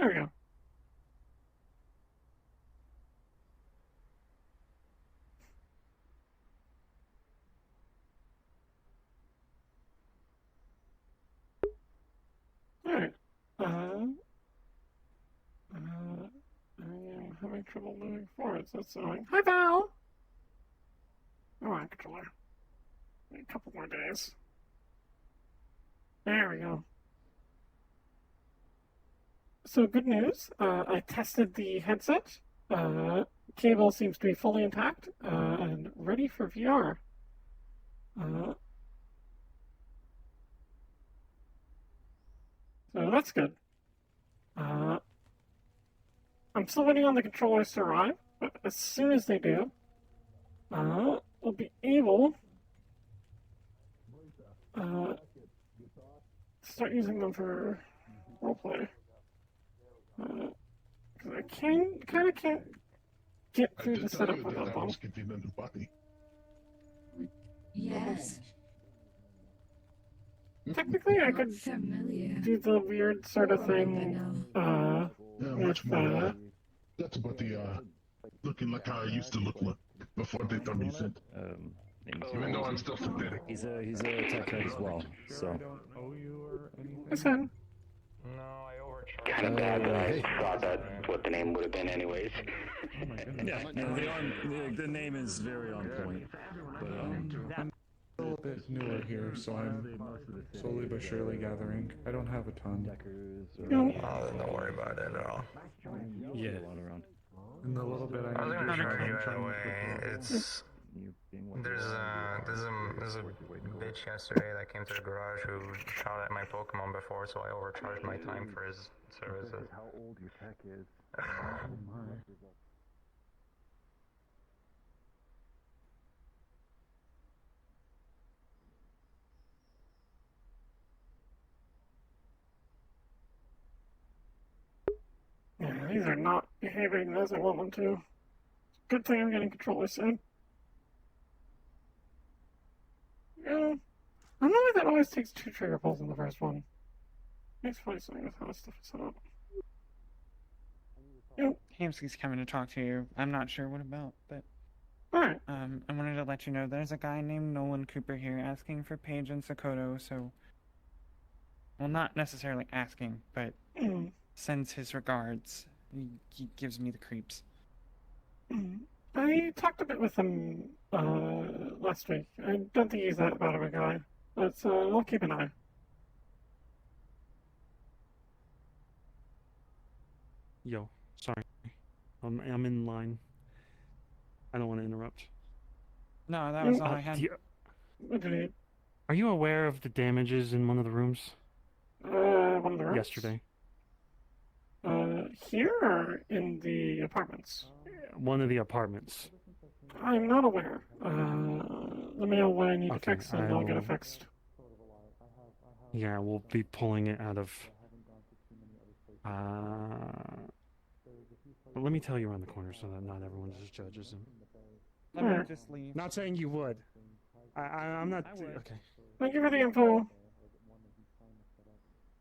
There we go. Alright. I am having trouble moving forward, so that's annoying. Hi, Val! Alright, controller. A couple more days. There we go. So, good news. I tested the headset. Cable seems to be fully intact and ready for VR. So that's good. Uh, I'm still waiting on the controllers to arrive, but as soon as they do, we'll be able to start using them for roleplay. Because I kind of can't get through the setup without them. Yes. Technically, I could do the weird sort of thing with That's about the looking like how I used to look before they turned me sent. Even though I'm still synthetic. He's a tech head as well, so. listen. No, I overcharged. Kind of bad that I thought that what the name would have been anyways. Oh my goodness. Yeah, the name is very on point. But, I'm a little bit newer here, so I'm slowly but surely gathering. I don't have a ton. No. Oh, don't worry about it at all. Yeah. In the little bit I was I gonna do charge have, you I'm trying anyway. to It's there's a bitch yesterday that came to the garage who shot at my Pokemon before, so I overcharged my time for his services. How old your tech is. Yeah, these are not behaving as I want them to. Good thing I'm getting controllers soon. Yeah. I don't know why that always takes 2 trigger pulls in the first one. Makes funny something with how this stuff is set up. Yep. Hamsky's coming to talk to you. I'm not sure what about, but Alright. I wanted to let you know there's a guy named Nolan Cooper here asking for Paige and Sokoto, so well, not necessarily asking, but sends his regards. He gives me the creeps. I talked a bit with him last week. I don't think he's that bad of a guy, but I'll keep an eye. Yo, sorry. I'm in line. I don't want to interrupt. No, that was all I had. What do you need? Are you aware of the damages in one of the rooms One of the rooms? yesterday? Here or in the apartments? One of the apartments. I'm not aware. Let me know what I need to fix and I'll get it fixed. Yeah, we'll be pulling it out of... But let me tell you around the corner so that not everyone just judges him. Let me just leave. Not saying you would. I'm not... I would. Okay. Thank you for the info.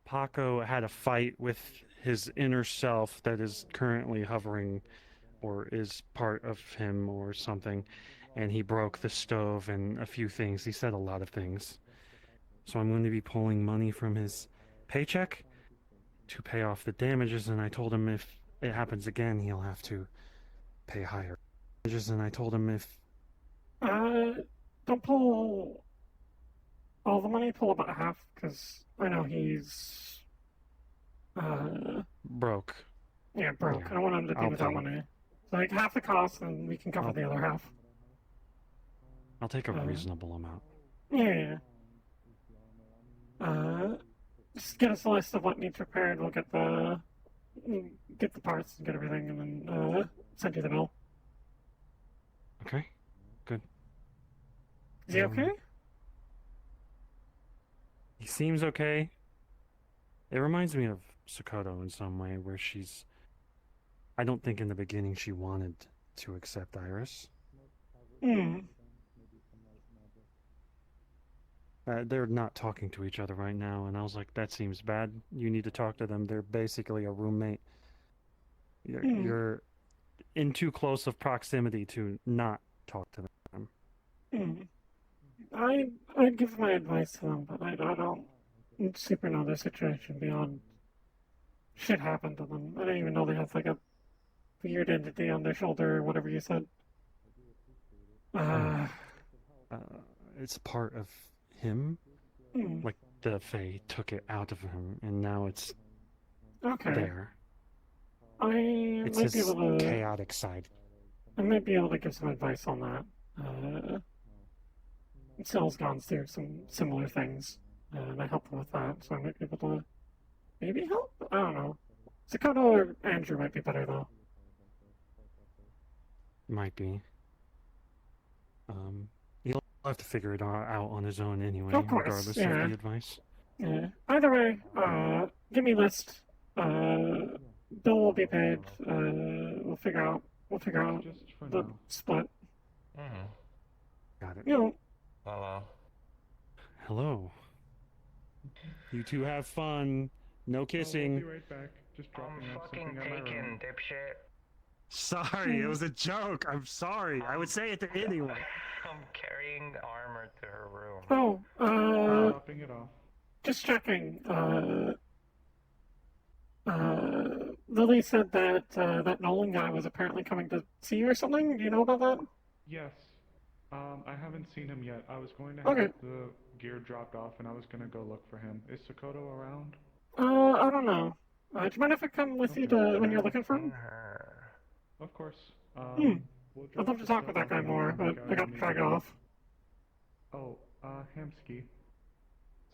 Paco had a fight with his inner self that is currently hovering or is part of him or something, and he broke the stove and a few things. He said a lot of things. So I'm going to be pulling money from his paycheck to pay off the damages, and I told him if it happens again, he'll have to pay higher damages, and I told him if... Don't pull all the money, pull about half, because I know he's... broke. Yeah, broke. I don't want him to deal with that money. So, like, half the cost, and we can cover the other half. I'll take a reasonable amount. Yeah. Just get us a list of what needs repaired. We'll get the parts and get everything, and then send you the bill. Okay, good. Is he okay? He seems okay. It reminds me of Sokoto in some way, where she's... I don't think in the beginning she wanted to accept Iris. They're not talking to each other right now, and I was like, that seems bad. You need to talk to them. They're basically a roommate. You're in too close of proximity to not talk to them. I'd give my advice to them, but I don't super know their situation beyond shit happened to them. I don't even know they have like a weird entity on their shoulder or whatever you said. It's part of him. Like the Fae took it out of him, and now it's there. It's might be his able to, chaotic side. I might be able to give some advice on that. Cell's gone through some similar things, and I helped him with that, so I might be able to maybe help? I don't know. Sakota or Andrew might be better, though. Might be. He'll have to figure it out on his own anyway, Of course, regardless yeah. of the advice. Yeah. Either way, give me a list. Bill will be paid. We'll figure out Just for the now. split. Got it. You know, Hello. Hello. You two have fun. No We'll kissing. be right back. Just dropping I'm off fucking something at my taken, room. dipshit. Sorry, it was a joke. I'm sorry. I would say it to anyone. I'm carrying armor to her room. Dropping it off. just checking. Lily said that that Nolan guy was apparently coming to see you or something. Do you know about that? Yes. I haven't seen him yet. I was going to Okay. have the gear dropped off, and I was going to go look for him. Is Sakoto around? I don't know. Do you mind if I come with you to when you're looking for him? Of course. We'll I'd love to talk with that guy more, but I got to drag it off. Oh, Hamsky.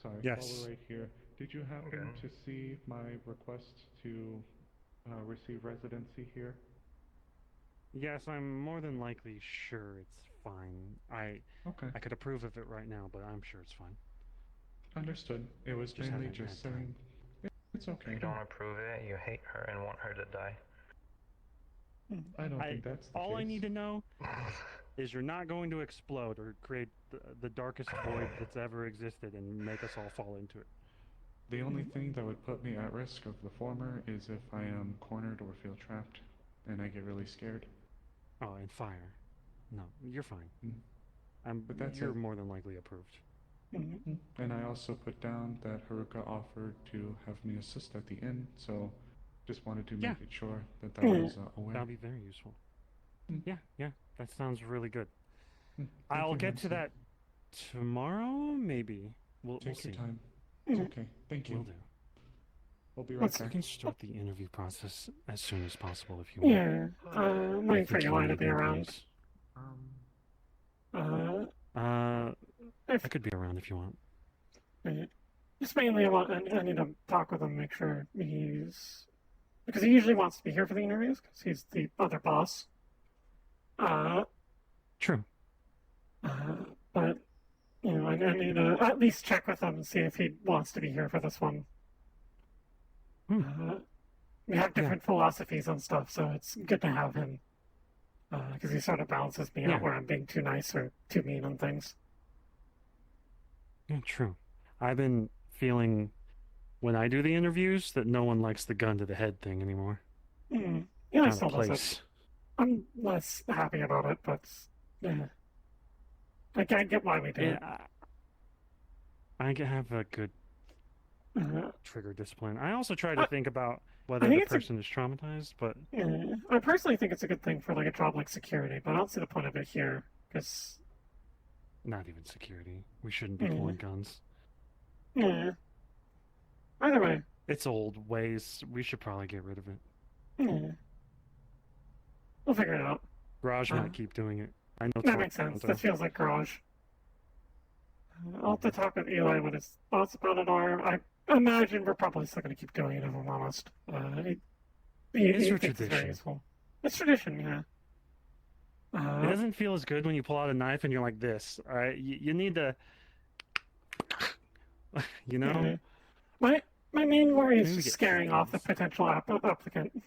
Sorry, Yes. while we're right here, did you happen to see my request to receive residency here? Yes, I'm more than likely sure it's fine. I could approve of it right now, but I'm sure it's fine. Understood. It was Just mainly haven't just had time. saying. It's okay. You don't approve it, you hate her and want her to die. I don't think that's the All case. I need to know is you're not going to explode or create the darkest void that's ever existed and make us all fall into it. The only thing that would put me at risk of the former is if I am cornered or feel trapped, and I get really scared. Oh, and fire. No, you're fine. But that's you're it. more than likely approved. And I also put down that Haruka offered to have me assist at the inn, so just wanted to make it sure that that was aware. That'll be very useful. Yeah, that sounds really good. Thank I'll you, get to Hamsky. that tomorrow, maybe. We'll Take see. your time. It's okay. Thank you. Will do. We'll be right We back. can start the interview process as soon as possible if you want. Yeah. I'm waiting for Eli to be around. I could be around if you want. Just mainly I need to talk with him, make sure he's... Because he usually wants to be here for the interviews, because he's the other boss. True. But, you know, I need to at least check with him and see if he wants to be here for this one. We have different philosophies on stuff, so it's good to have him. Because he sort of balances me out where I'm being too nice or too mean on things. Yeah, true. I've been feeling when I do the interviews that no one likes the gun to the head thing anymore. Yeah, I Out still of does place. it. I'm less happy about it, but yeah. I can't get why we do it. I can have a good trigger discipline. I also try to I- think about I whether think the it's a- person is traumatized, but Yeah. I personally think it's a good thing for like a job like security, but I don't see the point of it here, because not even security. We shouldn't be pulling guns. yeah. Either way, It's old ways. We should probably get rid of it. yeah. We'll figure it out. Garage might keep doing it. I know That makes sense. That feels like garage. I'll have to talk with Eli what his thoughts about it are. I imagine we're probably still going to keep doing it, if I'm honest. It's your thinks it's very tradition. useful. It's tradition, yeah. It doesn't feel as good when you pull out a knife and you're like this. All right, you need to, you know. My main worry is Maybe just get scaring off the potential applicant.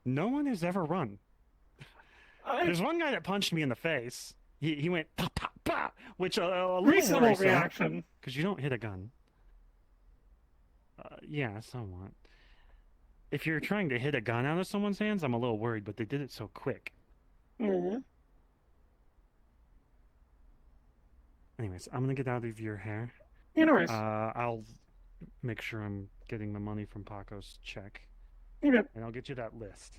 No one has ever run. There's one guy that punched me in the face. He went pa pa pa, which a little Reasonable worrisome, reaction. because you don't hit a gun. Yeah, somewhat. If you're trying to hit a gun out of someone's hands, I'm a little worried, but they did it so quick. Mm-hmm. Anyways, I'm gonna get out of your hair. Yeah, no worries. I'll make sure I'm getting the money from Paco's check. Okay. And I'll get you that list.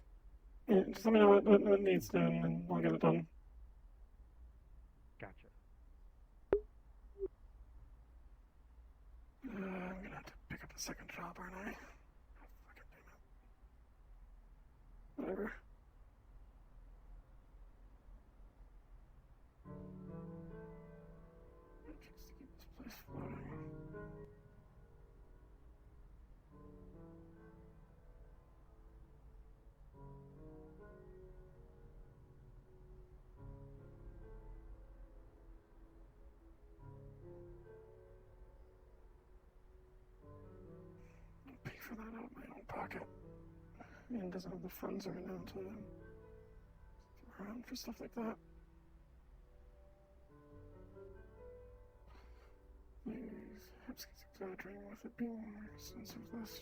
Yeah, just let me know what needs done, and I'll get it done. Gotcha. I'm gonna have to pick up a second job, aren't I? Fucking damn it. Whatever. Just to keep this place floating. I'll pay for that out of my own pocket. And doesn't have the funds right now to throw around for stuff like that. Perhaps he's exaggerating with it being a more extensive list.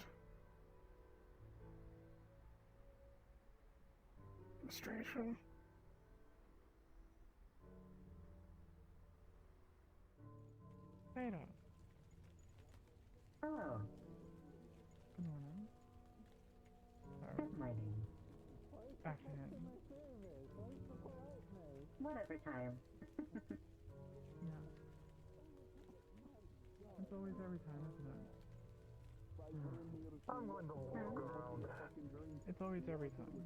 Frustration. Beta. Hello. Good morning. Good morning. Afternoon. Whatever time. Yeah. It's always every time, isn't it? I'm going to walk around. It's always every time.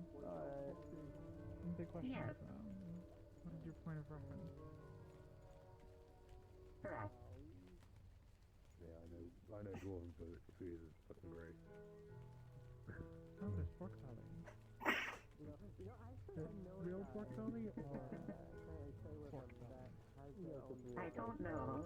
The question Yes. is, what is your point of reference? Correct. Yeah, I know dwarven food is fucking great. Oh, there's pork belly. Real pork belly or pork belly? I don't know.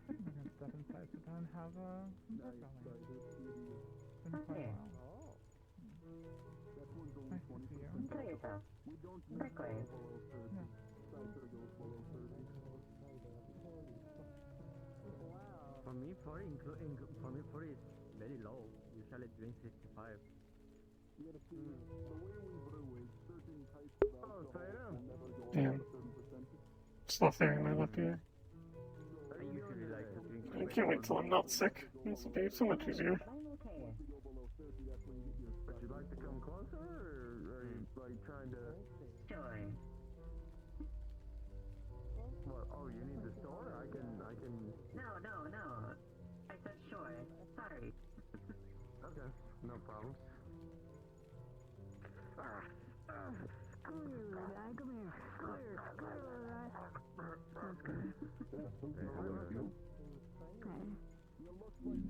I'm gonna step inside sit down and have a pork belly. Been quite a while. Nice to see you. Enjoy yourself. Likewise. Yeah. For me, 40 is very low. Usually drink 65. Damn. Stuff there in my left ear. I usually like to drink. I can't wait till I'm not sick. This will be so much easier. I'm okay. Would you like to come closer, or are you like trying to? Sure. What? Oh, you need the store? I can. No. I said sure. Sorry. Okay, no problem. Come here.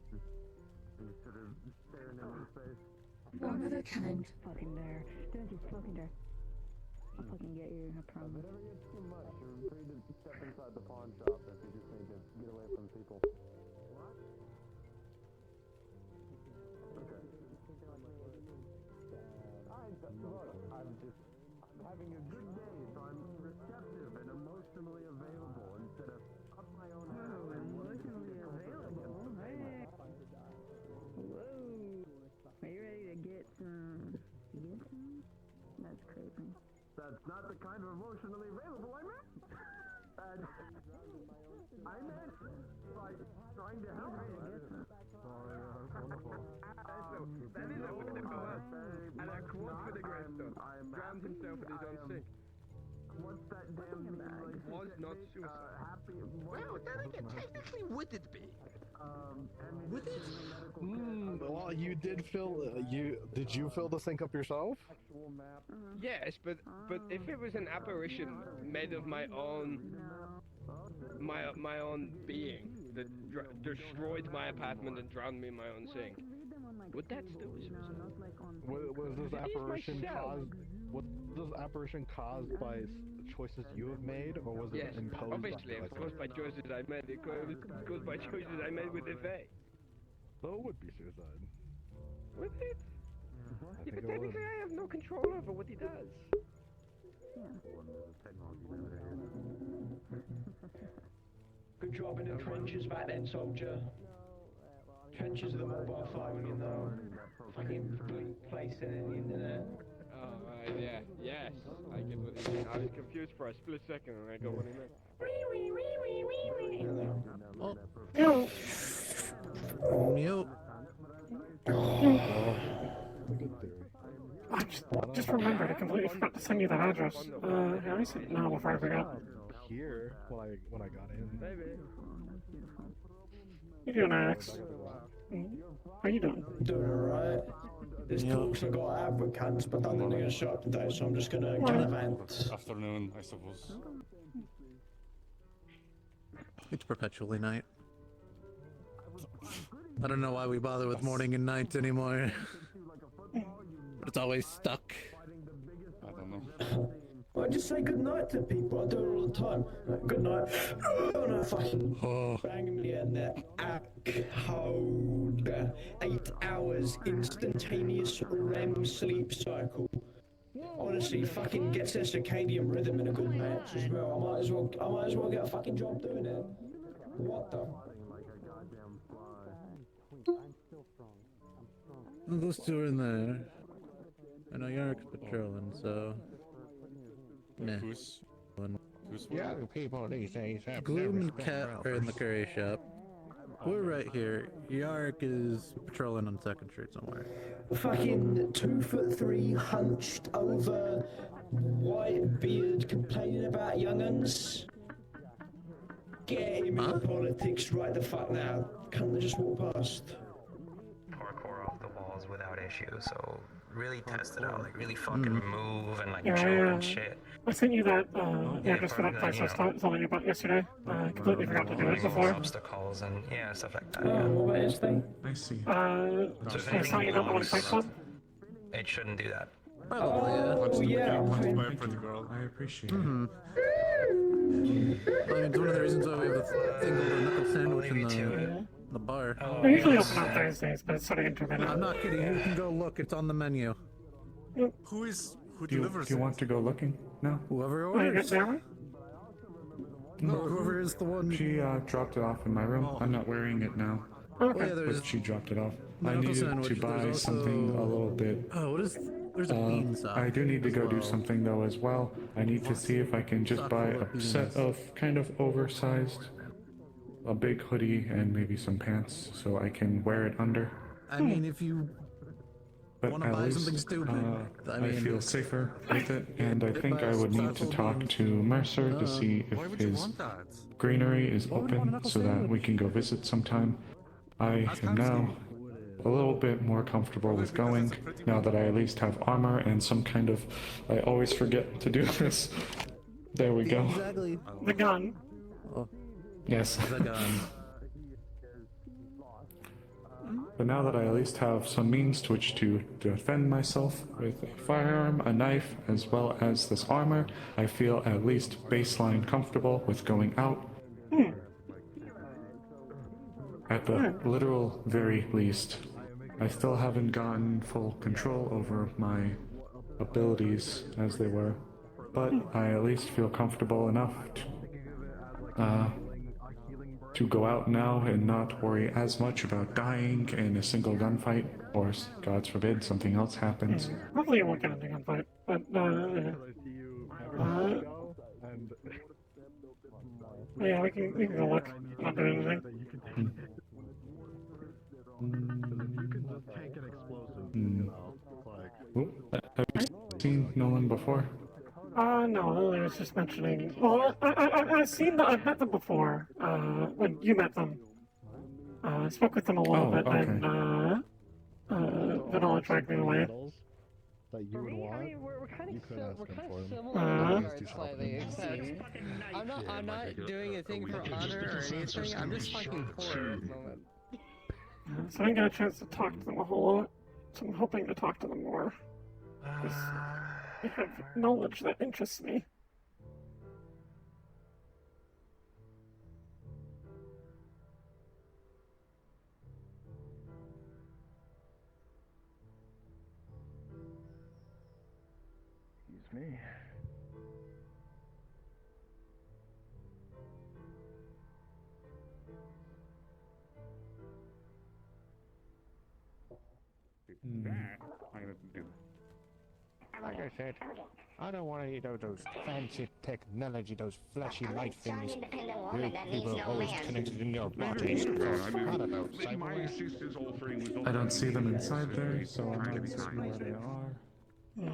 You sort of staring at my face. One at a time. Fucking there. Don't you fucking there. I'll fucking get you, I promise. If it ever gets too much, you're free to step inside the pawn shop if you just need to get away from people. What? Okay. I'm having a good day, so I'm receptive and emotionally available instead of up my own ass. Emotionally available? Hey. Whoa. Are you ready to get some? That's creepy. That's not the kind of emotionally available I meant. I meant like trying to help me. Sorry, wonderful. That is a wonderful one. And a quote for the great stuff. Drowned himself with his own sink. What's that damn name? Like, Was not suicide. happy. Well, then again, technically, would it be? Would it? Well, you did fill. Did you fill the sink up yourself? Yes, but if it was an apparition made of my own being that destroyed my apartment and drowned me in my own sink, would that still be suicide? Was this It is apparition myself. caused? Was this apparition caused by choices you have made, or was it imposed? Obviously, it was caused by choices I made. It was caused by choices I made with Yvette. So it would be suicide. Would it? Yeah, but technically I have no control over what he does. Good job in the trenches back then, soldier. Trenches of the mobile phone, you know. Fucking placing in the internet. Oh, right, yeah. Yes, I get what he meant. I was confused for a split second and I got what he meant. Mute. I just remembered, I completely forgot to send you that address. Here, let me see it now before I forget. Here, when I got in. Maybe. You doing, Alex? How you doing? Doing alright. There's talks I got out with cunts, but I don't think they're gonna show up today, so I'm just gonna gallivant. Afternoon, I suppose. It's perpetually night. I don't know why we bother with morning and night anymore. But it's always stuck. I don't know. I just say good night to people. I do it all the time. Like, good night. And I fucking bang me in the hold. 8 hours instantaneous REM sleep cycle. Honestly, fucking gets their circadian rhythm in a good match as well. I might as well get a fucking job doing it. What the? Those two are in there. I know Yarrick's patrolling, so. Nah. Who's Young people these days have Gloom and Cat are in the curry shop. We're right here. Yarrick is patrolling on 2nd Street somewhere. Fucking 2'3", hunched over, white beard, complaining about young'uns. Get him in politics right the fuck now. Can't they just walk past? Parkour off the walls without issue, so really test it out, like really fucking move and like Yeah, jump yeah. and shit. I sent you that address for that place I was telling you about yesterday. I completely forgot to do it before. Obstacles and yeah, stuff like that. Oh, what about his thing? I see. So if I was telling you about the one in Fight Club. it shouldn't do that. Oh, yeah. By a pretty girl. I appreciate it. I mean, it's one of the reasons why we have a thing called a knuckle sandwich in the bar. They're usually open on Thursdays, but it's sort of intermittent. I'm not kidding. You can go look. It's on the menu. Who Do you want to go looking? No. Whoever Oh, you got orders. Sarah? No, whoever is the one. She dropped it off in my room. I'm not wearing it now. Okay. But she dropped it off. The I knuckle needed sandwich, to there's buy also- something a little bit. Oh, what is? There's a bean sock. I do need to as go do well. something though as well. I need to see if I can just buy a set of kind of oversized, a big hoodie and maybe some pants so I can wear it under. I mean, if you But want to at buy least something stupid, I feel safer with it, and I think I would need to talk to Mercer to see Why if would you his want that? greenery is Why would you want a open knuckle so that sandwich? we can go visit sometime. I am now a little bit more comfortable with going now that I at least have armor and some kind of. I always forget to do this. There we go. Exactly. The gun. Oh, Yes. the gun. But now that I at least have some means to which to defend myself with a firearm, a knife, as well as this armor, I feel at least baseline comfortable with going out. At the literal very least. I still haven't gotten full control over my abilities as they were, but I at least feel comfortable enough to go out now and not worry as much about dying in a single gunfight, or God forbid something else happens. Hopefully you won't get into a gunfight, but yeah, we can go look. Not doing anything. Have you seen Nolan before? No, Lily was just mentioning. Well, I've met them before. When you met them, I spoke with them a little bit, and Vanilla dragged me away. That you would want. We're kind You of could ask him for him. similar slightly, except I'm not doing a thing for honor or anything. I'm just fucking poor at the moment. So I didn't get a chance to talk to them a whole lot. So I'm hoping to talk to them more. I have knowledge that interests me. Excuse me. That I would do. Like I said, I don't want to eat those fancy technology, those flashy light things. You people are always connected in your bodies. I don't know. I don't see them inside there, so I'm not certain where they are. Yeah.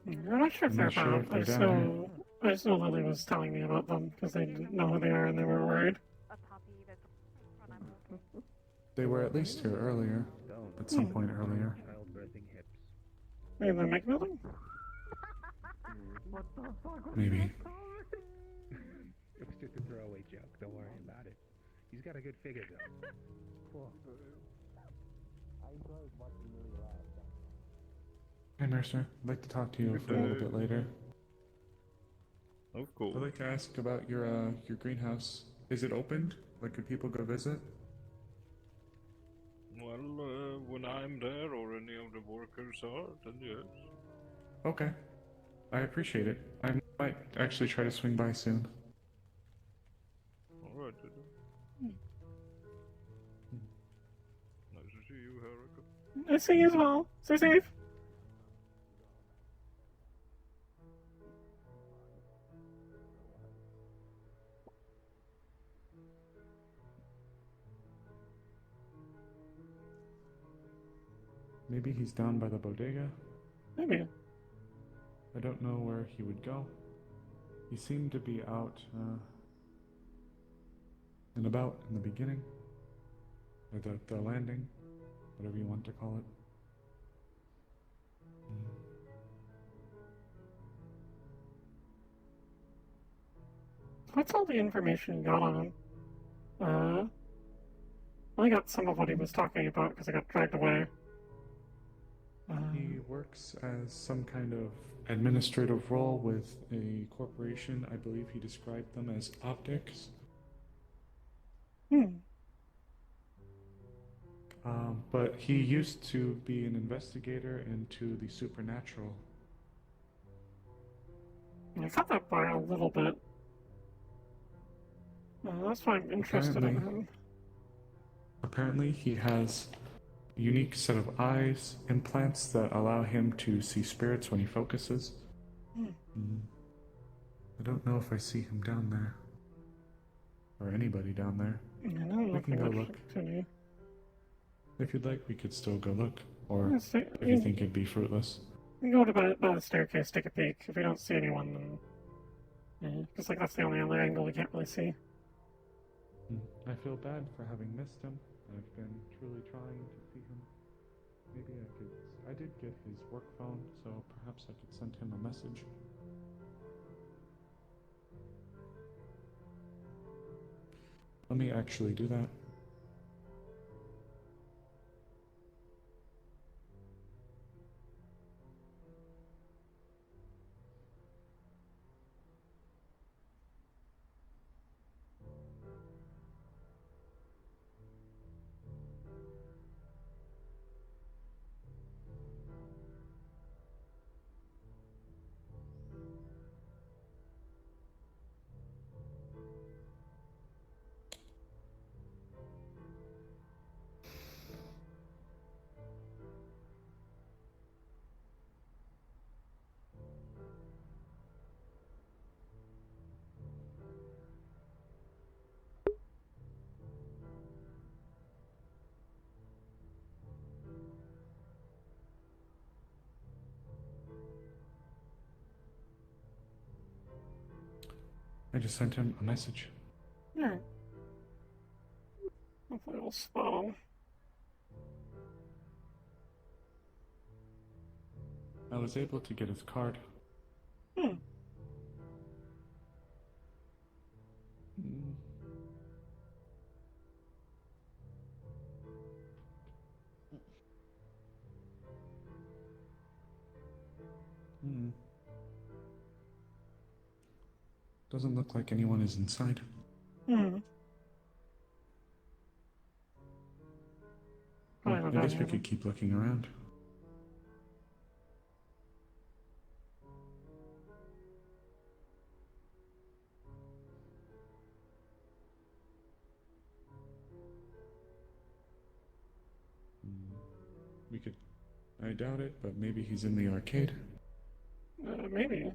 I'm not sure if they're about. I just know Lily was telling me about them because they didn't know who they are and they were worried. They were at least here earlier. At some point earlier. Maybe the Mech building? Maybe. It was just a throwaway joke. Don't worry about it. He's got a good figure, though. Cool. I enjoyed watching Lily laugh. Hi, Mercer. I'd like to talk to you for a little bit later. Of course. I'd like to ask about your greenhouse. Is it opened? Like, could people go visit? Well, when I'm there or any of the workers are, then yes. Okay. I appreciate it. I might actually try to swing by soon. Alright, nice to see you, Haruka. Nice to see you as well. Stay safe. Maybe he's down by the bodega? Maybe. I don't know where he would go. He seemed to be out and about in the beginning. Or the landing. Whatever you want to call it. What's all the information you got on him? I got some of what he was talking about because I got dragged away. He works as some kind of administrative role with a corporation. I believe he described them as optics. But he used to be an investigator into the supernatural. I got that by a little bit. That's why I'm interested in him. Apparently he has a unique set of eyes, implants that allow him to see spirits when he focuses. I don't know if I see him down there. Or anybody down there. We can go look. If you'd like, we could still go look. Or if you think it'd be fruitless. We can go to by the staircase, take a peek. If we don't see anyone, then... Because that's the only other angle we can't really see. I feel bad for having missed him. I've been truly trying to see him. Maybe I did get his work phone, so perhaps I could send him a message. Let me actually do that. I just sent him a message. Yeah. Hopefully it'll spot him. I was able to get his card. Hmm. Doesn't look like anyone is inside. Hmm. Well, I guess we could keep looking around. We could... I doubt it, but maybe he's in the arcade. Maybe.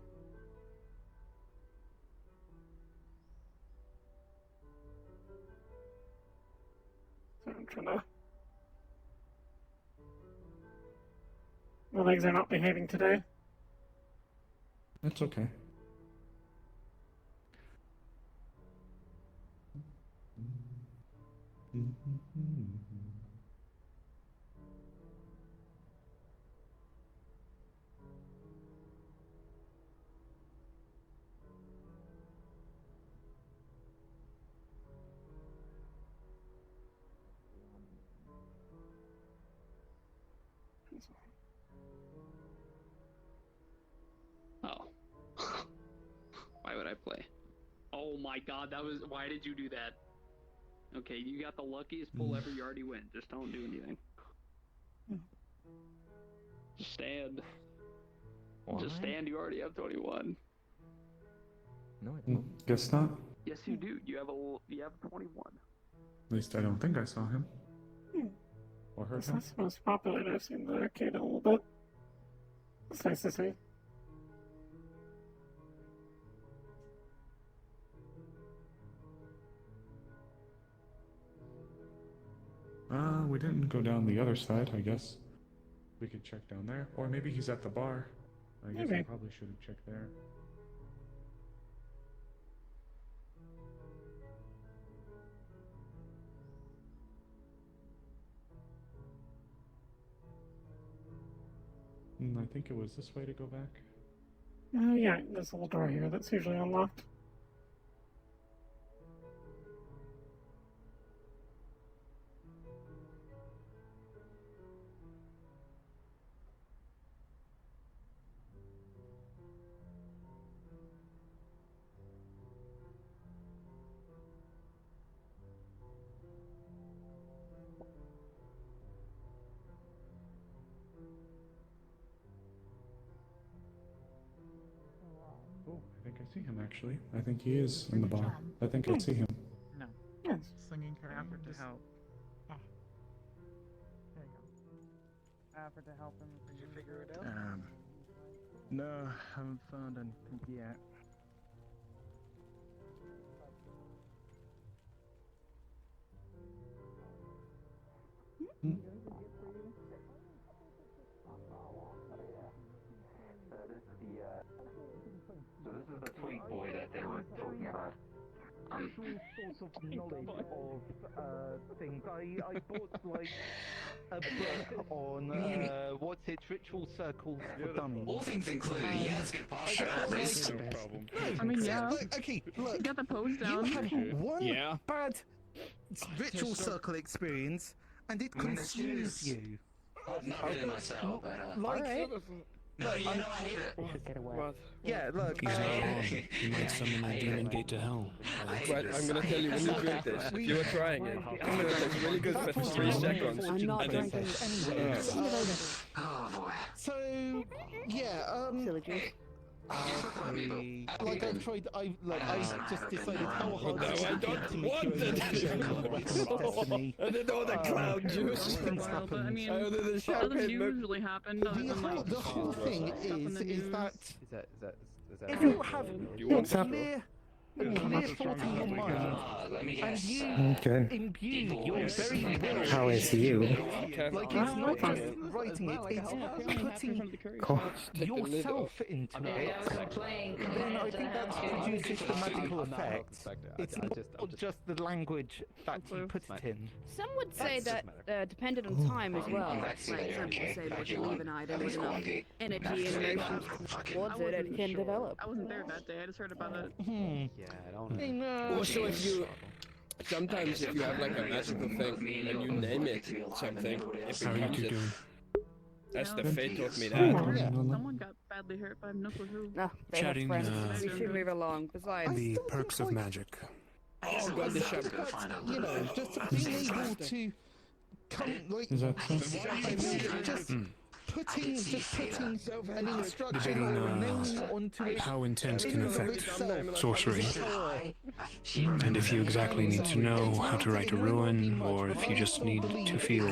So I'm trying to... My legs are not behaving today. That's okay. Oh. Why would I play? Oh my god, that was... Why did you do that? Okay, you got the luckiest pull ever, you already win. Just don't do anything. Just stand. Just stand, you already have 21. No, I don't. Guess not. Yes, you do. You have 21. At least I don't think I saw him. Or heard him. That's the most popular I've seen the arcade in a little bit. It's nice to see. We didn't go down the other side, I guess. We could check down there. Or maybe he's at the bar. I guess I probably should have checked there. I think it was this way to go back. Yeah, there's a little door here that's usually unlocked. Oh, I think I see him actually. I think he is in the bar. I think I see him. No. Yes. Slinging effort to help. There you go. Effort to help him. Did you figure it out? No, haven't found anything yet. So this is the tweet boy that they were talking about. Usual sorts of knowledge of things. I bought like a book on what's it, ritual circles for dummies. All things included, he has good posture at least. No problem. I mean, yeah. Okay, look. You got the pose down. You had one bad ritual Just circle experience, and it I mean, it's consumes just- you. Not really myself, but Like, no, you know I hate it. yeah, look. He's not wrong. You might summon the demon gate to hell. But I'm gonna tell you, when you drink this, you were trying it. I'm gonna take really good for 3 seconds. I'm not and then- drinking Oh boy. So, yeah, like I've tried, I just decided how hard No, I don't want it! I did all the cloud juice! But I mean, I ordered the doesn't champagne usually happen. Other than like the whole thing is that Is that if you have What's a happening? clear thought in your mind, Let me and guess. you Okay. imbue your very will. How is you? Like, it's not just writing it, it's putting Cool. yourself into it. Then I think that produces the magical effect. It's not just the language that you put it in. Some would say that depended on time as well. Like some would say that if you leave an item with enough energy and emotions towards it, it can develop. I wasn't there that day. I just heard about it. Yeah, I don't know. Also, if you... Sometimes if you have like a magical thing and you name it something, it How are you becomes two it. doing? That's the fate taught me that. Someone got badly badly hurt by knuckle who? No, they Chatting, have friends. We should move along. Besides, the perks of magic. Oh, God, the shop. You know, just being able to come, like, Is that so? just putting an instruction Debating, or a name onto it. how intense in can and of affect itself sorcery. is power. And if you exactly need to know how to write a ruin, or if you just need to feel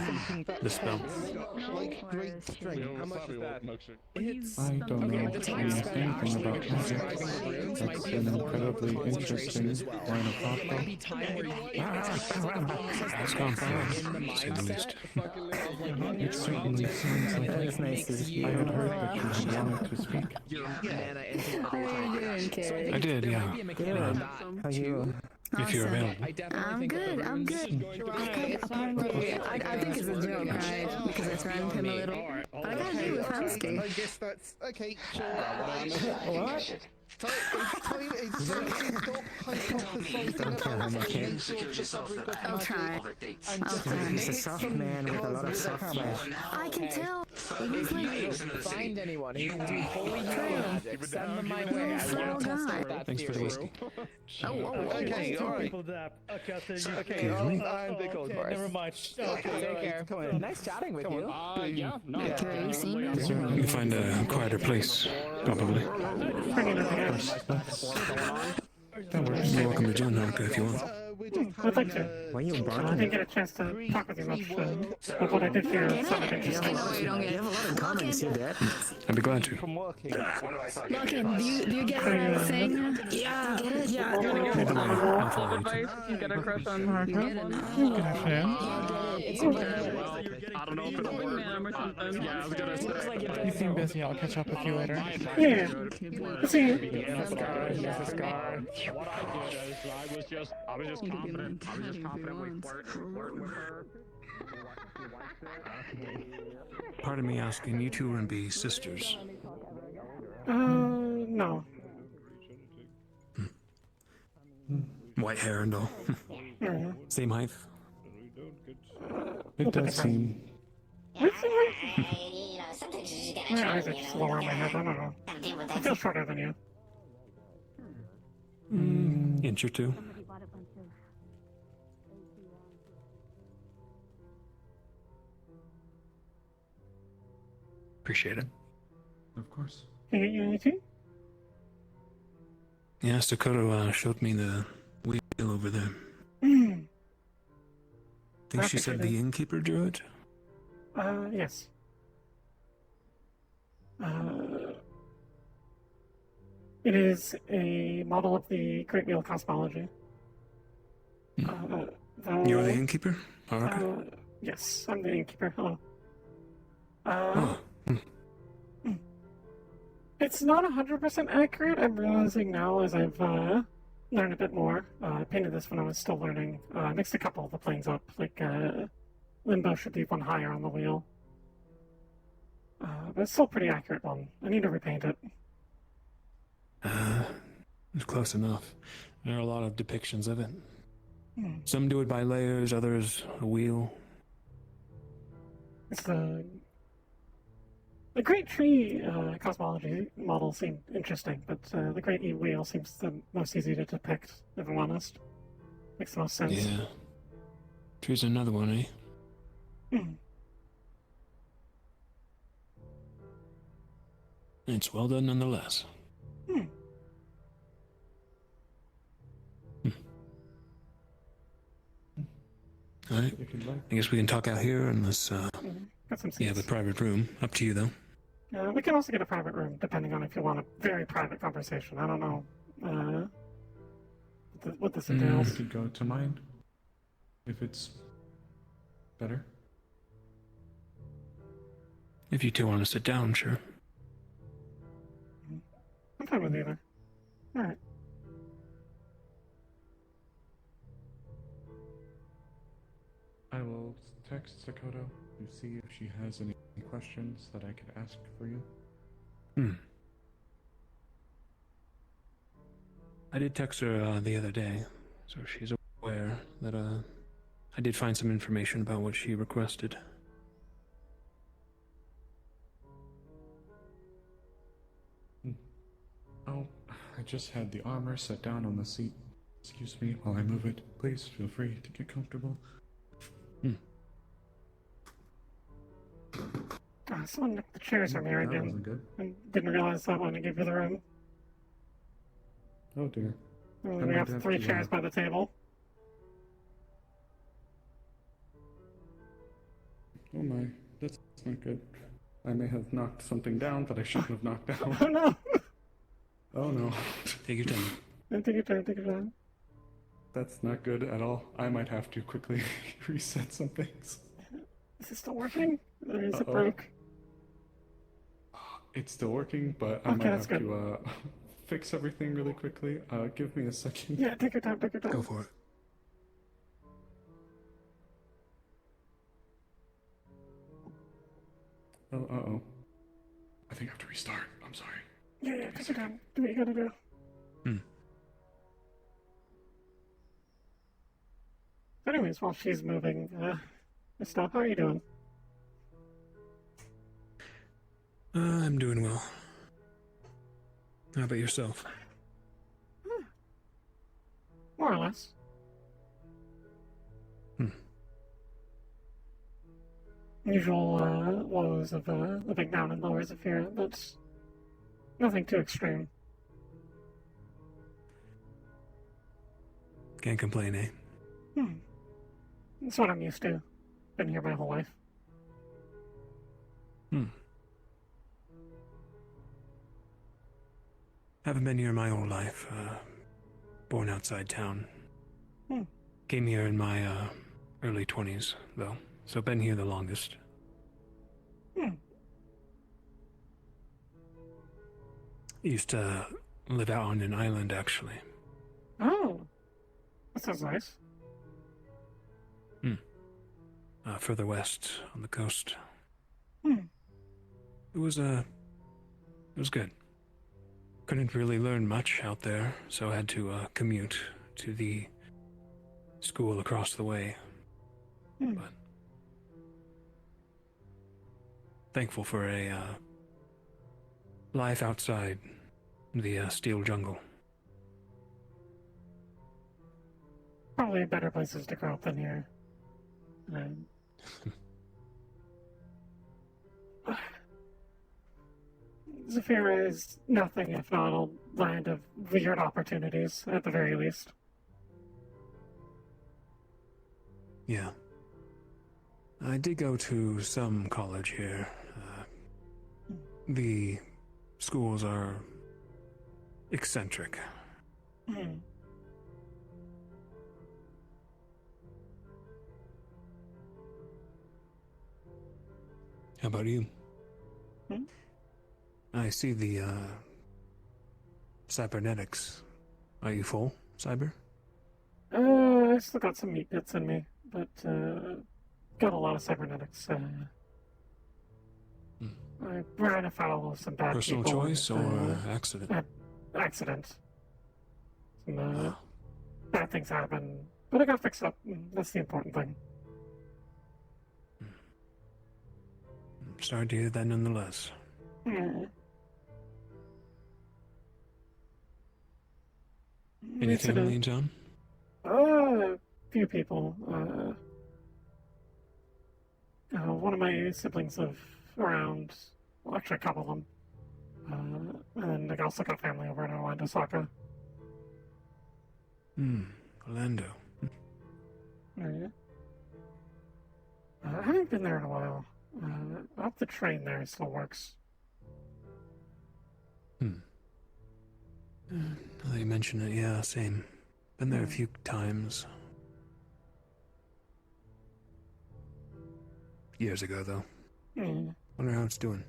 the spell. Like great strength. How much is that? I don't know almost anything about magic. That's an incredibly interesting line of thought, though. It's gone far, to say the least. It certainly seems like That's nice. I had heard that you had wanted to speak. How are you doing, Carrie? I did, yeah. Good. How you? If you're available. I'm good. I'm good. I think it's a joke, right? Because I threatened him a little. But I gotta do with Husky. I guess that's okay. Sure. What? It's time to stop hypothesizing. I'll try. He's a soft man with a lot of soft flesh. I can tell. Find anyone who can do fully human magic. Send them my way. I want to test out that Thanks for the theory. whiskey. Okay, alright. Okay, I'm the cold course. Never mind. Take care. Come on. Nice chatting with you. Yeah, no. Carrie, you seen me? You can find a quieter place, probably. You're welcome to join Haruka if you want. I'd like to. Why are you I barking? didn't get a chance to talk with you much, but what I did hear sounded interesting. You have a lot in common, you see that? I'd be glad to. Logan, do you get what I was saying? Yeah. Get it? Yeah. Love advice if you get a crush on Haruka. I don't know if it'll work. Yeah, I was gonna say. You seem busy. I'll catch up with you later. Yeah. See you. What I did is I was just confident. I was just confidently flirting with her. Pardon me asking, you two are be sisters. No. White hair and all. Same height. It does seem. My eyes are just lower on my head. I don't know. I feel shorter than you. Inch or two. Appreciate it. Of course. Can I get you anything? Yeah, Sakoto showed me the wheel over there. Think she said the innkeeper drew it? Yes. It is a model of the Great Wheel cosmology. You're the innkeeper? Haruka? Yes, I'm the innkeeper. Hello. It's not 100% accurate. I'm realizing now as I've learned a bit more. I painted this when I was still learning. I mixed a couple of the planes up. Like, Limbo should be one higher on the wheel. But it's still a pretty accurate one. I need to repaint it. It's close enough. There are a lot of depictions of it. Some do it by layers, others a wheel. It's the Great Tree cosmology model seemed interesting, but the Great Wheel seems the most easy to depict, if I'm honest. Makes the most sense. Yeah. Tree's another one, eh? It's well done nonetheless. Alright. I guess we can talk out here unless you have a private room. Up to you though. We can also get a private room, depending on if you want a very private conversation. I don't know what this entails. We could go to mine, if it's better. If you two want to sit down, sure. I'm fine with either. Alright. I will text Sakoto to see if she has any questions that I could ask for you. I did text her the other day, so she's aware that I did find some information about what she requested. Oh, I just had the armor set down on the seat. Excuse me while I move it. Please feel free to get comfortable. Someone nicked the chairs from here That again. wasn't good. I didn't realize that when I gave you the room. Oh dear. We have 3 chairs by the table. Oh my, that's not good. I may have knocked something down that I shouldn't have knocked down. Oh no! Oh no. Take your time. Take your time, take your time. That's not good at all. I might have to quickly reset some things. Is it still working? Or is it Uh-oh. broke? It's still working, but I Okay, might that's have good. to fix everything really quickly. Give me a second. Yeah, take your time, take your time. Go for it. Oh, uh-oh. I think I have to restart. I'm sorry. Yeah, take your time. Do what you gotta do. Anyways, while she's moving, Estelle, how are you doing? I'm doing well. How about yourself? More or less. Usual woes of living down in lowers of here, but nothing too extreme. Can't complain, eh? It's what I'm used to. Been here my whole life. Haven't been here my whole life. Born outside town. Came here in my early 20s, though, so been here the longest. Used to live out on an island, actually. Oh, that sounds nice. Further west on the coast. Hmm. It was good. Couldn't really learn much out there, so I had to commute to the school across the way. But thankful for a life outside the steel jungle. Probably better places to grow up than here. Zafira is nothing if not a land of weird opportunities, at the very least. Yeah. I did go to some college here. The schools are eccentric. How about you? I see the cybernetics. Are you full, Cyber? I still got some meat bits in me, but got a lot of cybernetics. I ran afoul of some bad Personal people. choice or accident? Accident. Some bad things happen, but I got fixed up. That's the important thing. Sorry to hear that nonetheless. Anything in the meantime? A few people. One of my siblings live around, well, actually a couple of them. And I also got family over in Orlando, Osaka. Orlando. I haven't been there in a while. I hope the train there still works. Now that you mention it, yeah, same. Been there a few times. Years ago, though. Wonder how it's doing.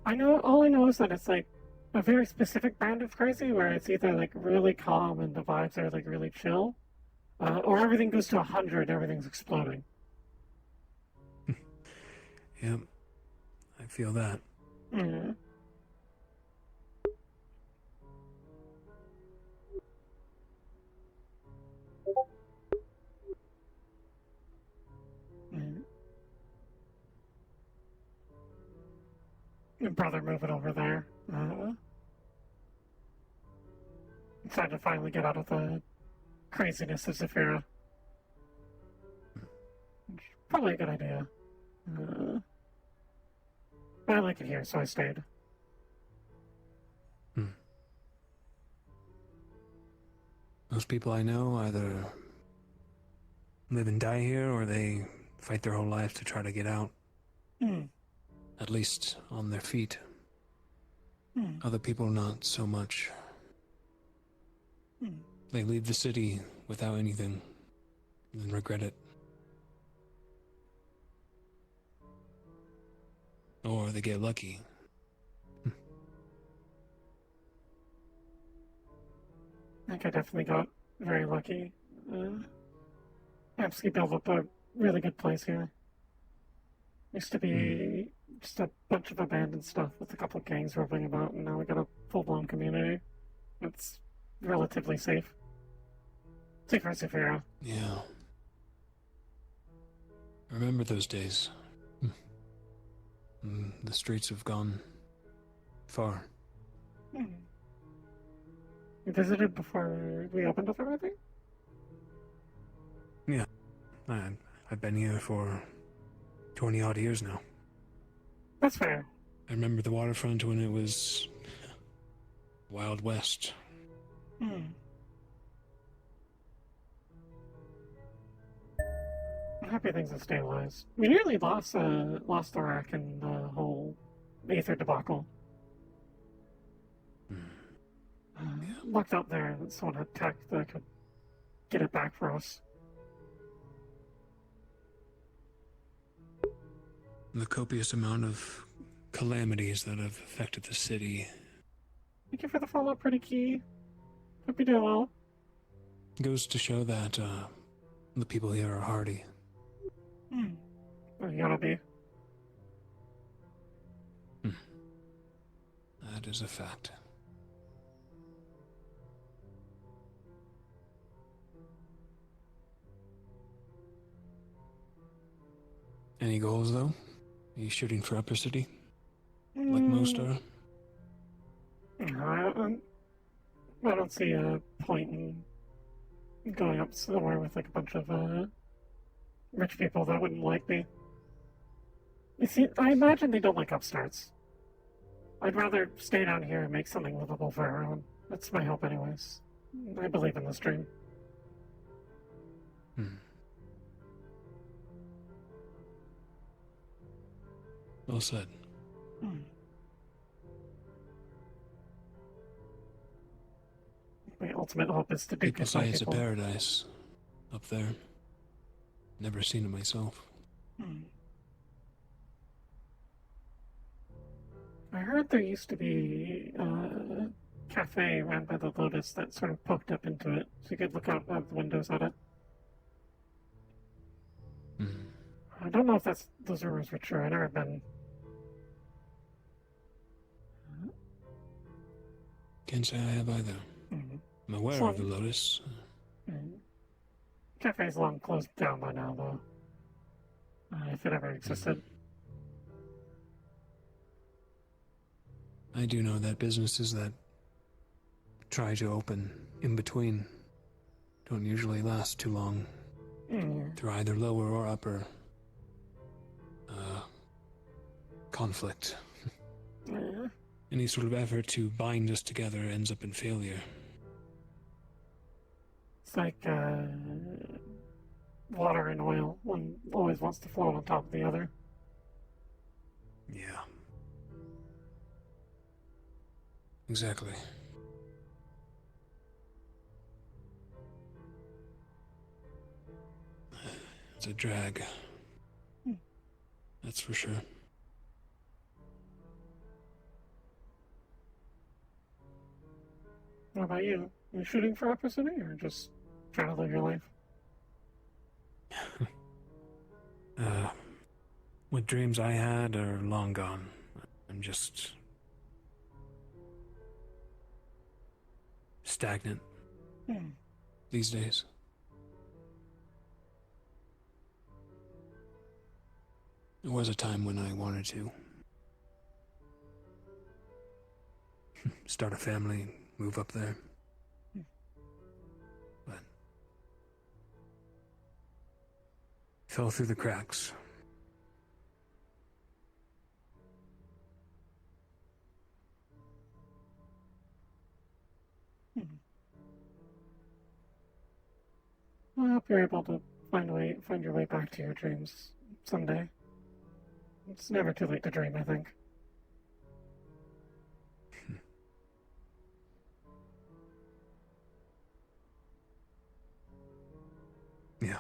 All I know is that it's like a very specific brand of crazy where it's either like really calm and the vibes are like really chill, or everything goes to 100, everything's exploding. Yep. I feel that. brother moving over there. Trying to finally get out of the craziness of Zephyra. Probably a good idea. But I like it here, so I stayed. Most people I know either live and die here, or they fight their whole lives to try to get out. At least on their feet. Other people not so much. They leave the city without anything, and then regret it. Or they get lucky. I think I definitely got very lucky. Amsky built up a really good place here. Used to be just a bunch of abandoned stuff with a couple of gangs roving about, and now we got a full-blown community. It's relatively safe. Safe for Zephyra. Yeah. I remember those days. The streets have gone far. You visited before we opened up everything? Yeah. I've been here for 20-odd years now. That's fair. I remember the waterfront when it was Wild West. I'm happy things have stabilized. We nearly lost the rack in the whole Aether debacle. Lucked out there that someone had tech that could get it back for us. The copious amount of calamities that have affected the city. Thank you for the follow, pretty key. Hope you do well. Goes to show that the people here are hardy. Well, you gotta be. That is a fact. Any goals, though? Are you shooting for Upper City? Like most are? I don't see a point in going up somewhere with like a bunch of rich people that wouldn't like me. You see, I imagine they don't like upstarts. I'd rather stay down here and make something livable for everyone. That's my hope anyways. I believe in this dream. Well said. My ultimate hope is to do People say it's a paradise up there. Never seen it myself. I heard there used to be a cafe ran by the Lotus that sort of poked up into it, so you could look out of the windows at it. I don't know if those rumors were true. I've never been. Can't say I have either. I'm aware of the Lotus. Cafe's long closed down by now, though. If it ever existed. I do know that businesses that try to open in between don't usually last too long. Through either lower or upper conflict. Any sort of effort to bind us together ends up in failure. It's like water and oil. One always wants to float on top of the other. Yeah. Exactly. It's a drag. That's for sure. What about you? You shooting for Upper City or just trying to live your life? What dreams I had are long gone. I'm just stagnant these days. There was a time when I wanted to start a family, move up there. But fell through the cracks. Well, I hope you're able to find your way back to your dreams someday. It's never too late to dream, I think. Yeah.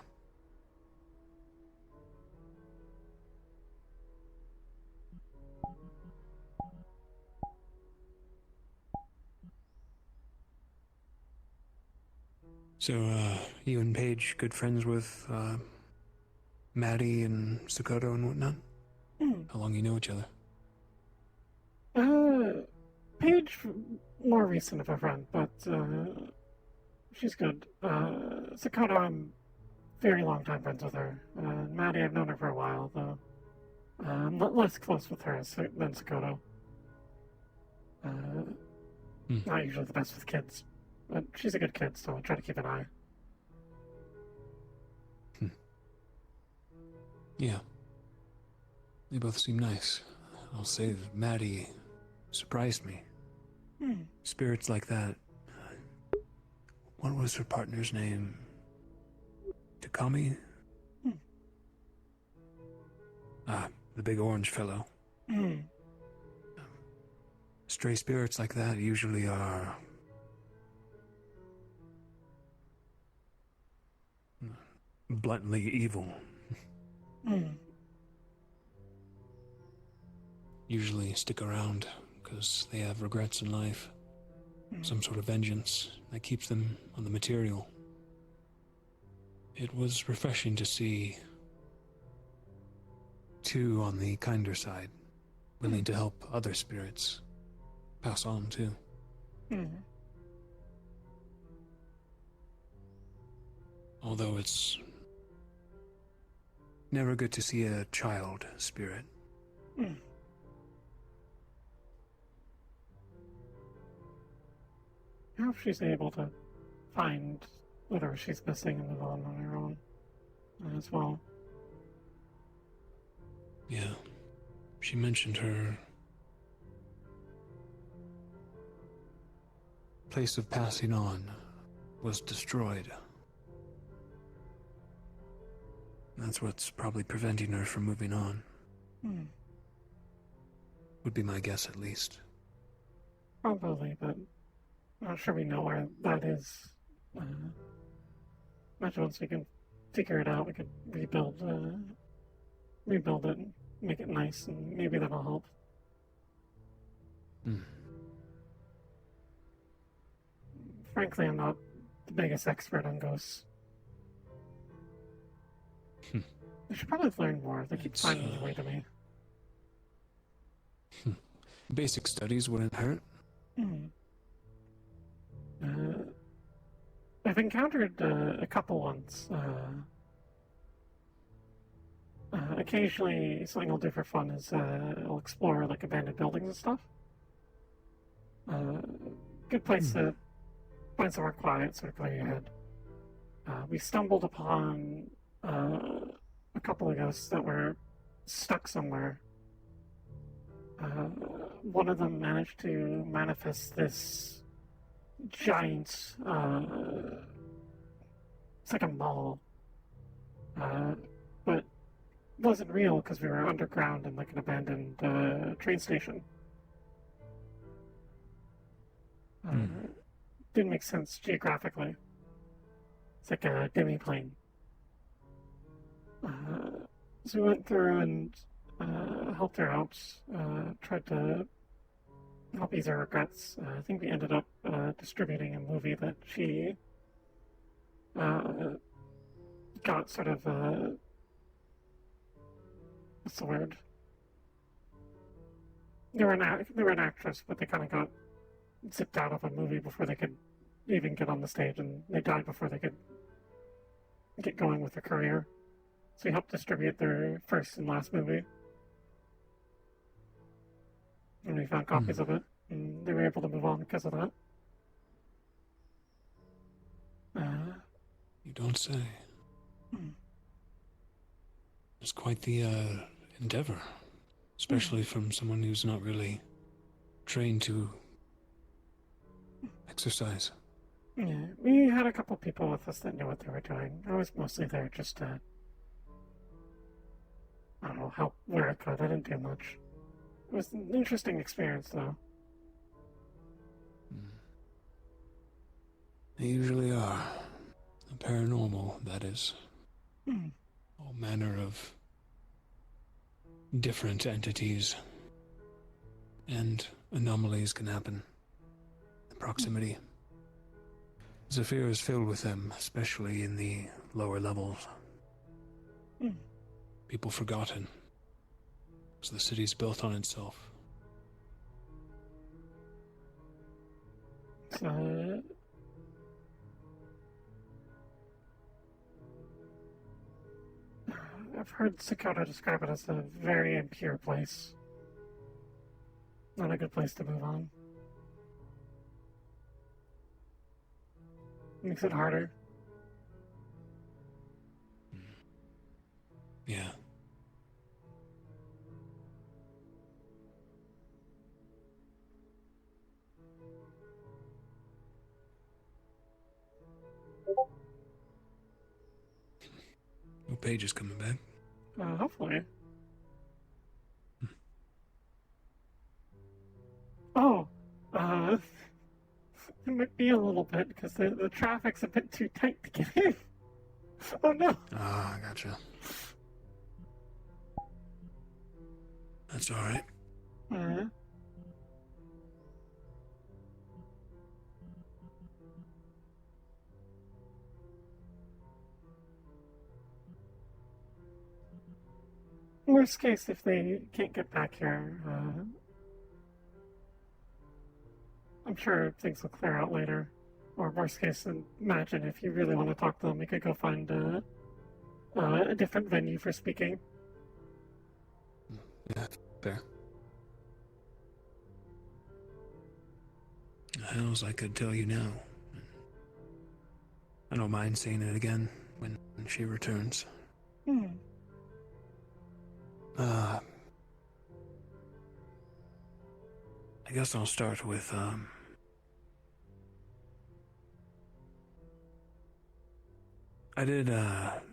So, you and Paige good friends with, Maddie and Sakoto and whatnot? How long you know each other? Paige, more recent of a friend, but, she's good. Sakoto, I'm very long time friends with her. Maddie, I've known her for a while, though. I'm less close with her than Sakoto. Not usually the best with kids, but she's a good kid, so I'll try to keep an eye. Yeah. They both seem nice. I'll say that Maddie surprised me. Spirits like that. What was her partner's name? Takami? The big orange fellow. Stray spirits like that usually are bluntly evil. Usually stick around because they have regrets in life. Some sort of vengeance that keeps them on the material. It was refreshing to see two on the kinder side, willing to help other spirits pass on too. Although it's never good to see a child spirit. I hope she's able to find whatever she's missing and move on her own as well. Yeah. She mentioned her place of passing on was destroyed. That's what's probably preventing her from moving on. Would be my guess, at least. Probably, but I'm not sure we know where that is. Imagine once we can figure it out, we could rebuild it and make it nice, and maybe that'll help. Frankly, I'm not the biggest expert on ghosts. I should probably learn more. They keep finding their way to me. Basic studies wouldn't hurt. I've encountered a couple once. Occasionally, something I'll do for fun is I'll explore like abandoned buildings and stuff. Good place to find somewhere quiet, sort of clear your head. We stumbled upon a couple of ghosts that were stuck somewhere. One of them managed to manifest this giant, it's like a mall, but it wasn't real because we were underground in like an abandoned train station. Didn't make sense geographically. It's like a demi-plane. So we went through and helped her out, tried to help ease her regrets. I think we ended up distributing a movie that she got sort of, what's the word? They were an actress, but they kind of got zipped out of a movie before they could even get on the stage, and they died before they could get going with their career. So we helped distribute their first and last movie. And we found copies of it. and they were able to move on because of that. You don't say. Hmm. It's quite the endeavor, especially from someone who's not really trained to exercise. Yeah, we had a couple people with us that knew what they were doing. I was mostly there just to, I don't know, help where I could. I didn't do much. It was an interesting experience, though. They usually are. Paranormal, that is. Hmm. All manner of different entities and anomalies can happen in proximity. Zephyr is filled with them, especially in the lower levels. Hmm. People forgotten, because the city's built on itself. So, I've heard Sakota describe it as a very impure place. Not a good place to move on. Makes it harder. Yeah. No Paige is coming back. Hopefully. Oh, it might be a little bit because the traffic's a bit too tight to get in. Oh no! Ah, gotcha. That's alright. Worst case, if they can't get back here, I'm sure things will clear out later. Or worst case, imagine if you really want to talk to them, we could go find a different venue for speaking. Yeah, fair. Hells, I could tell you now. I don't mind seeing it again when she returns. Hmm. I guess I'll start with, I did,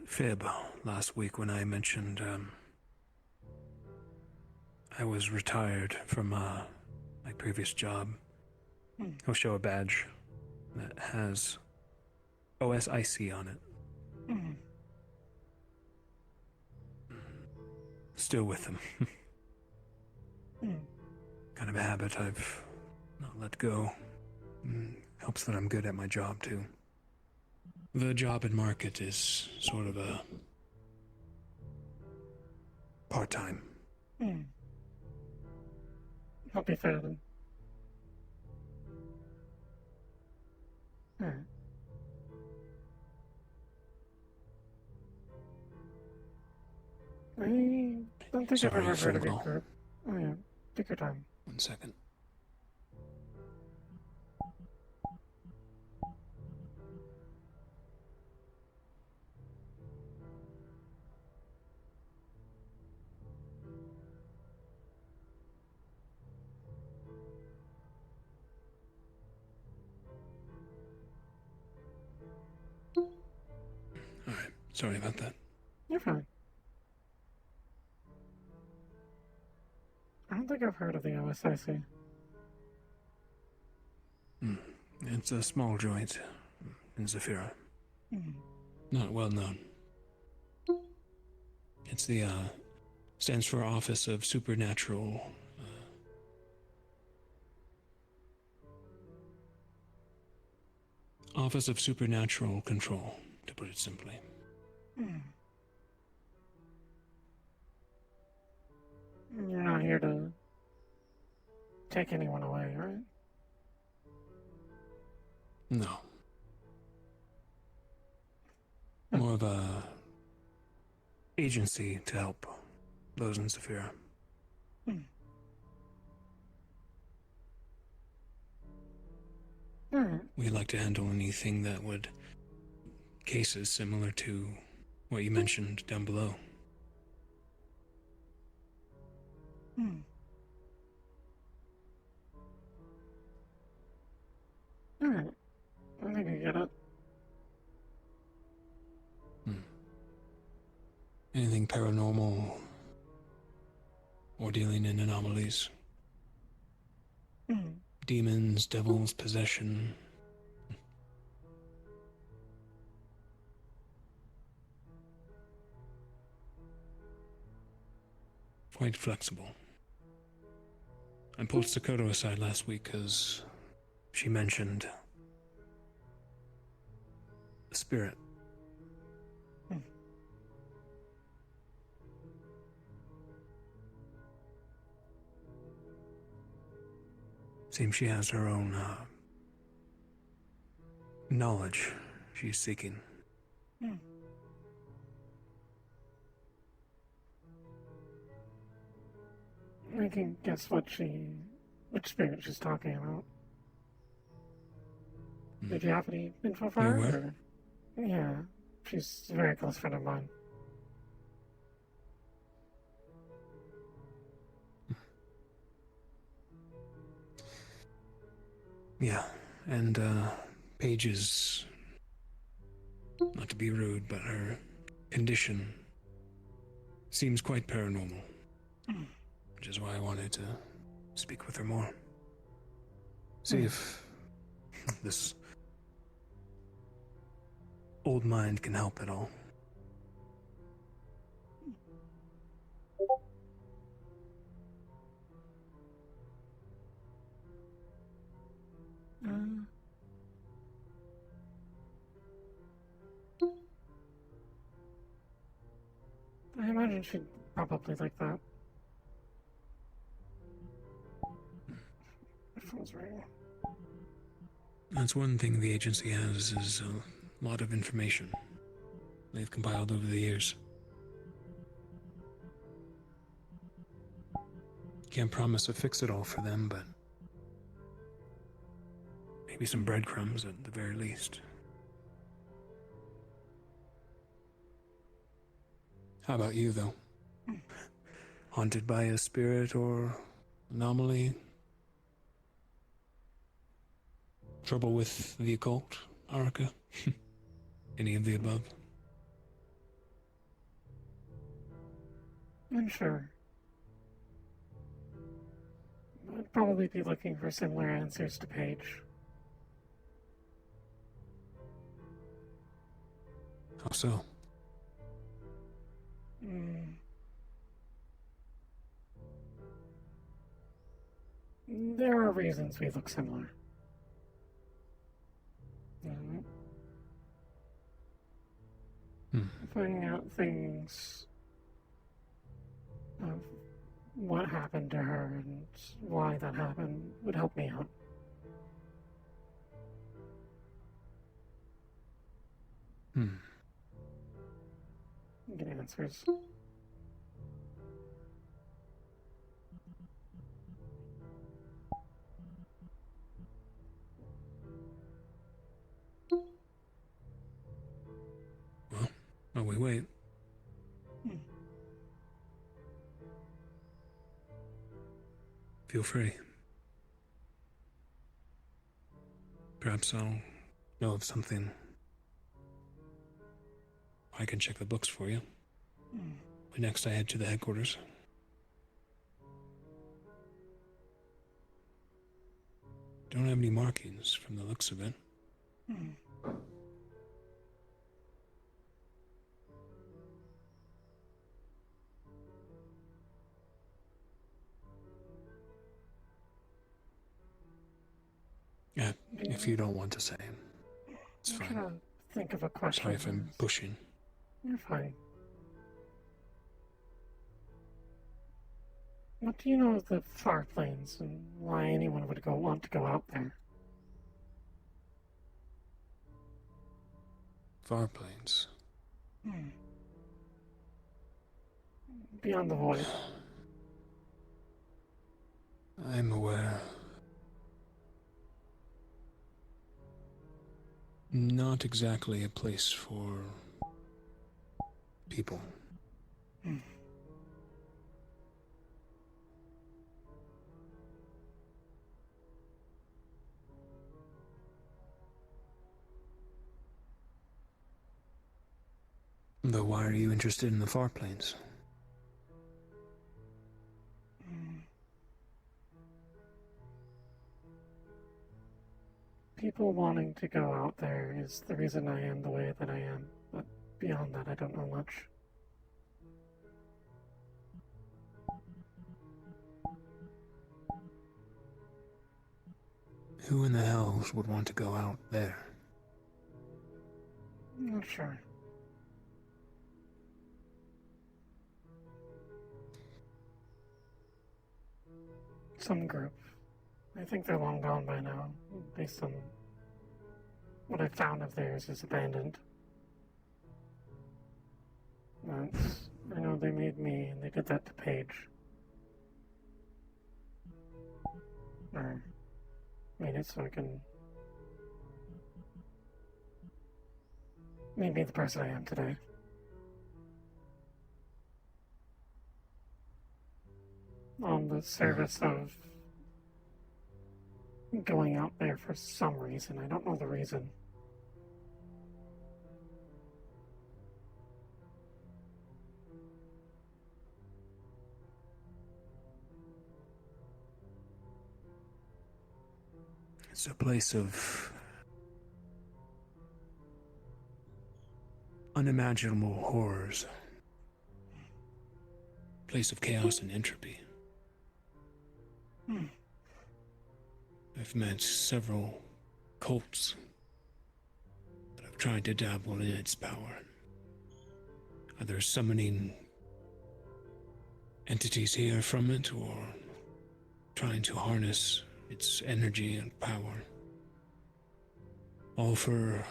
fib last week when I mentioned, I was retired from, my previous job. I'll show a badge that has OSIC on it. Still with them. Kind of a habit I've not let go. Helps that I'm good at my job, too. The job and market is sort of a part-time. I'll be fair then. Alright. I don't think Sorry, I've ever heard of phone your call. group. Oh yeah, take your time. 1 second. Alright, sorry about that. You're fine. I don't think I've heard of the OSIC. It's a small joint in Zephyra. Hmm. Not well known. It's the, stands for Office of Supernatural, Office of Supernatural Control, to put it simply. You're not here to take anyone away, right? No. More of a agency to help those in Zephyra. We like to handle anything that would cases similar to what you mentioned down below. Alright. I think I get it. Anything paranormal or dealing in anomalies? Demons, devils, possession. Quite flexible. I pulled Sakoto aside last week because she mentioned the spirit. Seems she has her own knowledge she's seeking. I can guess which spirit she's talking about. Did you have any info for her? what? Or? Yeah, she's a very close friend of mine. Yeah, and Paige is, not to be rude, but her condition seems quite paranormal, which is why I wanted to speak with her more. See if this old mind can help at all. I imagine she'd probably like that. It feels right. That's one thing the agency has, is a lot of information they've compiled over the years. Can't promise a fix-it-all for them, but maybe some breadcrumbs at the very least. How about you, though? Haunted by a spirit or anomaly? Trouble with the occult, Haruka? Any of the above? I'm sure. I'd probably be looking for similar answers to Paige. How so? There are reasons we look similar. Finding out things of what happened to her and why that happened would help me out. Get answers. Well, while we wait. Feel free. Perhaps I'll know of something. I can check the books for you. Next I head to the headquarters. Don't have any markings from the looks of it. Yeah, if you don't want to say, it's I'm fine. trying to think of a question. Sorry if I'm pushing. You're fine. What do you know of the far plains and why anyone would want to go out there? Far plains. Beyond the void. I'm aware. not exactly a place for people. Though why are you interested in the far plains? People wanting to go out there is the reason I am the way that I am, but beyond that, I don't know much. Who in the hells would want to go out there? Not sure. Some group. I think they're long gone by now, based on what I found of theirs is abandoned. I know they made me, and they did that to Paige. Or made it so I can be the person I am today. On the service of going out there for some reason. I don't know the reason. It's a place of unimaginable horrors. Place of chaos and entropy. I've met several cults that have tried to dabble in its power. Either summoning entities here from it, or trying to harness its energy and power. All for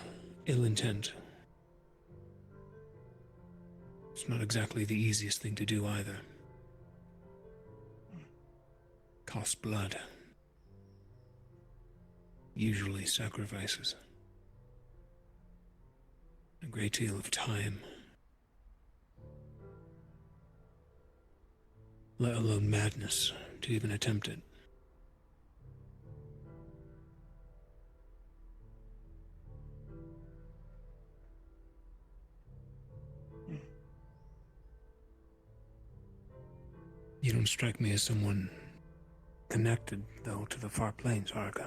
ill intent. It's not exactly the easiest thing to do either. Costs blood. Usually sacrifices. A great deal of time. Let alone madness to even attempt it. You don't strike me as someone connected, though, to the far plains, Haruka.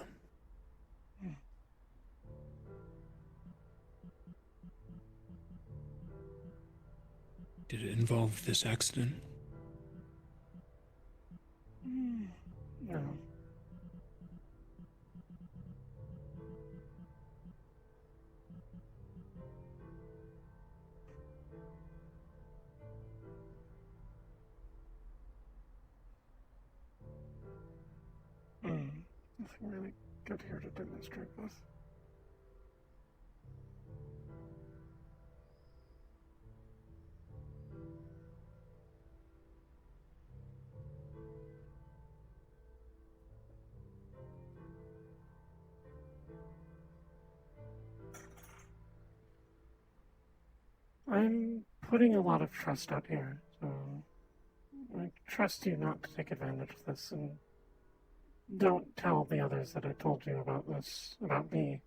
Did it involve this accident? No. Nothing really good here to demonstrate with. I'm putting a lot of trust out here, so I trust you not to take advantage of this, and don't tell the others that I told you about this, about me,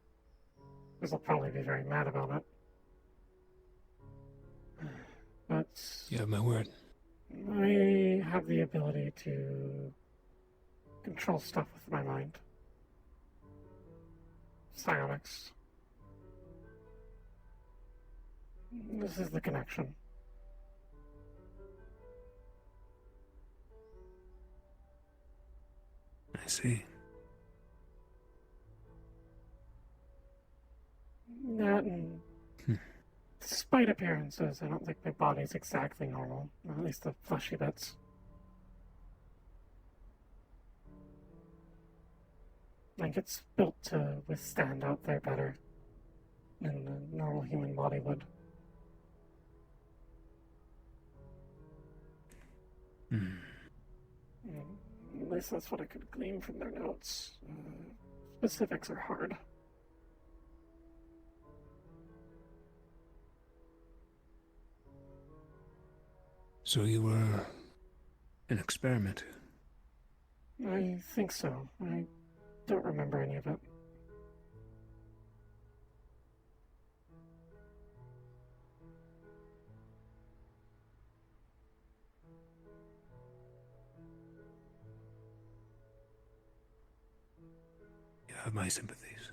because they'll probably be very mad about it. But You have my word. I have the ability to control stuff with my mind. Psionics. This is the connection. I see. That and despite appearances, I don't think my body's exactly normal. At least the fleshy bits. Like it's built to withstand out there better than a normal human body would. At least that's what I could glean from their notes. Specifics are hard. So you were an experiment? I think so. I don't remember any of it. You have my sympathies.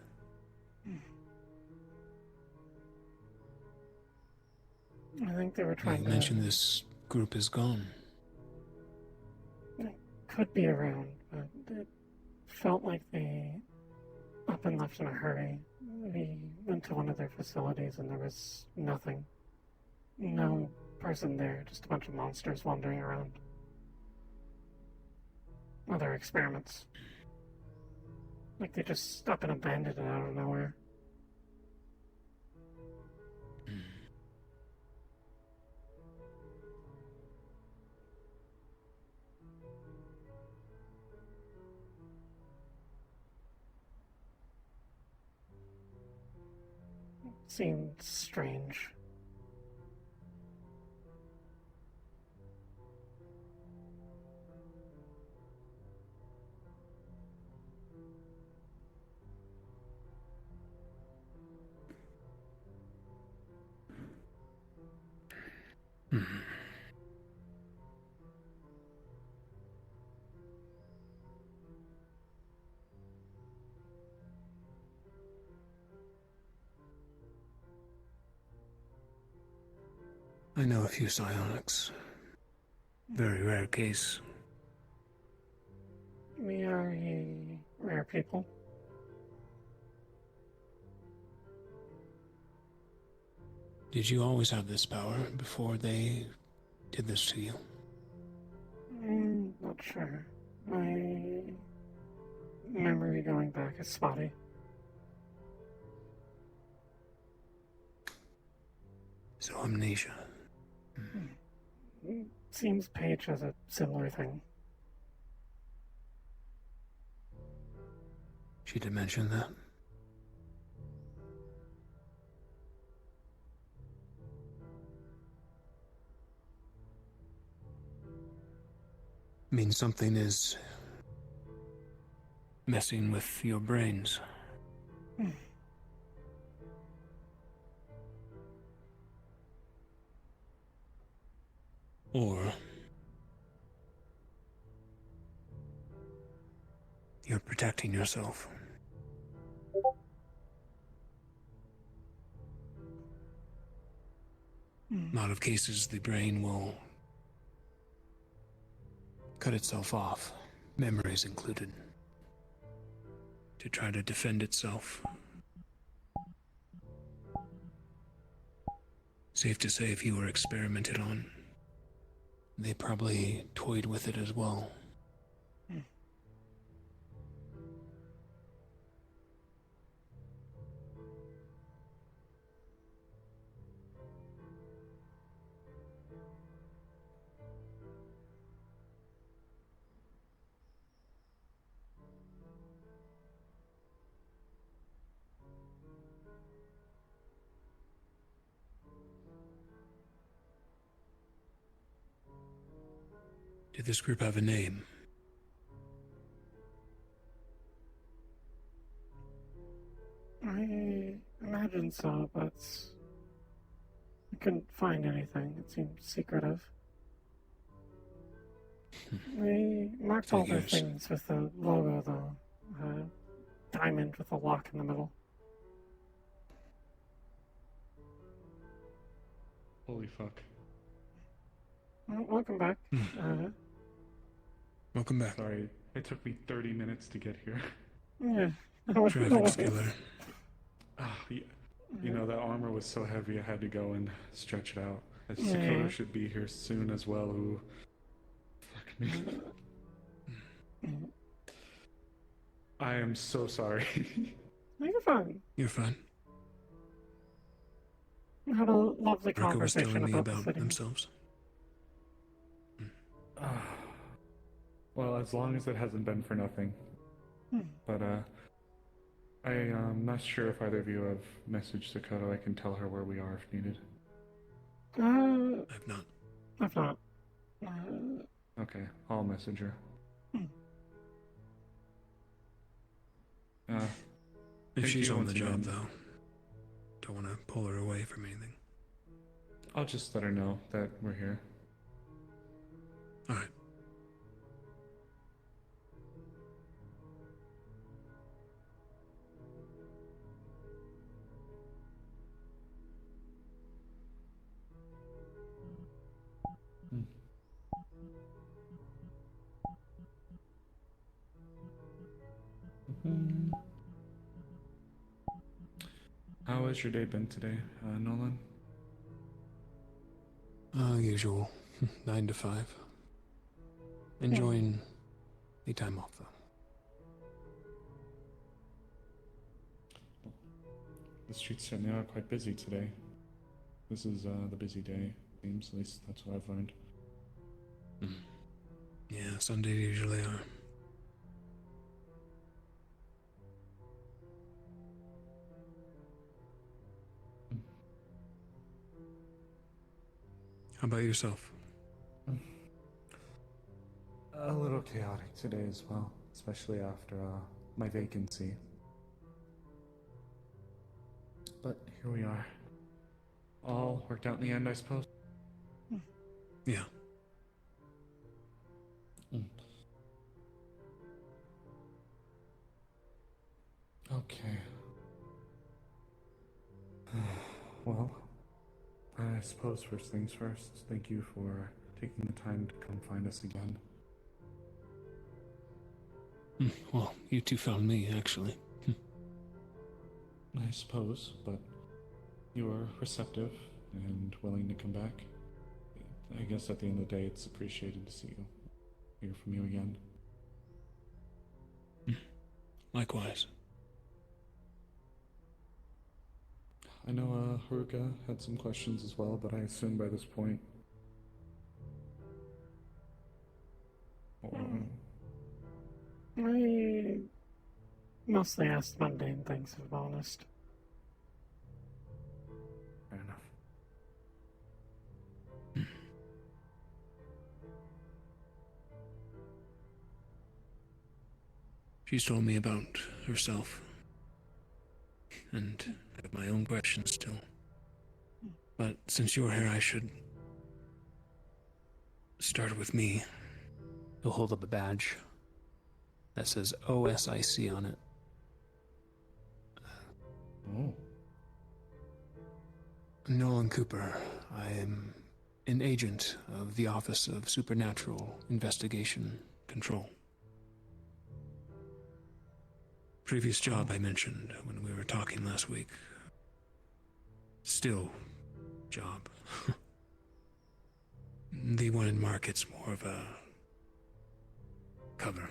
I think they were trying You mentioned this group is gone. It could be around, but it felt like they up and left in a hurry. We went to one of their facilities and there was nothing. No person there, just a bunch of monsters wandering around. Other experiments. Like they just up and abandoned it out of nowhere. Seemed strange. I know a few psionics. Very rare case. We are a rare people. Did you always have this power before they did this to you? Not sure. My memory going back is spotty. So amnesia. Seems Paige has a similar thing. She did mention that. Means something is messing with your brains. Or you're protecting yourself. A lot of cases, the brain will cut itself off, memories included, to try to defend itself. Safe to say, if you were experimented on, they probably toyed with it as well. Did this group have a name? I imagine so, but I couldn't find anything. It seemed secretive. They marked all their things with the logo, though. Diamond with a lock in the middle. Holy fuck. Well, welcome back. Welcome back. Sorry, it took me 30 minutes to get here. Yeah. Traffic's killer. You know, that armor was so heavy I had to go and stretch it out. Yeah. Sakura should be here soon as well, who... Fuck me. I am so sorry. You're fine. You're fine. We had a lovely Haruka was conversation telling me about the about city. themselves. Well, as long as it hasn't been for nothing. But, I'm not sure if either of you have messaged Sakura. I can tell her where we are if needed. I've not. I've not. Okay, I'll message her. If thank she's you on once the job, again. though, don't want to pull her away from anything. I'll just let her know that we're here. Alright. How has your day been today, Nolan? Usual. 9 to 5. Enjoying the time off, though. The streets certainly are quite busy today. This is the busy day, seems. At least that's what I've learned. Yeah, Sundays usually are. How about yourself? A little chaotic today as well, especially after my vacancy. But here we are. All worked out in the end, I suppose? Yeah. Okay. Well, I suppose first things first, thank you for taking the time to come find us again. Well, you two found me, actually. I suppose, but you were receptive and willing to come back. I guess at the end of the day, it's appreciated to see you, hear from you again. Likewise. I know Haruka had some questions as well, but I assume by this point... I mostly asked mundane things, if I'm honest. Fair enough. She's told me about herself. And I have my own questions still. But since you're here, I should start with me. He'll hold up a badge that says OSIC on it. Oh. Nolan Cooper. I am an agent of the Office of Supernatural Investigation Control. Previous job I mentioned when we were talking last week. Still job. The one in Market's more of a cover.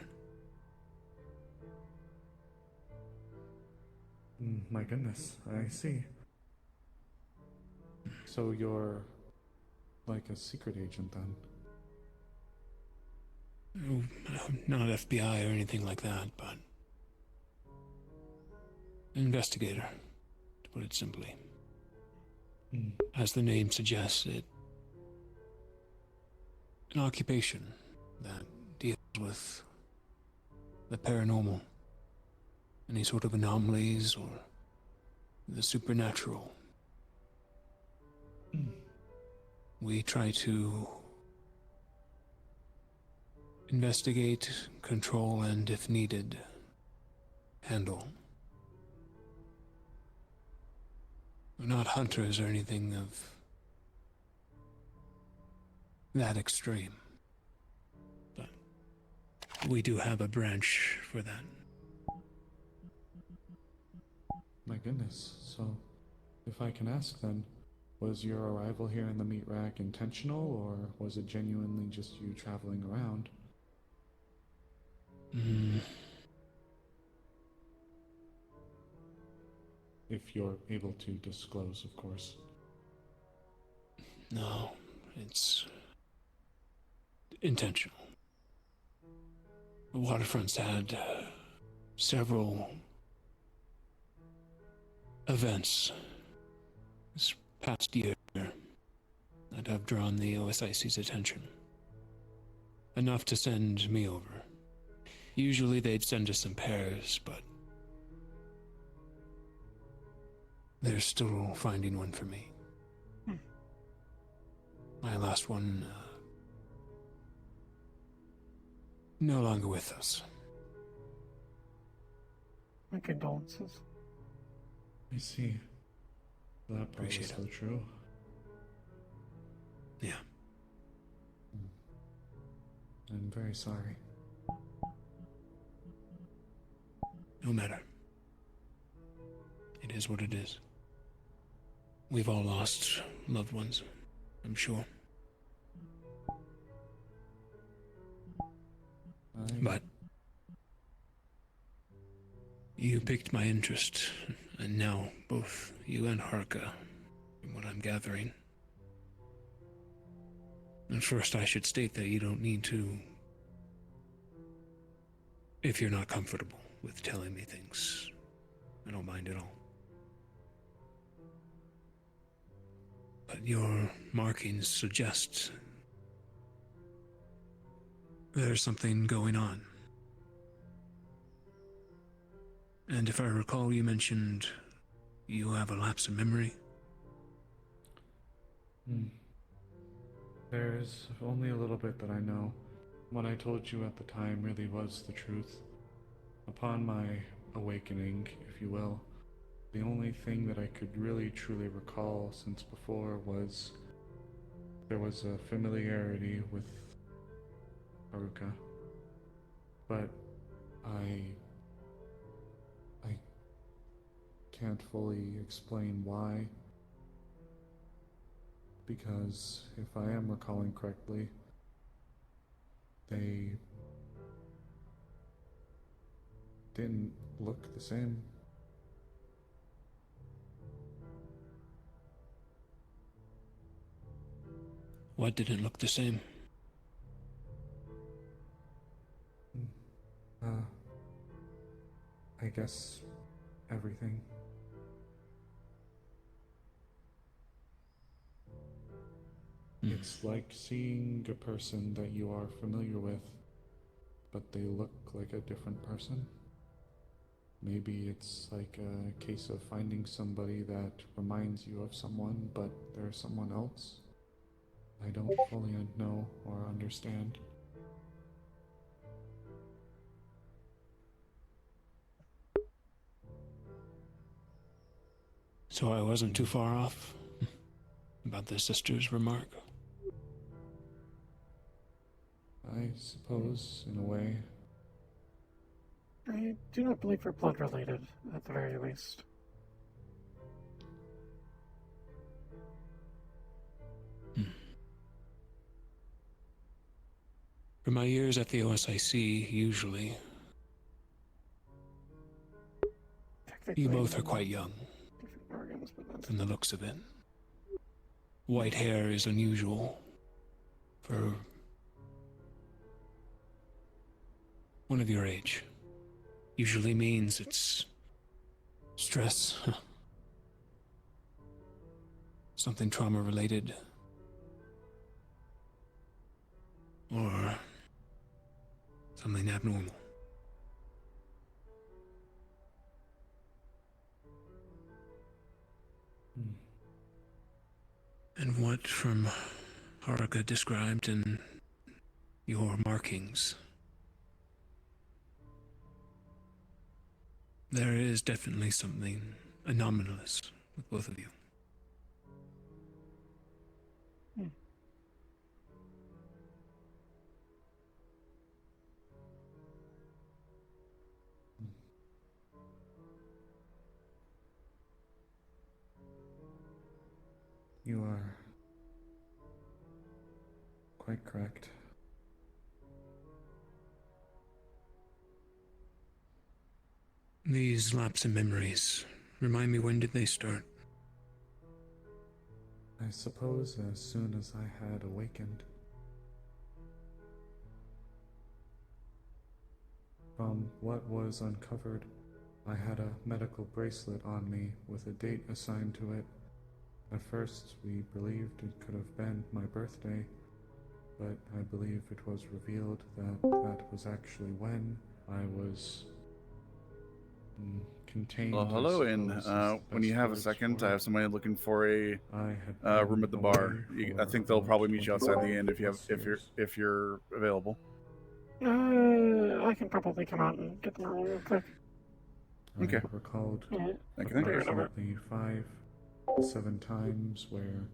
My goodness, I see. So you're like a secret agent then? Oh, not FBI or anything like that, but investigator, to put it simply. As the name suggests, it an occupation that deals with the paranormal, any sort of anomalies or the supernatural. We try to investigate, control, and if needed, handle. We're not hunters or anything of that extreme, but we do have a branch for that. My goodness, so if I can ask then, was your arrival here in the meat rack intentional, or was it genuinely just you traveling around? If you're able to disclose, of course. No, it's intentional. The waterfront's had several events this past year that have drawn the OSIC's attention. enough to send me over. Usually they'd send us in pairs, but they're still finding one for me. My last one, no longer with us. My condolences. I see. That part is so true. Yeah. I'm very sorry. No matter. It is what it is. We've all lost loved ones, I'm sure. But you piqued my interest, and now both you and Haruka, from what I'm gathering. And first I should state that you don't need to, if you're not comfortable with telling me things. I don't mind at all. But your markings suggest there's something going on. And if I recall, you mentioned you have a lapse in memory. There's only a little bit that I know. What I told you at the time really was the truth. Upon my awakening, if you will, the only thing that I could really truly recall since before was there was a familiarity with Haruka. But I can't fully explain why, because if I am recalling correctly, they didn't look the same. What didn't look the same? I guess everything. It's like seeing a person that you are familiar with, but they look like a different person. Maybe it's like a case of finding somebody that reminds you of someone, but they're someone else. I don't fully know or understand. So I wasn't too far off about the sister's remark. I suppose, in a way. I do not believe we're blood related, at the very least. For my years at the OSIC, usually, you both are quite young, from the looks of it. White hair is unusual for one of your age. Usually means it's stress, something trauma-related, or something abnormal. And what from Haruka described in your markings, there is definitely something anomalous with both of you. You are quite correct. These lapse in memories, remind me, when did they start? I suppose as soon as I had awakened. From what was uncovered, I had a medical bracelet on me with a date assigned to it. At first, we believed it could have been my birthday, but I believe it was revealed that that was actually when I was contained. Well, hello, and when you have a second, I have somebody looking for a room at the bar. I think they'll probably meet you outside the inn if you're available. I can probably come out and get them real quick. Okay. I recalled Thank you. approximately 5 to 7 times where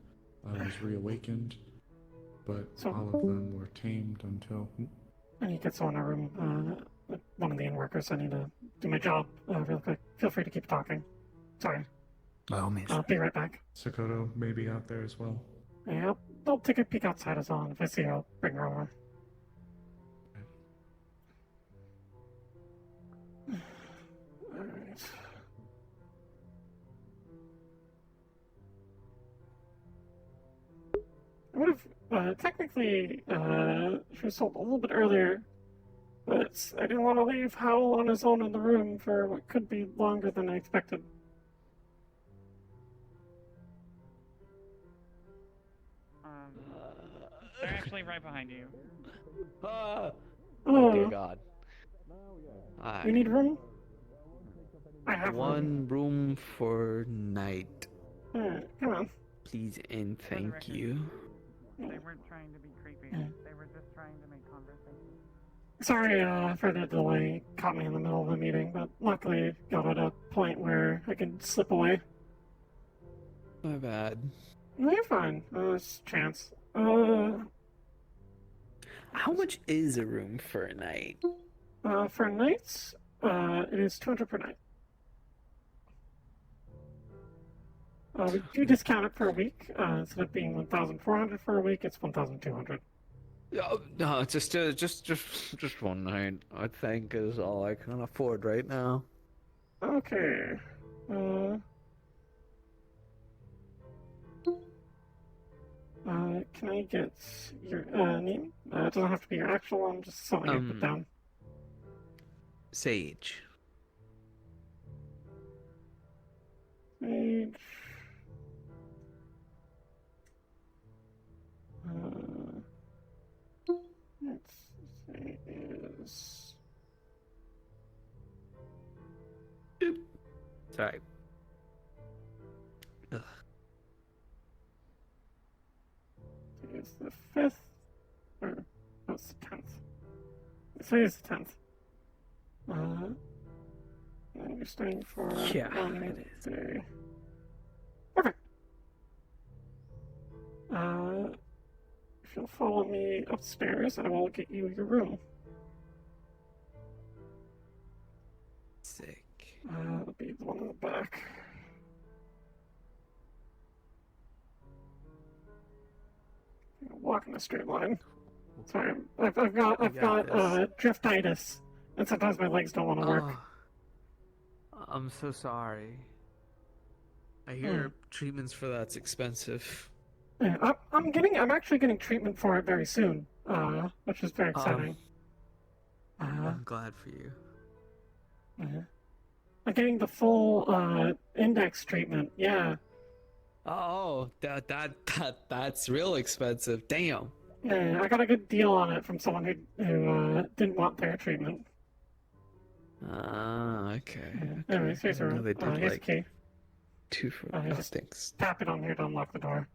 I was reawakened, but all of them were tamed until. I need to get someone in a room. One of the inn workers. I need to do my job real quick. Feel free to keep talking. Sorry. By all means. I'll be right back. Sakoto may be out there as well. Yeah, I'll take a peek outside as well, and if I see her, I'll bring her over. Alright. I would have, technically, she was sold a little bit earlier, but I didn't want to leave Howl on his own in the room for what could be longer than I expected. They're actually right behind you. Oh, dear God. You need room? I have one room for night. Come on. Please and thank you. They weren't trying to be creepy. They were just trying to make conversation. Sorry for the delay. Caught me in the middle of the meeting, but luckily got at a point where I could slip away. My bad. No, you're fine. It's a chance. How much is a room for a night? For nights, it is 200 per night. We do discount it per week. Instead of being 1,400 for a week, it's 1,200. No, just one night. I think is all I can afford right now. Okay. Can I get your name? It doesn't have to be your actual one, just something I put down. Sage. Sage. Let's say is. Sorry. Ugh. It's the 5th, or no, it's the 10th. It's the 10th. And you're staying for one day. Perfect. If you'll follow me upstairs, I will get you your room. Sick. That'll be the one in the back. Walk in a straight line. Sorry, I've got driftitis, and sometimes my legs don't want to work. I'm so sorry. I hear treatments for that's expensive. Yeah, I'm actually getting treatment for it very soon, which is very exciting. I'm glad for you. I'm getting the full index treatment. Yeah. Oh, that's real expensive. Damn. Yeah, I got a good deal on it from someone who didn't want their treatment. Okay. Anyways, here's her room. Here's the key. 2 for just tap it on here to unlock the door.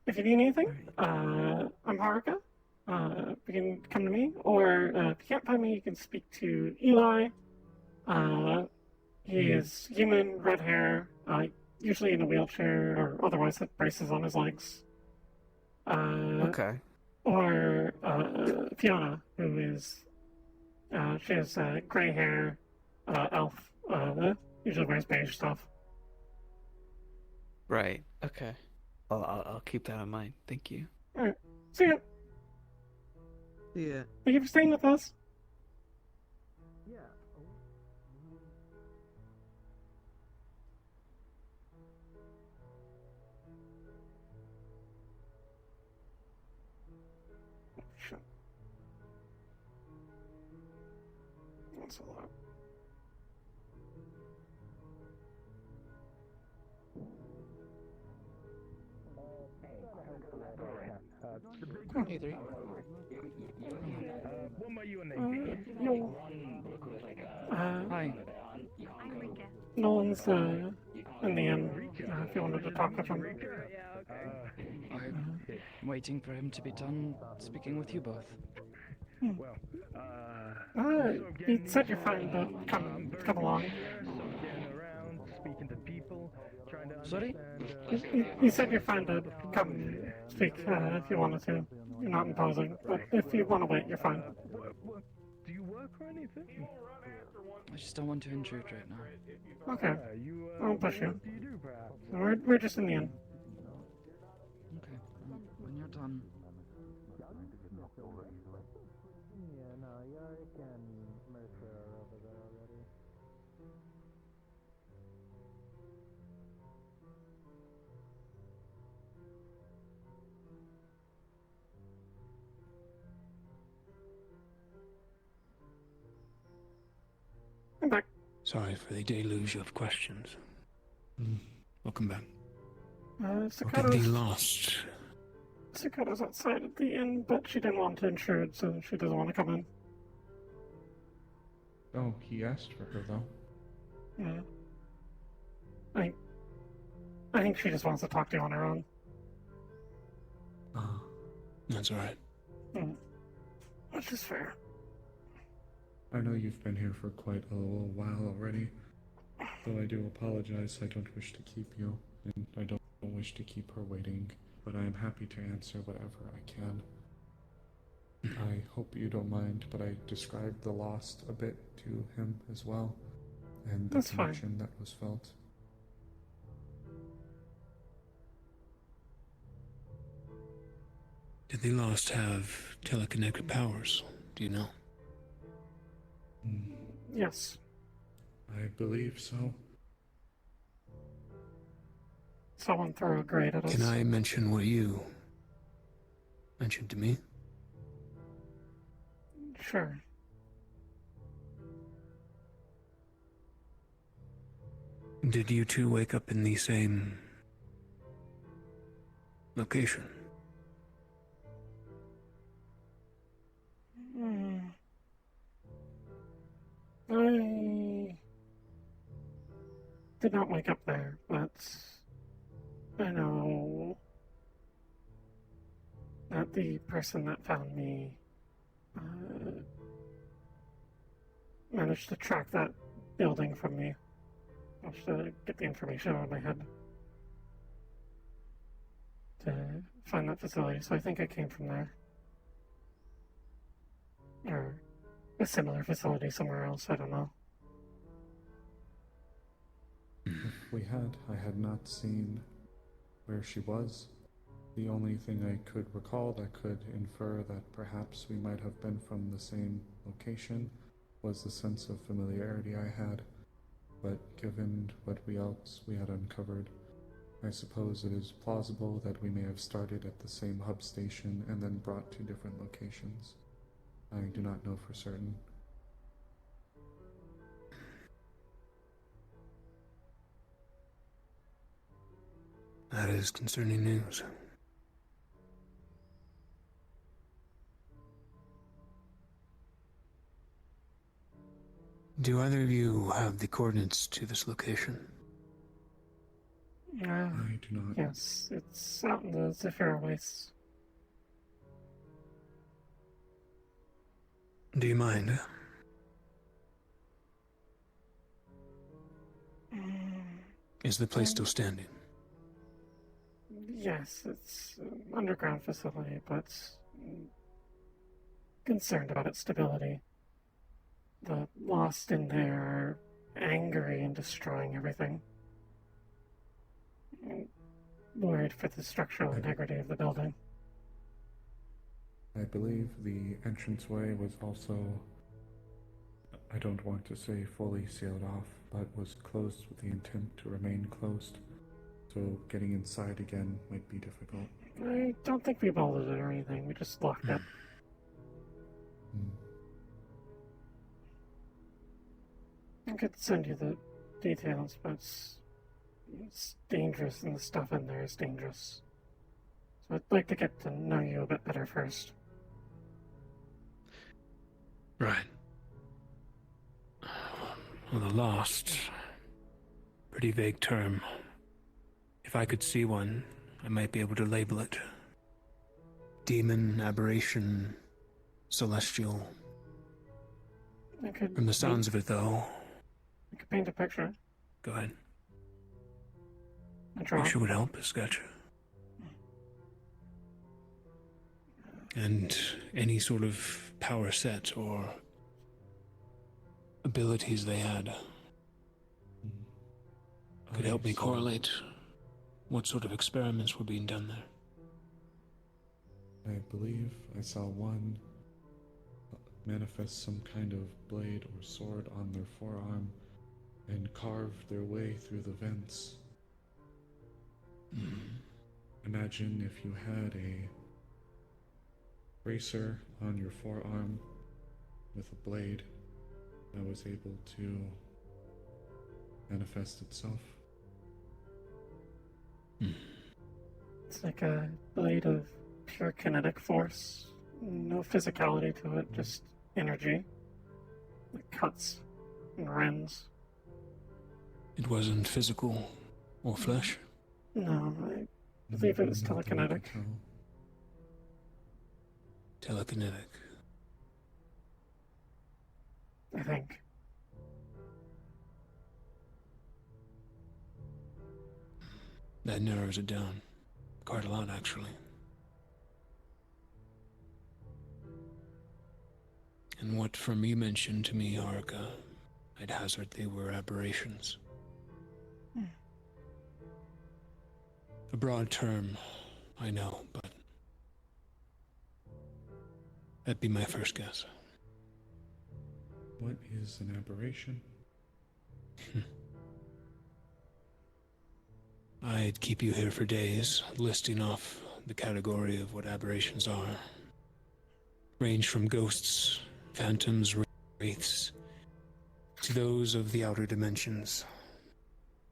If you need anything, I'm Haruka. You can come to me, or if you can't find me, you can speak to Eli. He is human, red hair, usually in a wheelchair, or otherwise with braces on his legs. Okay. Or Fiona, who is she has gray hair, elf, usually wears beige stuff. Right. Okay. I'll keep that in mind. Thank you. All right. See ya. Yeah. Thank you for staying with us. Yeah. That's a lot. Hey, three. No. Hi. Nolan's in the inn. If you wanted to talk with him. I'm waiting for him to be done speaking with you both. He said you're fine, but come along. Sorry? He said you're fine to come speak if you wanted to. You're not imposing, but if you want to wait, you're fine. Do you work or anything? I just don't want to intrude right now. Okay. I won't push you. We're just in the inn. Okay. When you're done. Yeah, no, Yarick and Mercer are over there already. I'm back. Sorry for the deluge of questions. Welcome back. What did the lost? Sakura's outside at the inn, but she didn't want to intrude, so she doesn't want to come in. Oh, he asked for her, though. Yeah. I think she just wants to talk to you on her own. That's alright. Which is fair. I know you've been here for quite a little while already, though I do apologize. I don't wish to keep you, and I don't wish to keep her waiting, but I am happy to answer whatever I can. I hope you don't mind, but I described the lost a bit to him as well, and the That's connection fine. that was felt. Did the lost have telekinetic powers? Do you know? Yes. I believe so. Someone threw a grade at us. Can I mention what you mentioned to me? Sure. Did you two wake up in the same location? I did not wake up there, but I know that the person that found me managed to track that building from me. Managed to get the information out of my head to find that facility, so I think I came from there. Or a similar facility somewhere else, I don't know. If I had not seen where she was. The only thing I could recall that could infer that perhaps we might have been from the same location was the sense of familiarity I had. But given what else we had uncovered, I suppose it is plausible that we may have started at the same hub station and then brought to different locations. I do not know for certain. That is concerning news. Do either of you have the coordinates to this location? I do not. Yes, it's out in the Zephyr Wastes. Do you mind? Is the place still standing? Yes, it's an underground facility, but concerned about its stability. The lost in there are angry and destroying everything. Worried for the structural integrity of the building. I believe the entranceway was also, I don't want to say fully sealed off, but was closed with the intent to remain closed. So getting inside again might be difficult. I don't think we bolted it or anything, we just locked it. I could send you the details, but it's dangerous and the stuff in there is dangerous. So I'd like to get to know you a bit better first. Right. Well, the lost. Pretty vague term. If I could see one, I might be able to label it. Demon, aberration, celestial. From the sounds of it, though. I could paint a picture. Go ahead. A draw. Picture would help, a sketch. And any sort of power set or abilities they had could help me correlate what sort of experiments were being done there. I believe I saw one manifest some kind of blade or sword on their forearm and carve their way through the vents. Imagine if you had a bracer on your forearm with a blade that was able to manifest itself. It's like a blade of pure kinetic force. No physicality to it, just energy. It cuts and rends. It wasn't physical or flesh? No, I believe it was telekinetic. Telekinetic. I think. That narrows it down. Quite a lot, actually. And what from you mentioned to me, Haruka, I'd hazard they were aberrations. A broad term, I know, but that'd be my first guess. What is an aberration? I'd keep you here for days, listing off the category of what aberrations are. Range from ghosts, phantoms, wraiths, to those of the outer dimensions.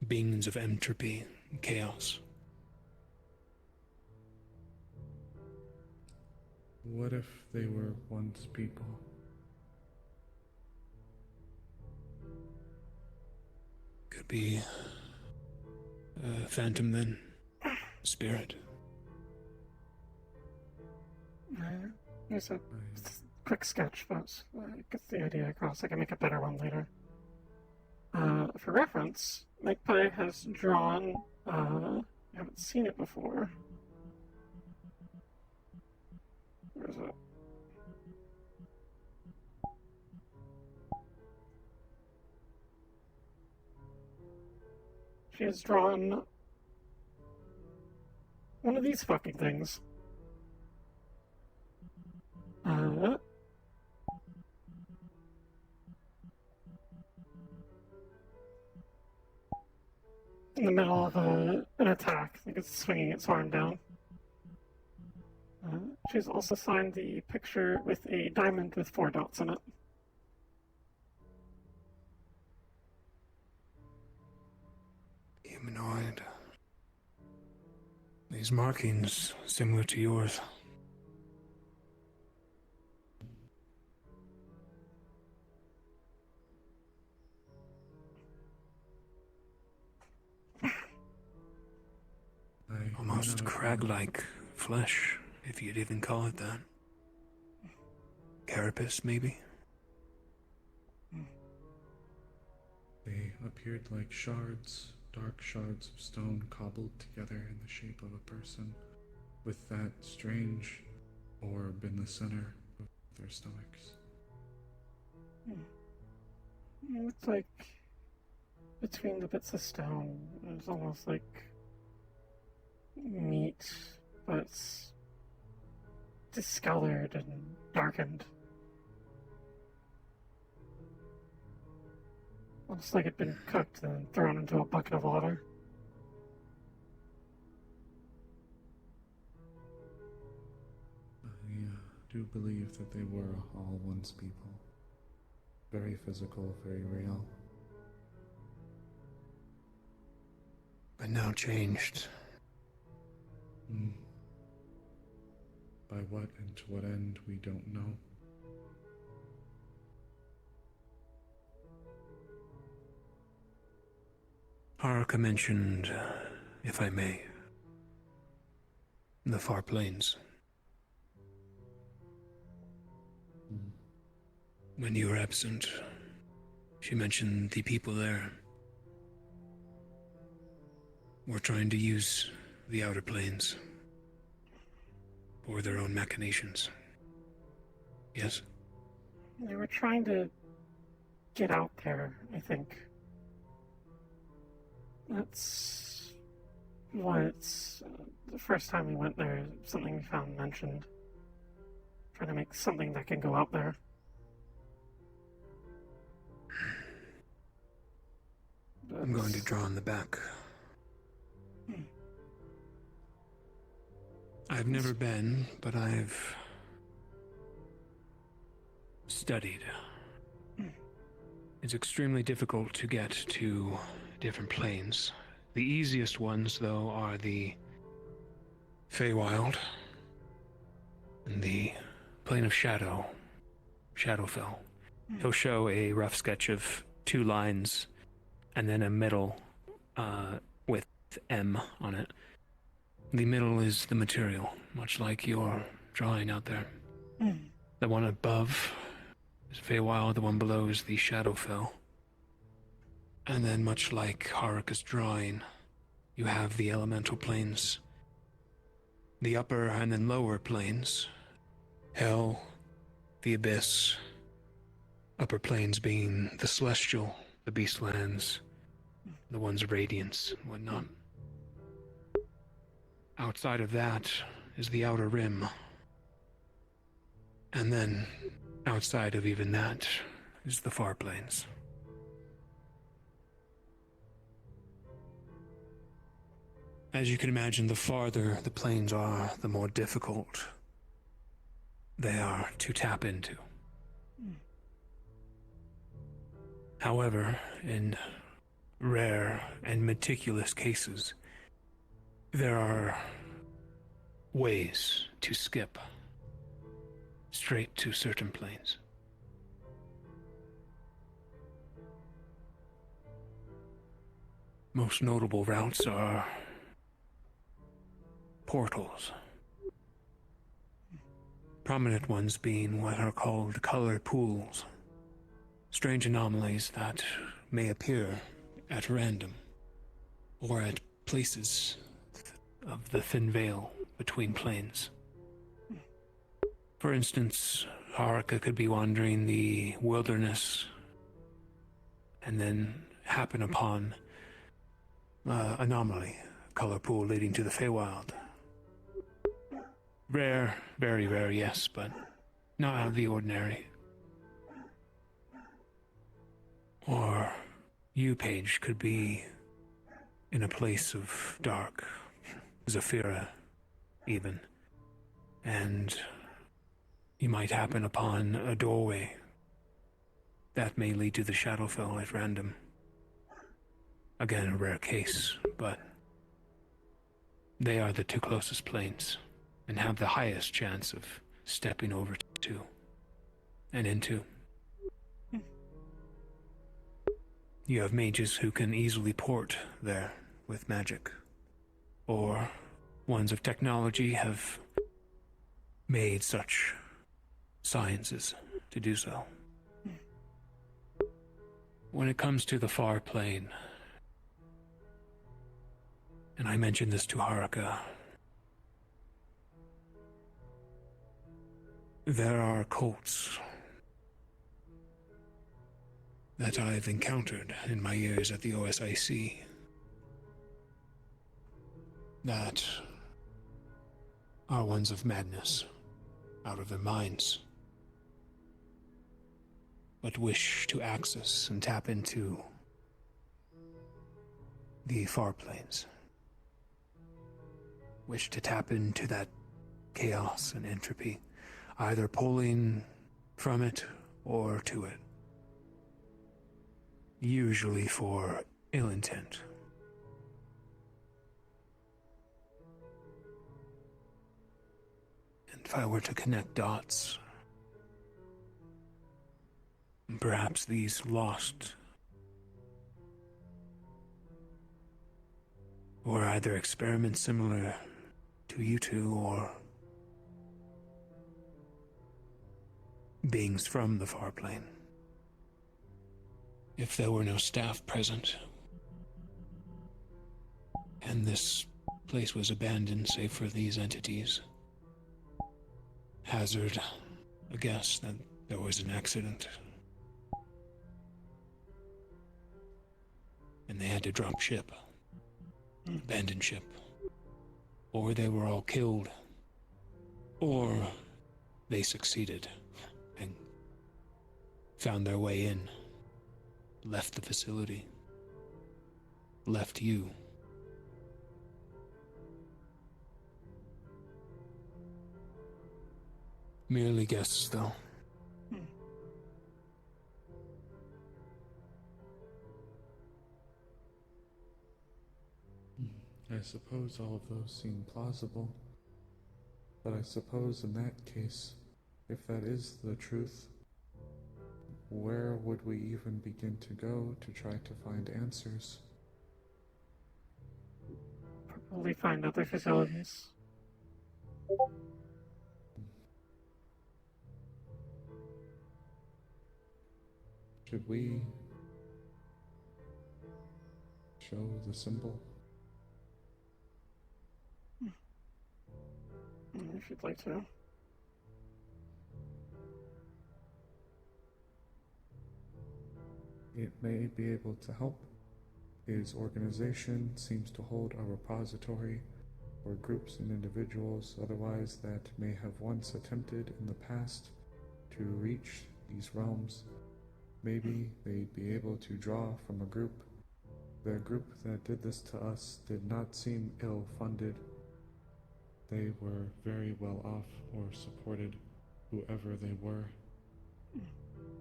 Beings of entropy and chaos. What if they were once people? Could be a phantom then. Spirit. Here's a quick sketch, folks. Get the idea across. I can make a better one later. For reference, Magpie has drawn, I haven't seen it before. Where is it? She has drawn one of these fucking things. In the middle of an attack. I think it's swinging its arm down. She's also signed the picture with a diamond with 4 dots in it. Humanoid. These markings similar to yours. Almost crag-like flesh, if you'd even call it that. Carapace, maybe? They appeared like shards, dark shards of stone cobbled together in the shape of a person, with that strange orb in the center of their stomachs. It looks like between the bits of stone, there's almost like meat, but it's discolored and darkened. Looks like it'd been cooked and thrown into a bucket of water. I do believe that they were all once people. Very physical, very real. But now changed. By what and to what end, we don't know. Haruka mentioned, if I may, the far plains. When you were absent, she mentioned the people there were trying to use the outer plains for their own machinations. Yes? They were trying to get out there, I think. That's what the first time we went there, something we found mentioned. Trying to make something that can go out there. I'm going to draw on the back. I've never been, but I've studied. It's extremely difficult to get to different planes. The easiest ones, though, are the Feywild and the Plane of Shadow, Shadowfell. He'll show a rough sketch of 2 lines and then a middle with M on it. The middle is the material, much like your drawing out there. The one above is Feywild, the one below is the Shadowfell. And then, much like Haruka's drawing, you have the elemental planes. The upper and then lower planes. Hell, the Abyss. Upper planes being the Celestial, the Beastlands, the ones of Radiance, and whatnot. Outside of that is the Outer Rim. And then, outside of even that, is the Far Plains. As you can imagine, the farther the plains are, the more difficult they are to tap into. However, in rare and meticulous cases, there are ways to skip straight to certain planes. Most notable routes are portals. Prominent ones being what are called color pools. Strange anomalies that may appear at random, or at places of the thin veil between planes. For instance, Haruka could be wandering the wilderness and then happen upon anomaly, color pool leading to the Feywild. Rare, very rare, yes, but not out of the ordinary. Or you, Paige, could be in a place of dark, Zafira, even, and you might happen upon a doorway that may lead to the Shadowfell at random. Again, a rare case, but they are the 2 closest planes and have the highest chance of stepping over to and into. You have mages who can easily port there with magic, or ones of technology have made such sciences to do so. When it comes to the far plane, and I mentioned this to Haruka, there are cults that I've encountered in my years at the OSIC that are ones of madness, out of their minds, but wish to access and tap into the far planes. Wish to tap into that chaos and entropy, either pulling from it or to it. Usually for ill intent. And if I were to connect dots, perhaps these lost were either experiments similar to you two or beings from the far plane. If there were no staff present, and this place was abandoned save for these entities, hazard a guess that there was an accident. And they had to drop ship. Abandon ship. Or they were all killed. Or they succeeded and found their way in. Left the facility. Left you. Merely guesses, though. I suppose all of those seem plausible, but I suppose in that case, if that is the truth, where would we even begin to go to try to find answers? Probably find other facilities. Should we show the symbol? If you'd like to. It may be able to help. His organization seems to hold a repository for groups and individuals otherwise that may have once attempted in the past to reach these realms. Maybe they'd be able to draw from a group. The group that did this to us did not seem ill-funded. They were very well off or supported, whoever they were.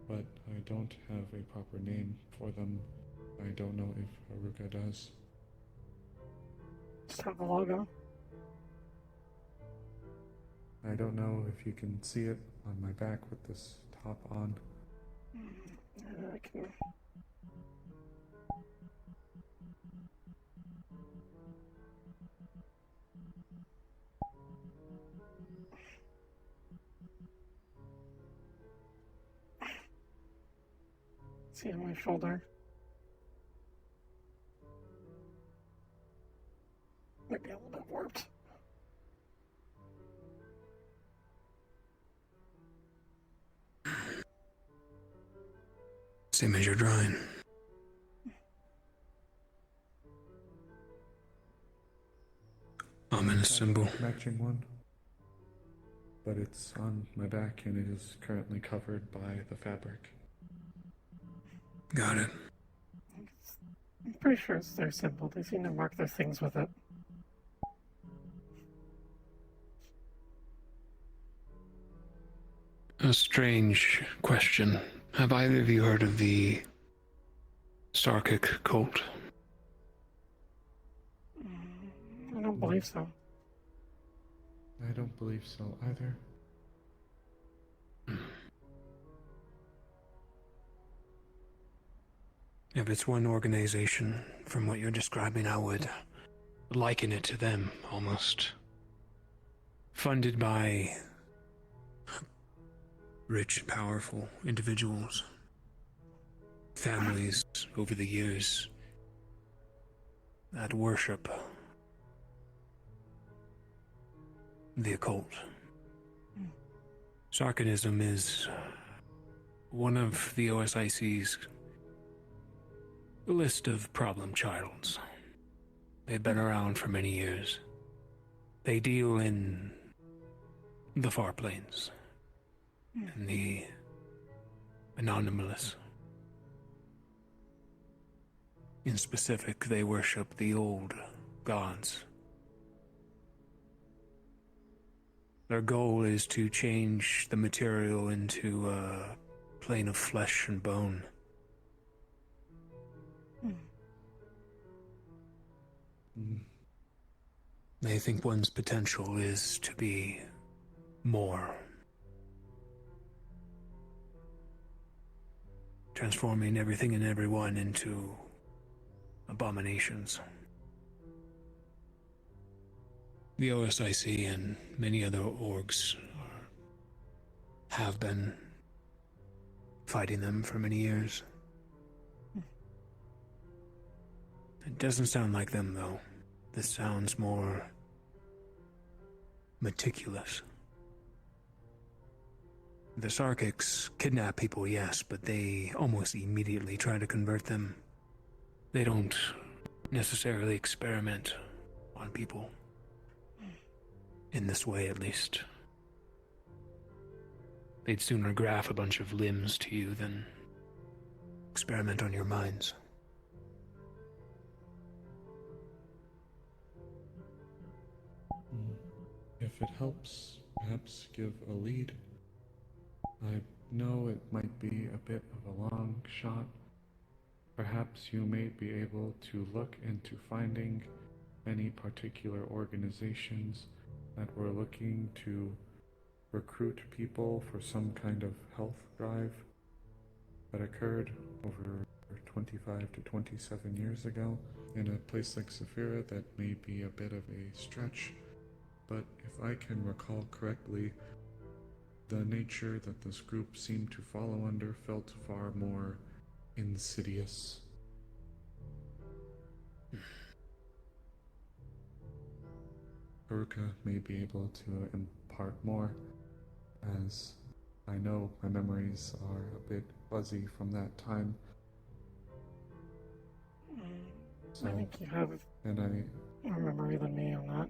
But I don't have a proper name for them. I don't know if Haruka does. Just have the logo. I don't know if you can see it on my back with this top on. I can. See on my shoulder. Might be a little bit warped. Same as your drawing. Ominous symbol. Matching one. But it's on my back and it is currently covered by the fabric. Got it. I'm pretty sure it's their symbol. They seem to mark their things with it. A strange question. Have either of you heard of the Sarkic cult? I don't believe so. I don't believe so either. If it's one organization, from what you're describing, I would liken it to them, almost. Funded by rich, powerful individuals, families over the years that worship the occult. Sarkinism is one of the OSIC's list of problem childs. They've been around for many years. They deal in the far planes and the anomalous. In specific, they worship the old gods. Their goal is to change the material into a plane of flesh and bone. They think one's potential is to be more. Transforming everything and everyone into abominations. The OSIC and many other orgs have been fighting them for many years. It doesn't sound like them, though. This sounds more meticulous. The Sarkics kidnap people, yes, but they almost immediately try to convert them. They don't necessarily experiment on people. In this way, at least. They'd sooner graft a bunch of limbs to you than experiment on your minds. If it helps, perhaps give a lead. I know it might be a bit of a long shot. Perhaps you may be able to look into finding any particular organizations that were looking to recruit people for some kind of health drive that occurred over 25 to 27 years ago in a place like Saphira. That may be a bit of a stretch, but if I can recall correctly, the nature that this group seemed to follow under felt far more insidious. Haruka may be able to impart more, as I know my memories are a bit fuzzy from that time. I think you have more memory than me on that.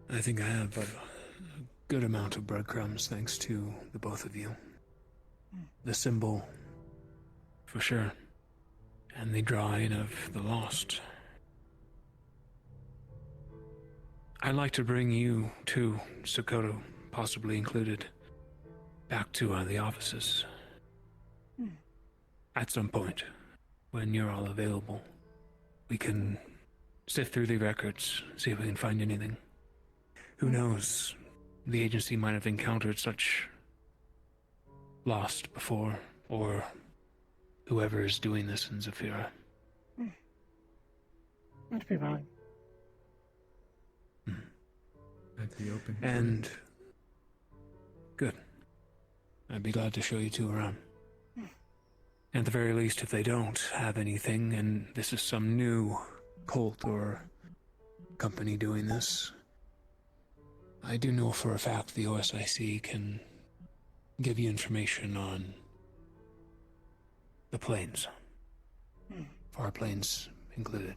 I think I have a good amount of breadcrumbs thanks to the both of you. The symbol, for sure, and the drawing of the lost. I'd like to bring you too, Sokoto, possibly included, back to the offices. At some point, when you're all available, we can sift through the records, see if we can find anything. Who knows? The agency might have encountered such lost before, or whoever is doing this in Zafira. That'd be fine. I'd be open. And good. I'd be glad to show you two around. At the very least, if they don't have anything, and this is some new cult or company doing this, I do know for a fact the OSIC can give you information on the planes. Far planes included.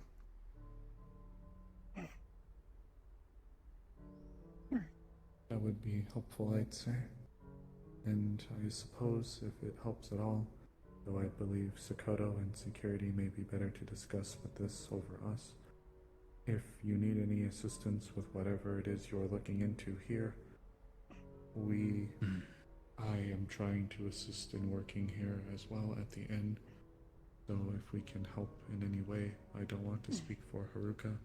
That would be helpful, I'd say. And I suppose if it helps at all, though I believe Sokoto and security may be better to discuss with this over us, if you need any assistance with whatever it is you're looking into here, I am trying to assist in working here as well at the end. So if we can help in any way, I don't want to speak for Haruka.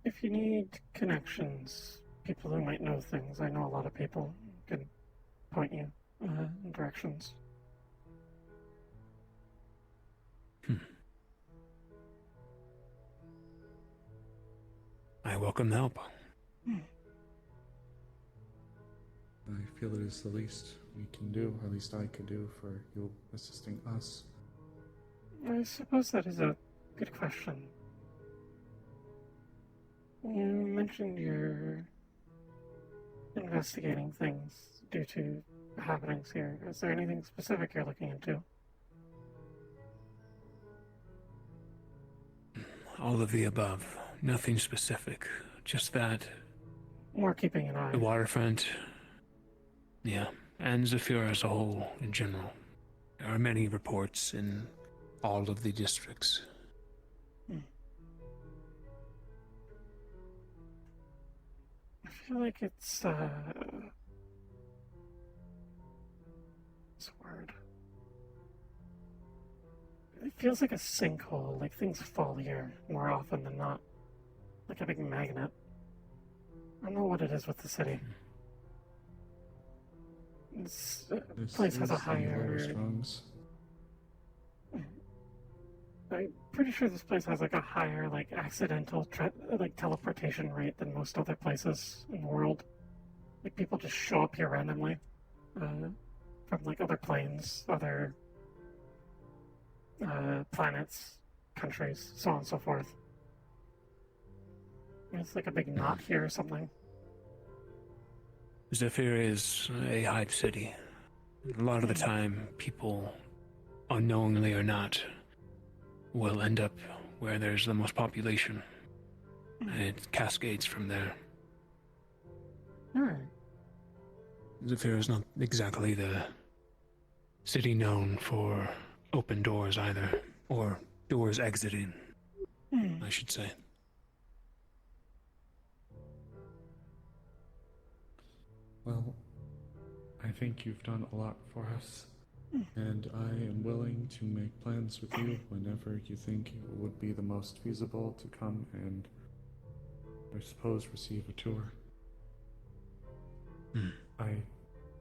If you need connections, people who might know things, I know a lot of people who can point you in directions. I welcome the help. I feel it is the least we can do, or at least I could do, for you assisting us. I suppose that is a good question. You mentioned you're investigating things due to happenings here. Is there anything specific you're looking into? All of the above. Nothing specific. Just that. More keeping an eye. The waterfront. Yeah. And Zafira as a whole in general. There are many reports in all of the districts. I feel like it's what's the word? It feels like a sinkhole, like things fall here more often than not. Like a big magnet. I don't know what it is with the city. This This place has a is the lower higher. Strongs. I'm pretty sure this place has like a higher like accidental like teleportation rate than most other places in the world. Like people just show up here randomly from like other planes, other planets, countries, so on and so forth. It's like a big knot here or something. Zephyr is a hive city. A lot of the time, people, unknowingly or not, will end up where there's the most population. And it cascades from there. Alright. Zephyr is not exactly the city known for open doors either, or doors exiting, I should say. Well, I think you've done a lot for us, and I am willing to make plans with you whenever you think it would be the most feasible to come and, I suppose, receive a tour. I,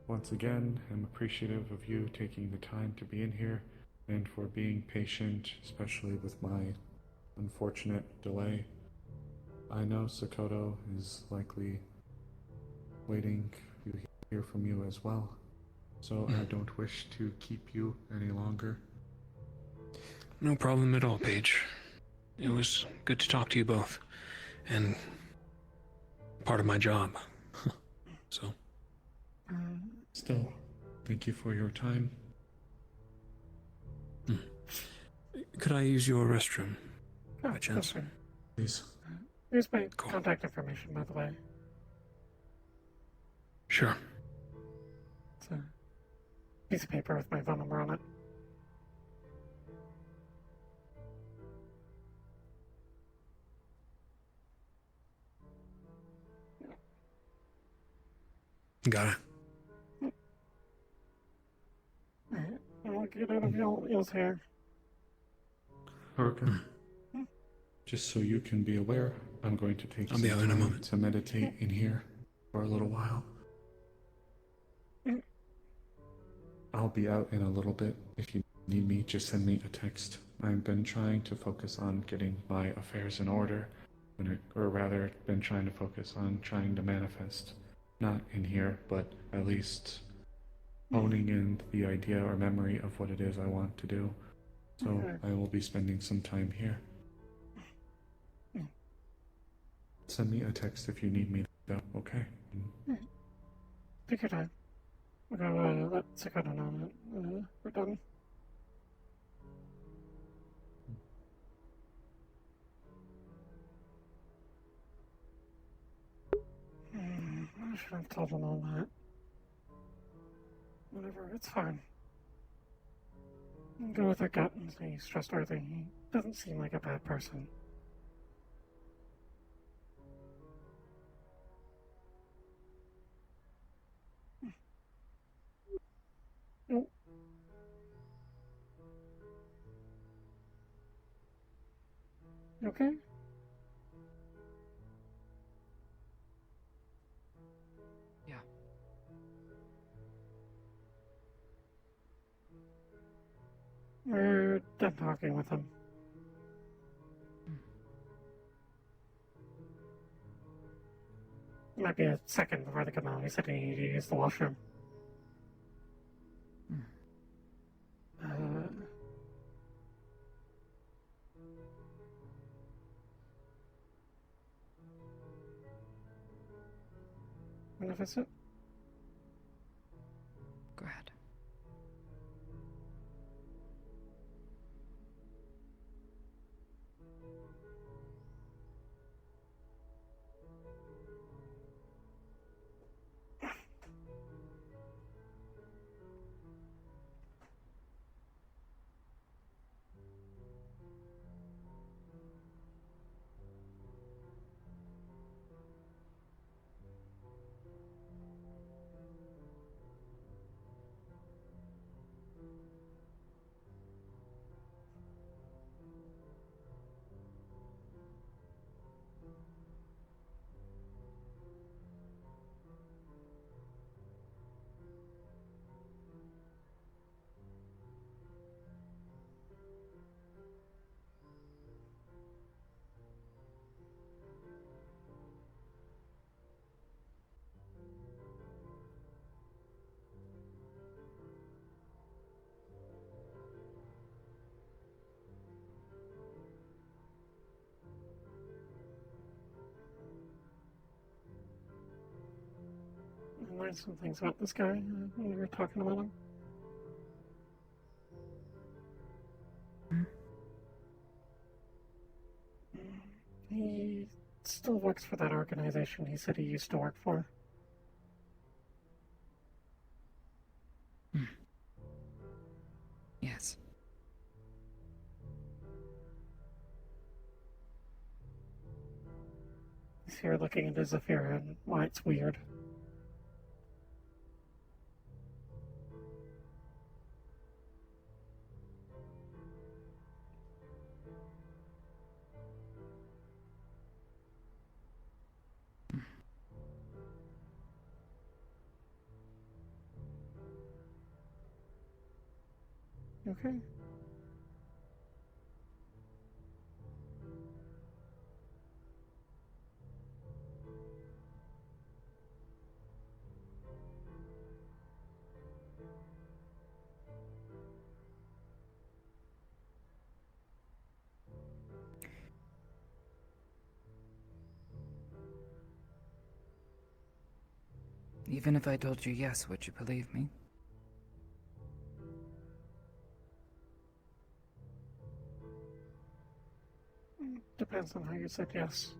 once again, am appreciative of you taking the time to be in here and for being patient, especially with my unfortunate delay. I know Sakoto is likely waiting to hear from you as well, so I don't wish to keep you any longer. No problem at all, Paige. It was good to talk to you both, and part of my job. So. Still, thank you for your time. Could I use your restroom, by chance? Sure. Please. Here's my contact information, by the way. Sure. It's a piece of paper with my phone number on it. Got it. Alright, I'll get out of y'all's hair. Haruka, just so you can be aware, I'm going to take I'll some be out in a time moment. to meditate in here for a little while. I'll be out in a little bit. If you need me, just send me a text. I've been trying to focus on getting my affairs in order, or rather, been trying to focus on trying to manifest. Not in here, but at least honing in the idea or memory of what it is I want to do. So I will be spending some time here. Send me a text if you need me, though, okay? Take your time. We're gonna let Sakoto know that we're done. I should have told him all that. Whatever, it's fine. Go with her gut and say he's trustworthy. He doesn't seem like a bad person. Nope. You okay? Yeah. We're done talking with him. Might be a second before they come out. He said he needed to use the washroom. Wanna visit? Go ahead. learned some things about this guy when we were talking about him. He still works for that organization he said he used to work for. Yes. He's here looking into Zafira and why it's weird. Okay. Even if I told you yes, would you believe me? Depends on how you said yes.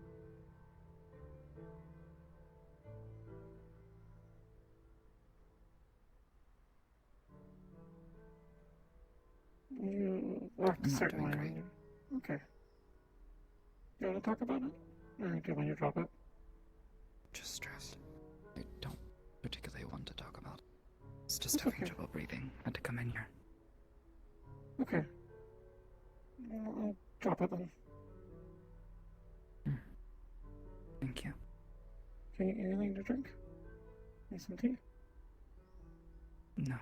You worked I'm not certainly doing on great. you. Okay. You want to talk about it? Or do you want to drop it? Just stressed. I don't particularly want to talk about it. It's just having trouble breathing. Had to come in here. Okay. I'll drop it then. Thank you. Okay, anything to drink? Need some tea? No.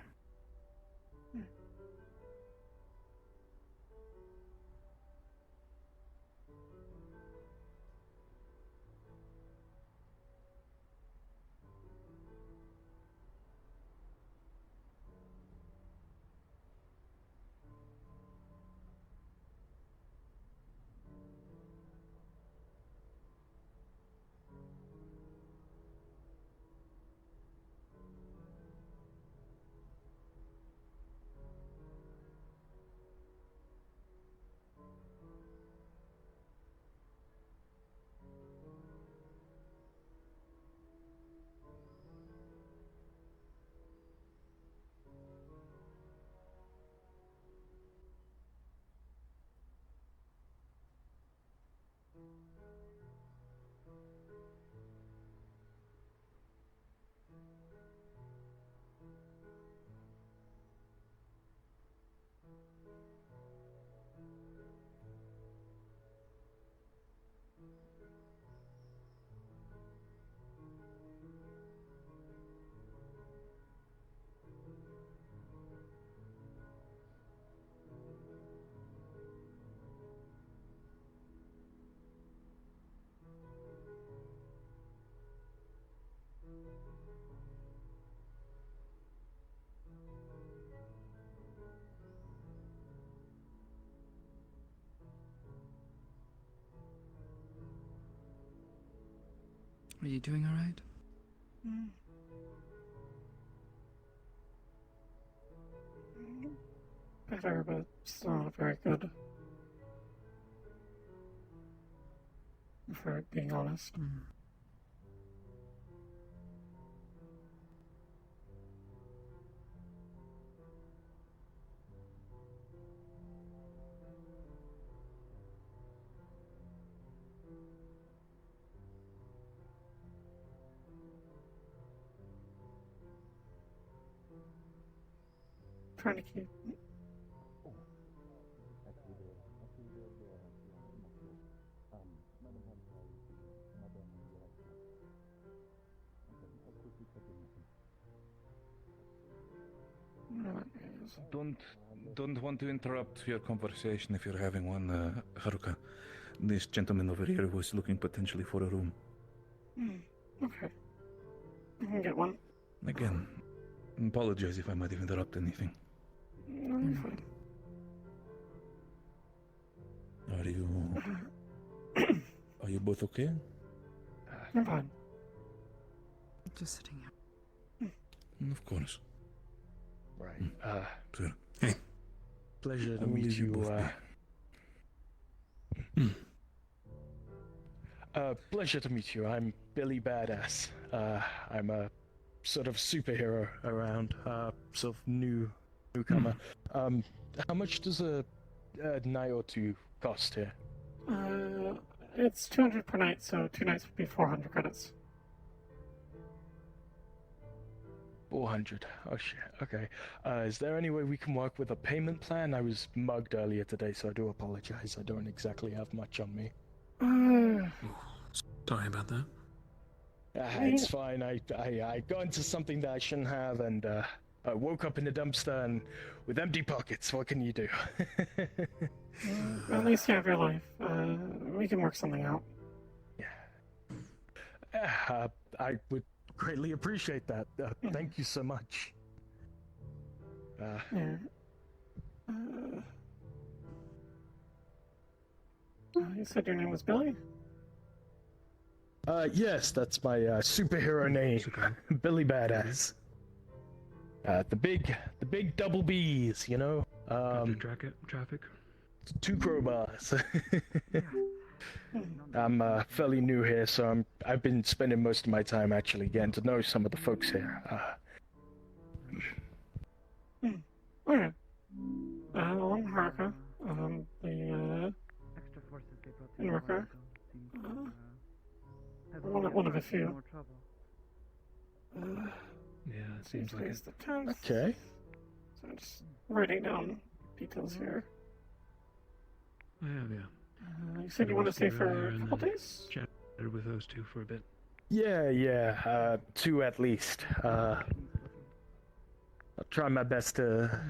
Are you doing alright? Better, but still not very good. For being honest. Trying to keep. Don't want to interrupt your conversation if you're having one, Haruka. This gentleman over here was looking potentially for a room. Okay. I can get one. Again, apologize if I might have interrupted anything. No, you're fine. Are you both okay? I'm fine. Just sitting here. Of course. Right. Sure. Hey. Pleasure to How will meet you you. both Pleasure to meet you. I'm Billy Badass. I'm a sort of superhero around. Sort of newcomer. How much does a night or two cost here? It's 200 per night, so 2 nights would be 400 credits. 400. Oh shit. Okay. Is there any way we can work with a payment plan? I was mugged earlier today, so I do apologize. I don't exactly have much on me. Sorry about that. It's fine. I got into something that I shouldn't have, and I woke up in a dumpster and with empty pockets. What can you do? At least you have your life. We can work something out. I would greatly appreciate that. Thank you so much. You said your name was Billy? Yes, that's my superhero name, Billy Badass. The big double B's, you know. Traffic. 2 crowbars. I'm fairly new here, so I've been spending most of my time actually getting to know some of the folks here. Okay. I'm Haruka. The worker. One of a few. Yeah, it seems like it. Okay. So I'm just writing down details here. Yeah. You said you want to stay for a couple days? Chatted with those two for a bit. Yeah. 2 at least. I'll try my best to.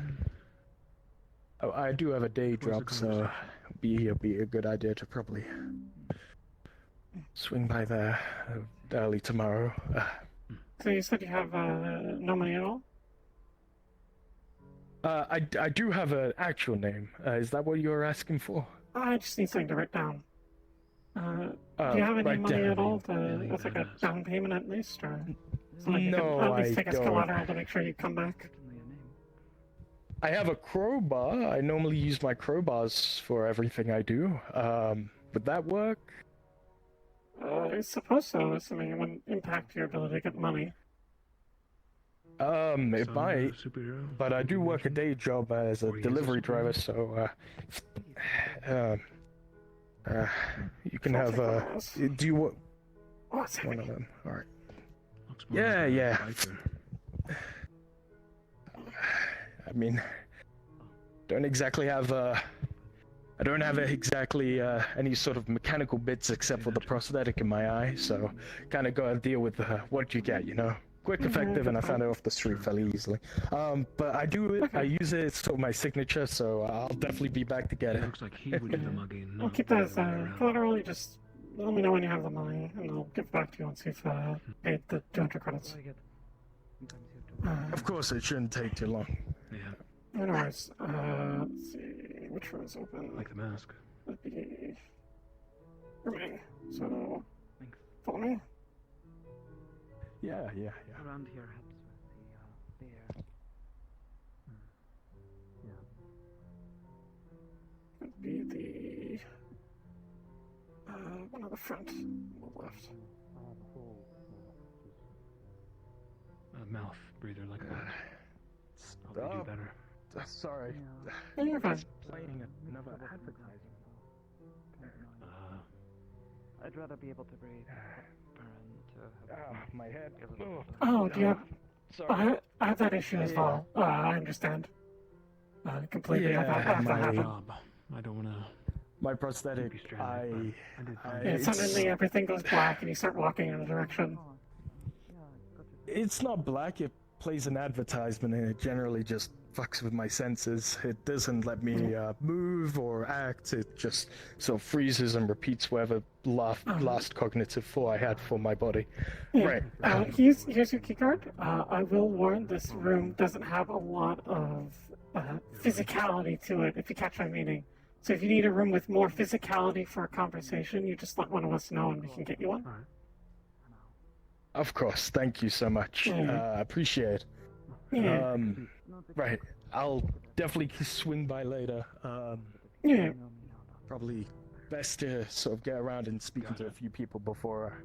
Oh, I do have a day job, so it'll be a good idea to probably swing by there early tomorrow. So you said you have no money at all? I do have an actual name. Is that what you were asking for? I just need something to write down. Do you have any money at all? That's like a down payment at least, or something you can at least take as collateral to make sure you come back? I have a crowbar. I normally use my crowbars for everything I do. Would that work? I suppose so, assuming it wouldn't impact your ability to get money. It might, but I do work a day job as a delivery driver, so you can have do you want one of them? All right. Yeah. I mean, don't exactly have I don't have exactly any sort of mechanical bits except for the prosthetic in my eye, so kind of gotta deal with what you get, you know. Quick, effective, and I found it off the street fairly easily. But I use it, it's sort of my signature, so I'll definitely be back to get it. Looks like he would do the mugging. I'll keep that as collateral. You just let me know when you have the money, and I'll get back to you once you've paid the 200 credits. Of course, it shouldn't take too long. Yeah. Anyways, let's see, which room is open? Like the mask. That'd be room A. So, follow me. Yeah. Around here helps with the air. That'd be the one on the front, on the left. Mouth breather like that. Probably do better. Sorry. Yeah, you're fine. Playing another advertisement. I'd rather be able to breathe. My head. Oh, do you have... Sorry. I have that issue as well. I understand. Completely. Yeah, I've had that happen. Job. I don't want to. My prosthetic. Yeah, suddenly everything goes black and you start walking in a direction. It's not black. It plays an advertisement, and it generally just fucks with my senses. It doesn't let me move or act. It just sort of freezes and repeats whatever last cognitive flow I had for my body. Yeah. Right. Here's your keycard. I will warn, this room doesn't have a lot of physicality to it, if you catch my meaning. So if you need a room with more physicality for a conversation, you just let one of us know and we can get you one. Of course. Thank you so much. Appreciate it. Yeah. Right. I'll definitely swing by later. Yeah. Probably best to sort of get around and speaking to a few people before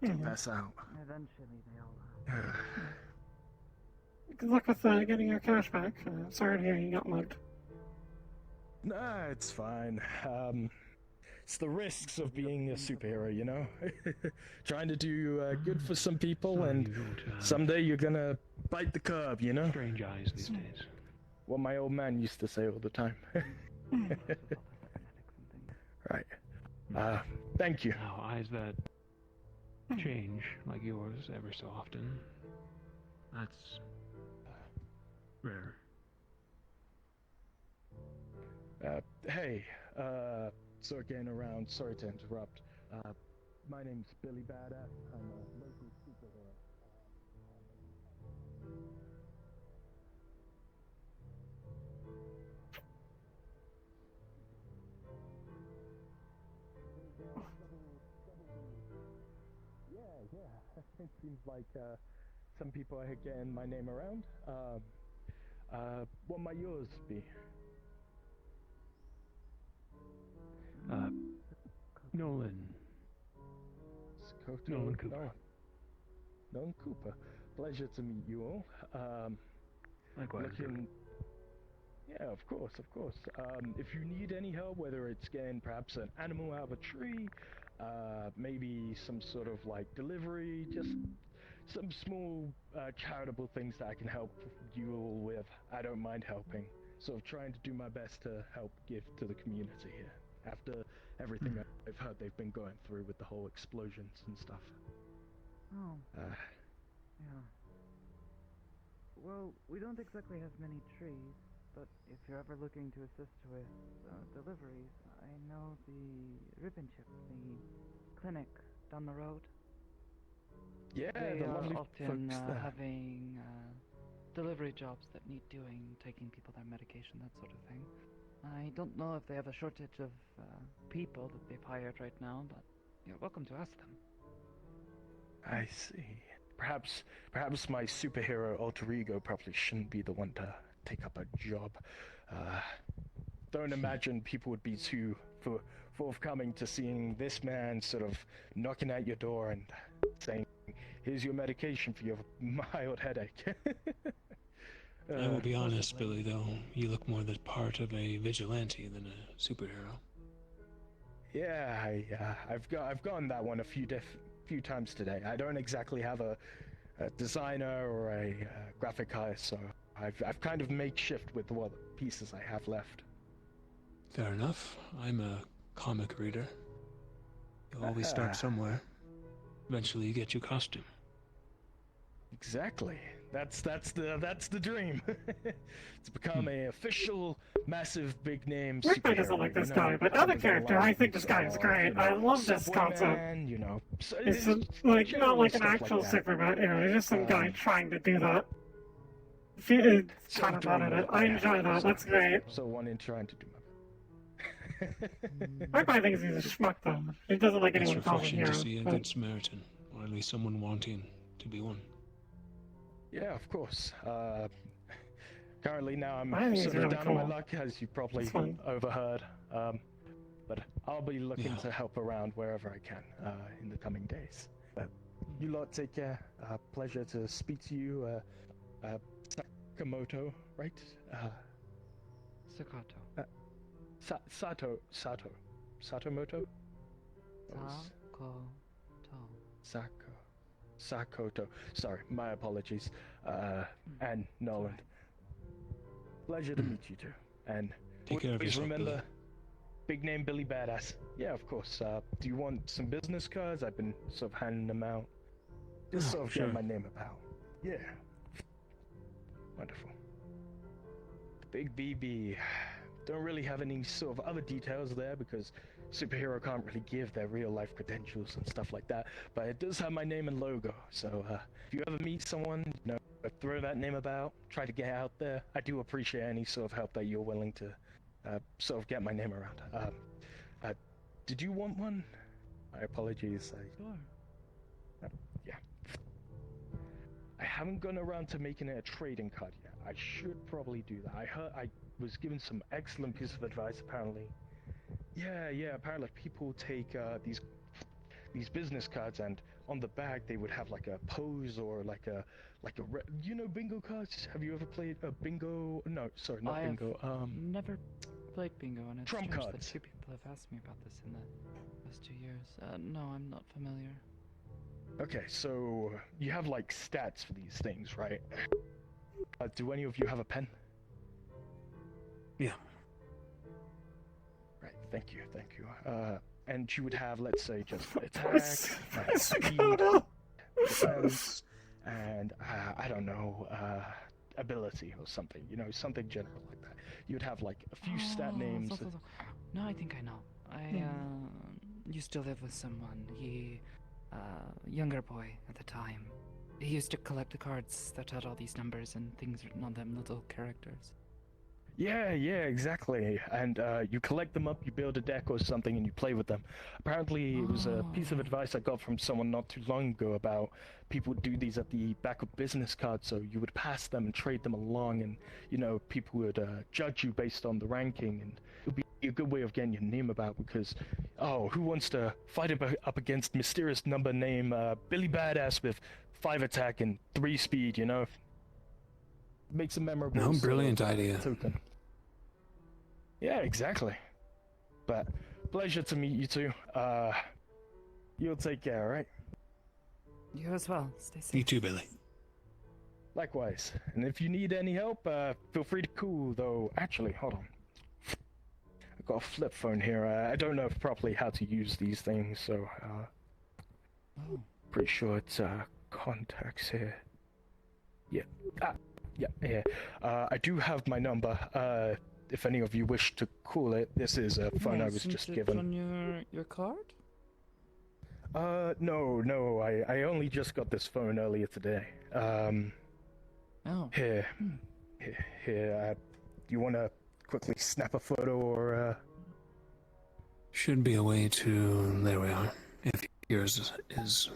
I pass out. Eventually they'll. Good luck with getting your cash back. Sorry to hear you got mugged. Nah, it's fine. It's the risks of being a superhero, you know? Trying to do good for some people, and someday you're gonna bite the curb, you know? Strange eyes these days. What my old man used to say all the time. Right. Thank you. Now, eyes that change, like yours, ever so often. That's rare. Hey, sort of getting around, sorry to interrupt. My name's Billy Badass. I'm a local superhero. Yeah. It seems like some people are getting my name around. What might yours be? Nolan. Nolan Cooper. Nolan Cooper. Pleasure to meet you all. Likewise. Yeah, of course. If you need any help, whether it's getting perhaps an animal out of a tree, maybe some sort of like delivery, just some small charitable things that I can help you all with, I don't mind helping. Sort of trying to do my best to help give to the community here. After everything I've heard they've been going through with the whole explosions and stuff. Oh. Yeah. Well, we don't exactly have many trees, but if you're ever looking to assist with deliveries, I know the Ribbon Chip, the clinic down the road. Yeah, they the are lovely often folks there. having delivery jobs that need doing, taking people their medication, that sort of thing. I don't know if they have a shortage of people that they've hired right now, but you're welcome to ask them. I see. Perhaps my superhero alter ego probably shouldn't be the one to take up a job. Don't imagine people would be too forthcoming to seeing this man sort of knocking at your door and saying, "Here's your medication for your mild headache." I will be honest, Billy, though. You look more the part of a vigilante than a superhero. Yeah, I've gotten that one a few times today. I don't exactly have a designer or a graphic artist, so I've kind of makeshift with what pieces I have left. Fair enough. I'm a comic reader. You always start somewhere. Eventually you get your costume. Exactly. That's the dream. To become a official, massive, big name Rick superhero. doesn't like this guy, but other character, I think this guy is great. I love this concept. You know, so It's like not like an actual Superman, you know, it's just some guy trying to do that. It's kind of fun in it. I enjoy that. That's great. So one in trying to do Rick probably thinks he's a schmuck though. He doesn't like It's anyone calling refreshing hero. to see a good Samaritan, or at least someone wanting to be one. Yeah, of course. Currently now I'm I think sort it's of really down on my cool. luck, as you probably It's fun. overheard. But I'll be looking to help around wherever I can in the coming days. But you lot take care. Pleasure to speak to you, Sakamoto, right? Sakato. Satomoto? Sakoto. Sorry, my apologies. And Nolan. Pleasure to meet you two. And Take care of please yourself, remember, Billy. big name Billy Badass. Yeah, of course. Do you want some business cards? I've been sort of handing them out. Just sort of sure. get my name about. Yeah. Wonderful. Big BB. Don't really have any sort of other details there because superhero can't really give their real life credentials and stuff like that. But it does have my name and logo. So if you ever meet someone, you know, throw that name about, try to get out there. I do appreciate any sort of help that you're willing to sort of get my name around. Did you want one? My apologies. Sure. Yeah. haven't gone around to making it a trading card yet. I should probably do that. I was given some excellent piece of advice apparently. Yeah, apparently people take these business cards, and on the back they would have like a pose or like a bingo cards. Have you ever played a bingo? No, sorry, not I bingo. have never played bingo, and it's trump strange that cards. two people have asked me about this in the past 2 years. No, I'm not familiar. Okay, so you have like stats for these things, right? Do any of you have a pen? Yeah. Right, thank you. And you would have, let's say, just attack, speed, defense, and I don't know, ability or something. Something general like that. You'd have like a few stat names. No, I think I know. I used to live with someone. He, younger boy at the time. He used to collect the cards that had all these numbers and things written on them, little characters. Yeah, exactly. And you collect them up, you build a deck or something, and you play with them. Apparently, it was a piece of advice I got from someone not too long ago about people would do these at the back of business cards, so you would pass them and trade them along, and, people would judge you based on the ranking, and it would be a good way of getting your name about, because, who wants to fight up against mysterious number name Billy Badass with 5 attack and 3 speed, Makes a memorable. No, brilliant idea. Token. Yeah, exactly. But pleasure to meet you two. You'll take care, alright? You as well. Stay safe. You too, Billy. Likewise. And if you need any help, feel free to call, though. Actually, hold on. I've got a flip phone here. I don't know properly how to use these things, so pretty sure it's contacts here. Yeah. Yeah. I do have my number. If any of you wish to call it, this is a phone I was just given. On your card? No. I only just got this phone earlier today. Here. You want to quickly snap a photo or? Should be a way to. There we are. If yours is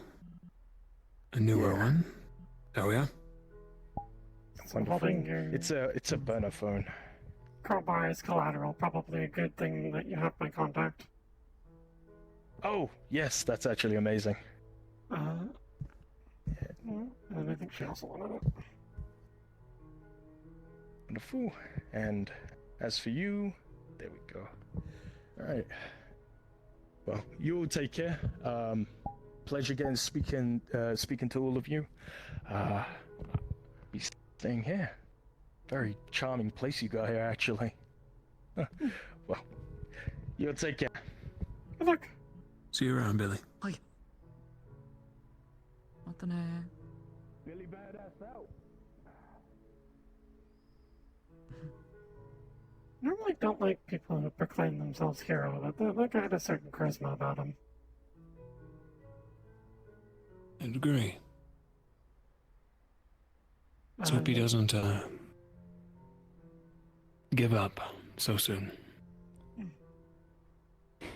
a newer one. There we are. Wonderful. It's a burner phone. Crowbar is collateral. Probably a good thing that you have my contact. Oh, yes, that's actually amazing. And I think she also wanted it. Wonderful. And as for you, there we go. Alright. Well, you all take care. Pleasure getting speaking to all of you. Be staying here. Very charming place you got here, actually. Well, you'll take care. Good luck. See you around, Billy. Hi. What the heck? Billy Badass out. Normally don't like people who proclaim themselves hero, but that guy had a certain charisma about him. I'd agree. Let's hope he doesn't give up so soon. I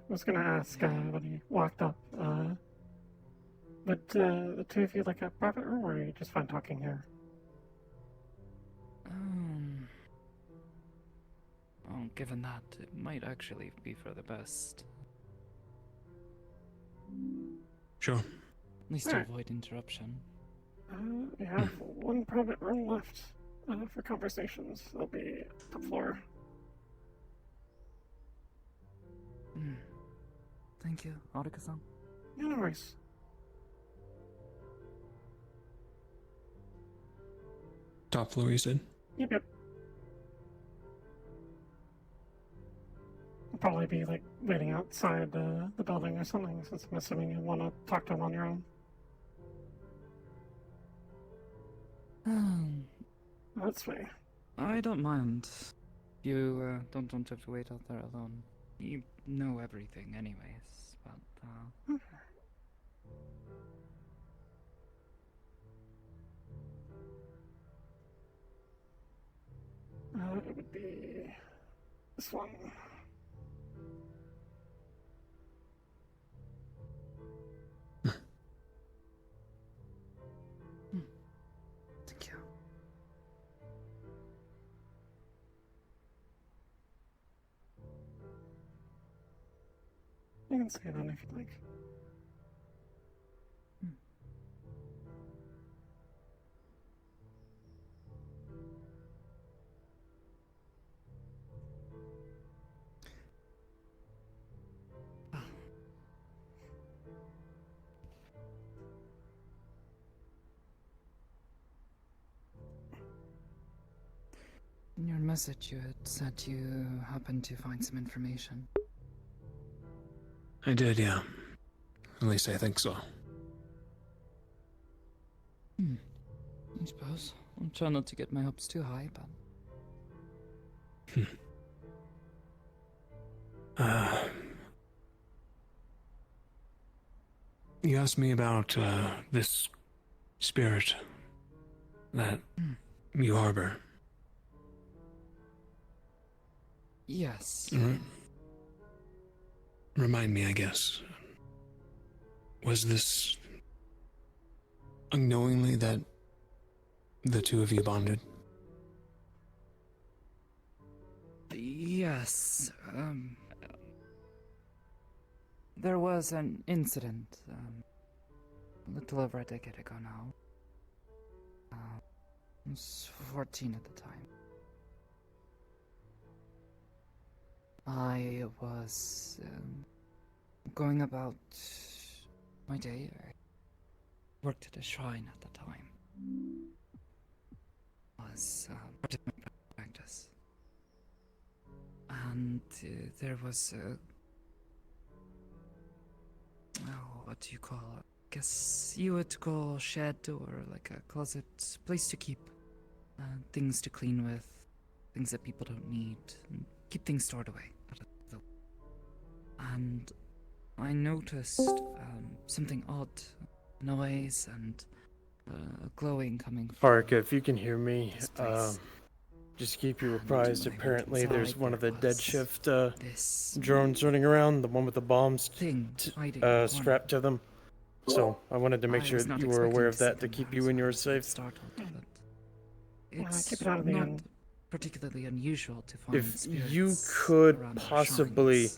was gonna ask when he walked up, but the two of you like a private room, or are you just fine talking here? Well, given that, it might actually be for the best. Sure. At least to Alright. avoid interruption. We have one private room left for conversations. It'll be top floor. Thank you, Haruka-san. Yeah, no worries. Top floor, you said? Yep. I'll probably be like waiting outside the building or something, since I'm assuming you want to talk to him on your own. That's fair. I don't mind. You don't want to have to wait out there alone. You know everything anyways, but it would be this one. You can say that if you'd like. In your message, you had said you happened to find some information. I did, yeah. At least I think so. I suppose. I'll try not to get my hopes too high, but... You asked me about, this spirit that you harbor. Yes. Remind me, I guess. Was this unknowingly that the two of you bonded? Yes. There was an incident, a little over a decade ago now. I was 14 at the time. I was going about my day. I worked at a shrine at the time. Was part of my practice. And there was a... Oh, what do you call it? I guess you would call shed or like a closet, place to keep things to clean with, things that people don't need, and keep things stored away. And I noticed something odd, noise and glowing coming from Haruka, if you can hear me, just keep you apprised. Apparently there's one of the dead shift drones running around, the one with the bombs strapped to them. So I wanted to make sure that you were aware of that to keep you and yours safe. It's not particularly unusual to find If you could possibly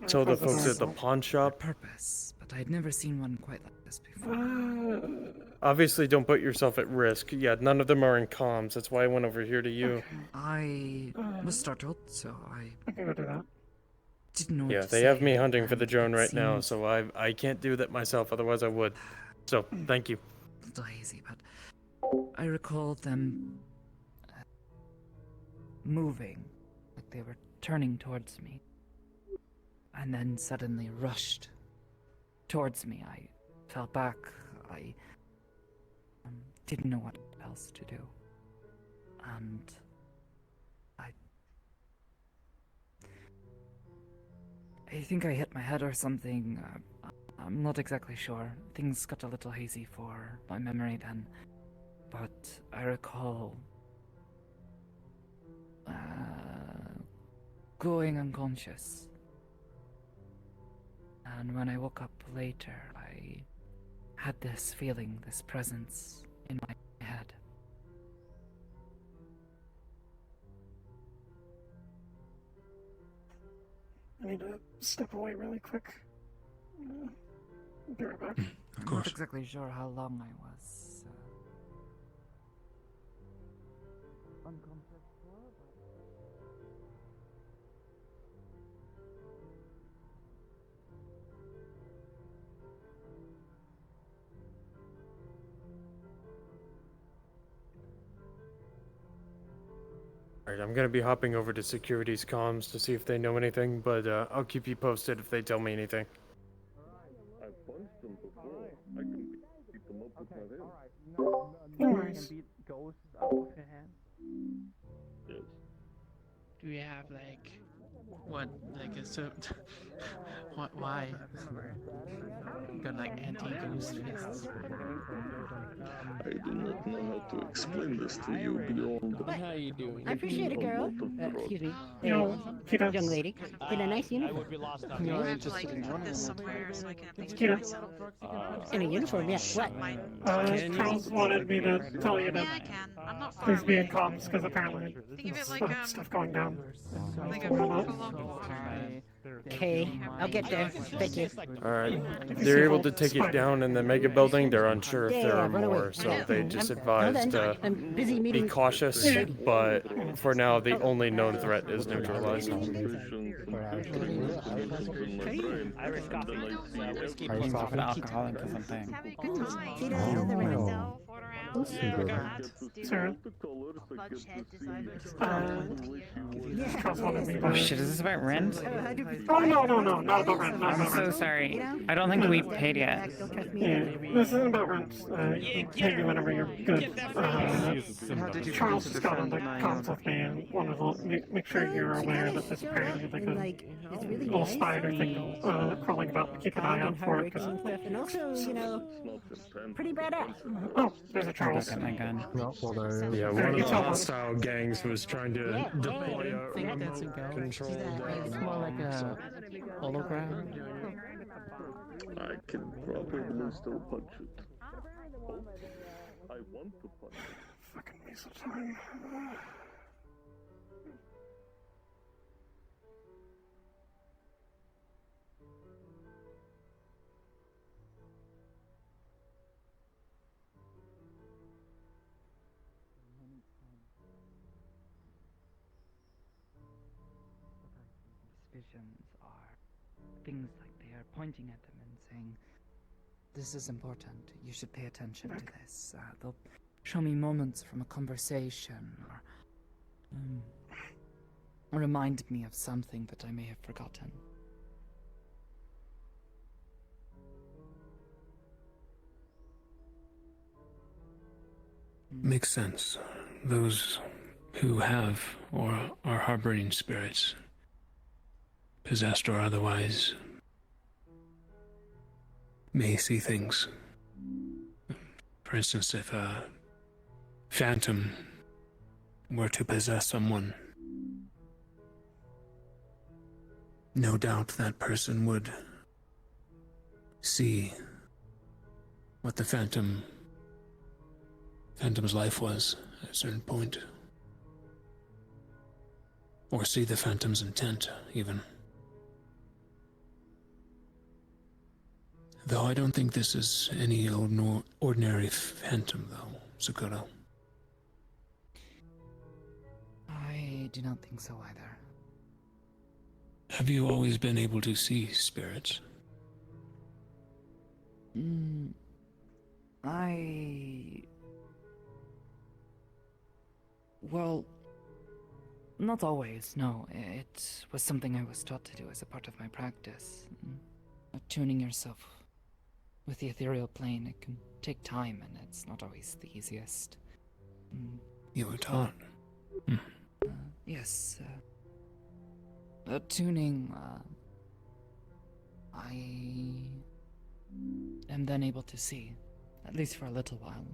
tell the folks at the pawn shop. Purpose, but I'd never seen one quite like this before. Obviously, don't put yourself at risk. Yeah, none of them are in comms. That's why I went over here to you. I was startled, so I do that. Didn't know what Yeah, to they say. have me hunting for the drone right now, so I can't do that myself. Otherwise, I would. So thank you. A little hazy, but I recall them moving, like they were turning towards me, and then suddenly rushed towards me. I fell back. I didn't know what else to do, and I think I hit my head or something. I'm not exactly sure. Things got a little hazy for my memory then, but I recall going unconscious. And when I woke up later, I had this feeling, this presence in my head. I need to step away really quick. Be right back. I'm not exactly sure how long I was unconscious for, Alright, I'm gonna be hopping over to security's comms to see if they know anything, but I'll keep you posted if they tell me anything. I punched them before. I can beat them up with my head. No worries. Beat ghosts out of your hand. Yes. Do you have like what like a so what why? You got like anti-ghost fists. I do not know how to explain this to you beyond. How you doing? I appreciate it, girl. Excuse me. Yo, Kita. Young lady. In a nice uniform. You know, I have to like put this somewhere so I can at least Kita. In a uniform, yeah. What? Charles wanted me to tell you that. Yeah, I can. I'm not far Please be in away. comms, because apparently Think of it there's like stuff going down. like a full-on Okay, I'll get there. Thank you. Alright, they're able to take it down in the mega building. They're unsure if there are run away. more, so they just Hold advised on. I'm busy meeting. be cautious, but for now the only known threat is neutralized. Irish coffee. Whiskey pulls off an alcoholic or something. Sir? Oh shit, is this about rent? Oh, no, not about rent. I'm so sorry. I don't think we've paid yet. Yeah, this isn't about rent. You can pay me whenever you're good. Charles just got into comms with me and wanted to make sure you're aware that there's apparently like a little spider thing crawling about. Keep an eye out for it. And also, you know, pretty badass. Oh, there's a Charles. My gun. Yeah, one of the hostile gangs was trying to deploy a control. It's more like a hologram. I can probably still punch it. I want to punch it. Fucking waste of time. Visions are things like they are pointing at them and saying, "This is important. You should pay attention to this." They'll show me moments from a conversation, or remind me of something that I may have forgotten. Makes sense. Those who have or are harboring spirits, possessed or otherwise, may see things. For instance, if a phantom were to possess someone, no doubt that person would see what the phantom's life was at a certain point. Or see the phantom's intent, even. Though I don't think this is any ordinary phantom, though, Sakura. I do not think so either. Have you always been able to see spirits? Well, not always, no. It was something I was taught to do as a part of my practice. Attuning yourself with the ethereal plane, it can take time, and it's not always the easiest. You were taught? Yes. Attuning, I am then able to see, at least for a little while.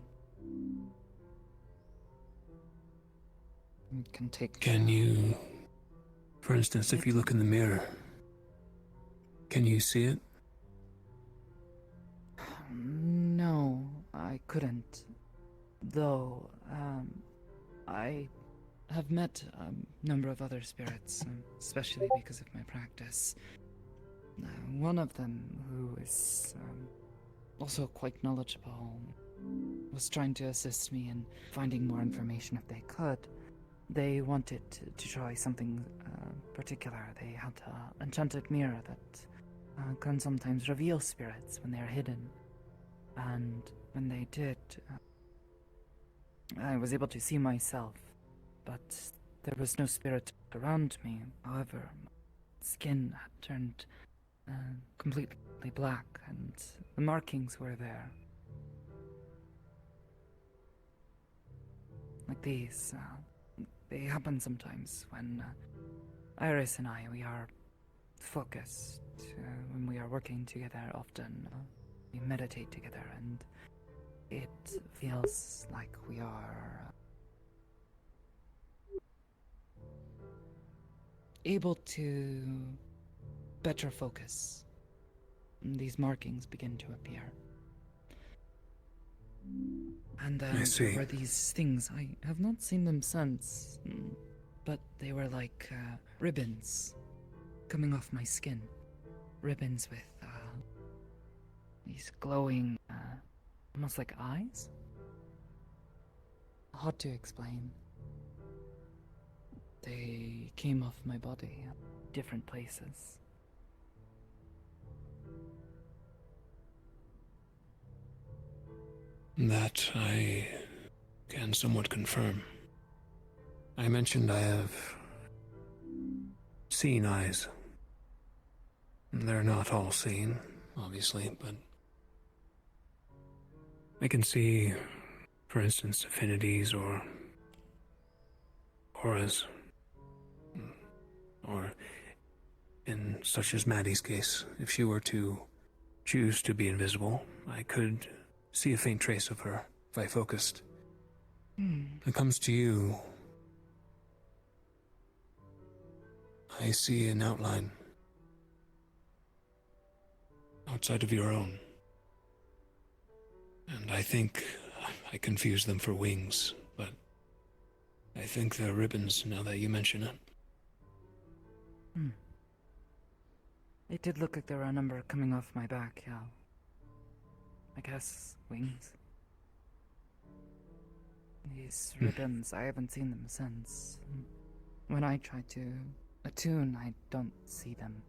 It can take... Can you, for instance, if you look in the mirror, can you see it? No, I couldn't. Though, I have met a number of other spirits, especially because of my practice. One of them, who is also quite knowledgeable, was trying to assist me in finding more information if they could. They wanted to try something particular. They had an enchanted mirror that can sometimes reveal spirits when they are hidden. And when they did, I was able to see myself, but there was no spirit around me. However, my skin had turned completely black, and the markings were there. Like these. They happen sometimes when Iris and I, we are focused. When we are working together, often we meditate together, and it feels like we are able to better focus. And these markings begin to appear. And then there were these things. I have not seen them since, but they were like ribbons coming off my skin. Ribbons with, these glowing, almost like eyes? Hard to explain. They came off my body at different places. That I can somewhat confirm. I mentioned I have seen eyes. They're not all seen, obviously, but I can see, for instance, affinities or auras. Or, in such as Maddie's case, if she were to choose to be invisible, I could see a faint trace of her if I focused. When it comes to you, I see an outline outside of your own. And I think I confuse them for wings, but I think they're ribbons now that you mention it. It did look like there were a number coming off my back, yeah. I guess wings. These ribbons, I haven't seen them since. When I try to attune, I don't see them.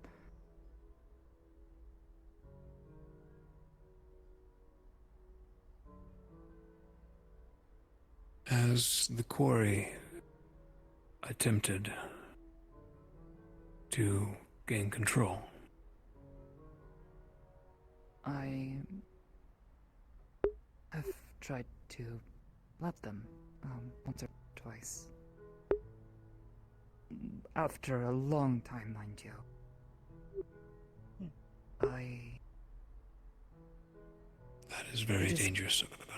As the quarry attempted to gain control, I have tried to let them, once or twice. After a long time, mind you. That is very dangerous, Haruka.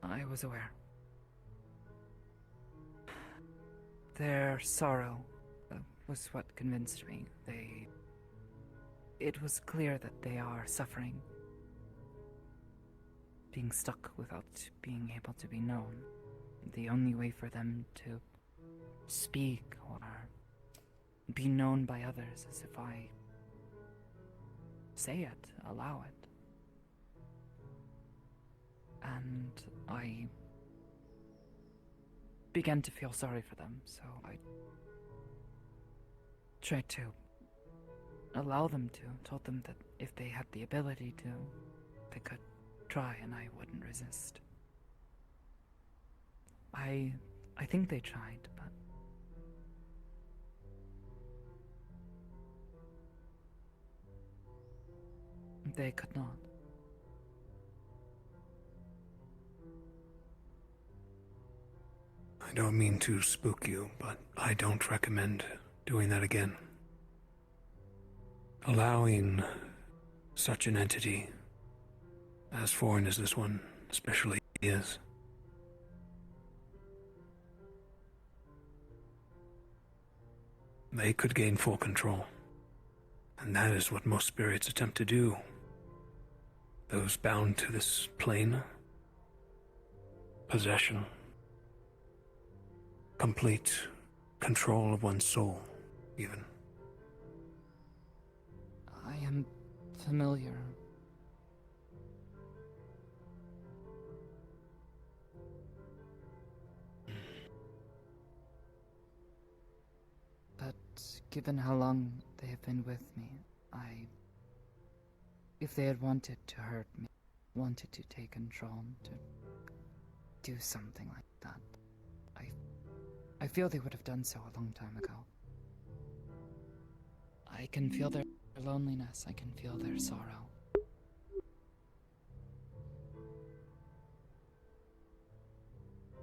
I was aware. Their sorrow was what convinced me. It was clear that they are suffering. Being stuck without being able to be known. The only way for them to speak or be known by others is if I say it, allow it. And I began to feel sorry for them, so I tried to allow them to, told them that if they had the ability to, they could try and I wouldn't resist. I think they tried, but they could not. I don't mean to spook you, but I don't recommend doing that again. Allowing such an entity, as foreign as this one especially is, they could gain full control. And that is what most spirits attempt to do. Those bound to this plane. Possession. Complete control of one's soul, even. I am familiar. But given how long they have been with me, if they had wanted to hurt me, wanted to take control, to do something like that, I feel they would have done so a long time ago. I can feel their loneliness, I can feel their sorrow.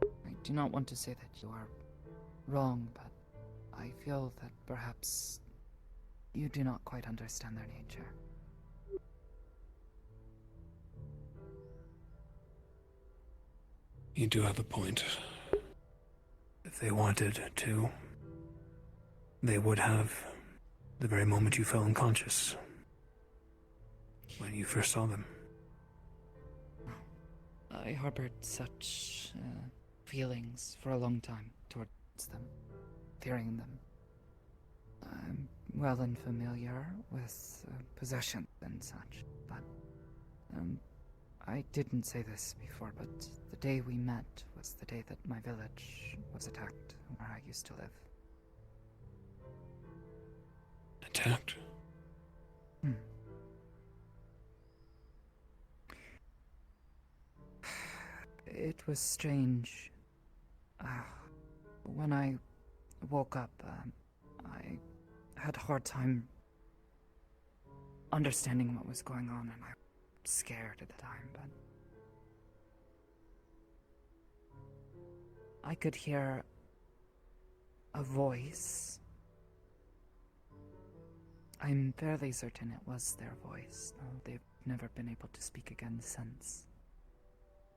I do not want to say that you are wrong, but I feel that perhaps you do not quite understand their nature. You do have a point. If they wanted to, they would have the very moment you fell unconscious. When you first saw them. I harbored such feelings for a long time towards them, fearing them. I'm well and familiar with possession and such, but I didn't say this before, but the day we met was the day that my village was attacked, where I used to live. Attacked? It was strange. When I woke up, I had a hard time understanding what was going on, and I was scared at the time, but I could hear a voice. I'm fairly certain it was their voice, though they've never been able to speak again since.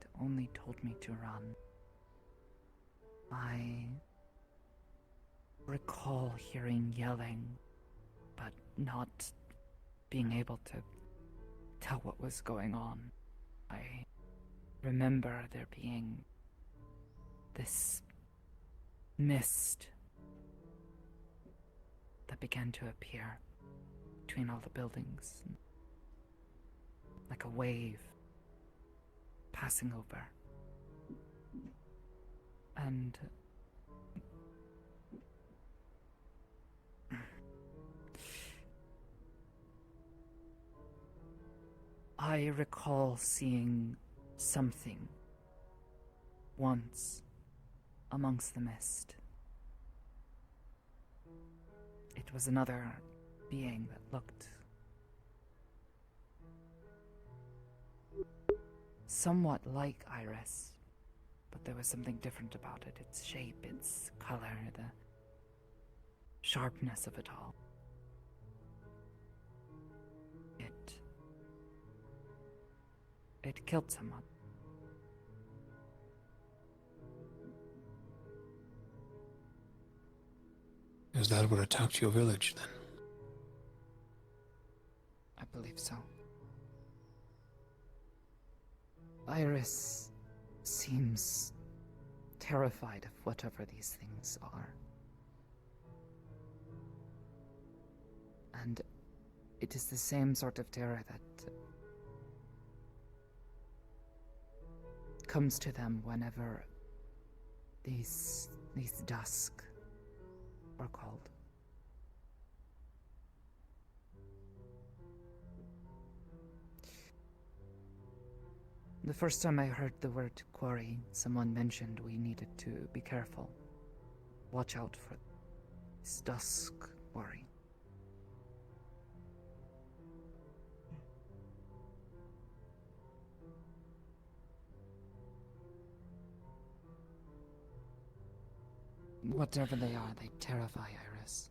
It only told me to run. I recall hearing yelling, but not being able to tell what was going on. I remember there being this mist that began to appear between all the buildings, like a wave passing over. And I recall seeing something once amongst the mist. It was another being that looked somewhat like Iris, but there was something different about it. Its shape, its color, the sharpness of it all. It killed someone. Is that what attacked your village, then? I believe so. Iris seems terrified of whatever these things are. And it is the same sort of terror that comes to them whenever these dusk are called. The first time I heard the word quarry, someone mentioned we needed to be careful. Watch out for this dusk quarry. Whatever they are, they terrify Iris.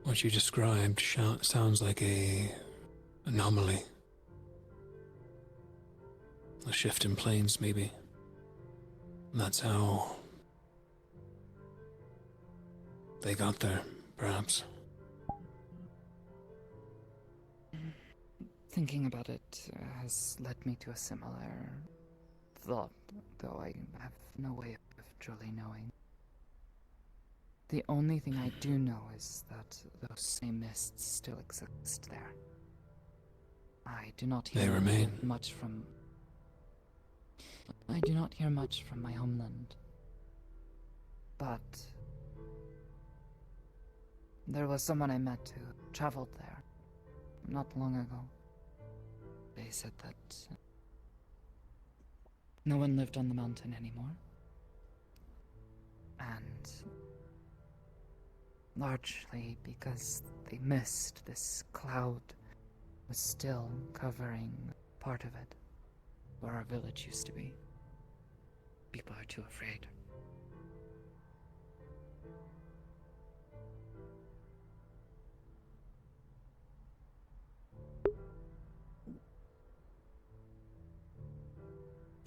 What you described sounds like a anomaly. A shift in planes, maybe. That's how they got there, perhaps. Thinking about it has led me to a similar thought, though I have no way of truly knowing. The only thing I do know is that those same mists still exist there. I do not hear much from... I do not hear much from my homeland. But there was someone I met who traveled there not long ago. They said that no one lived on the mountain anymore. And largely because the mist, this cloud, was still covering part of it, where our village used to be. People are too afraid.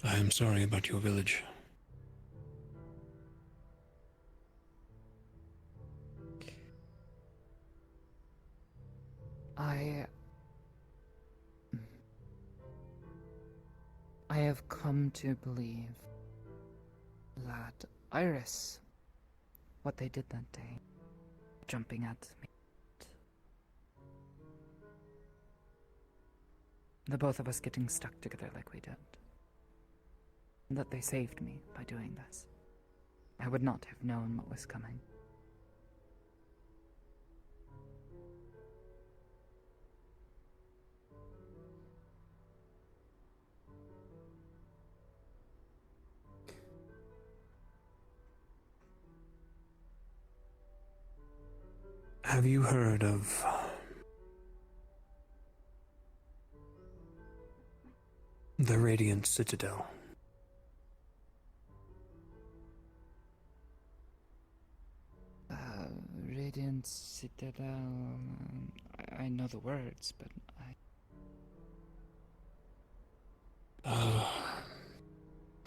I am sorry about your village. I have come to believe that Iris, what they did that day, jumping at me, the both of us getting stuck together like we did, and that they saved me by doing this. I would not have known what was coming. Have you heard of the Radiant Citadel? Radiant Citadel. I know the words, but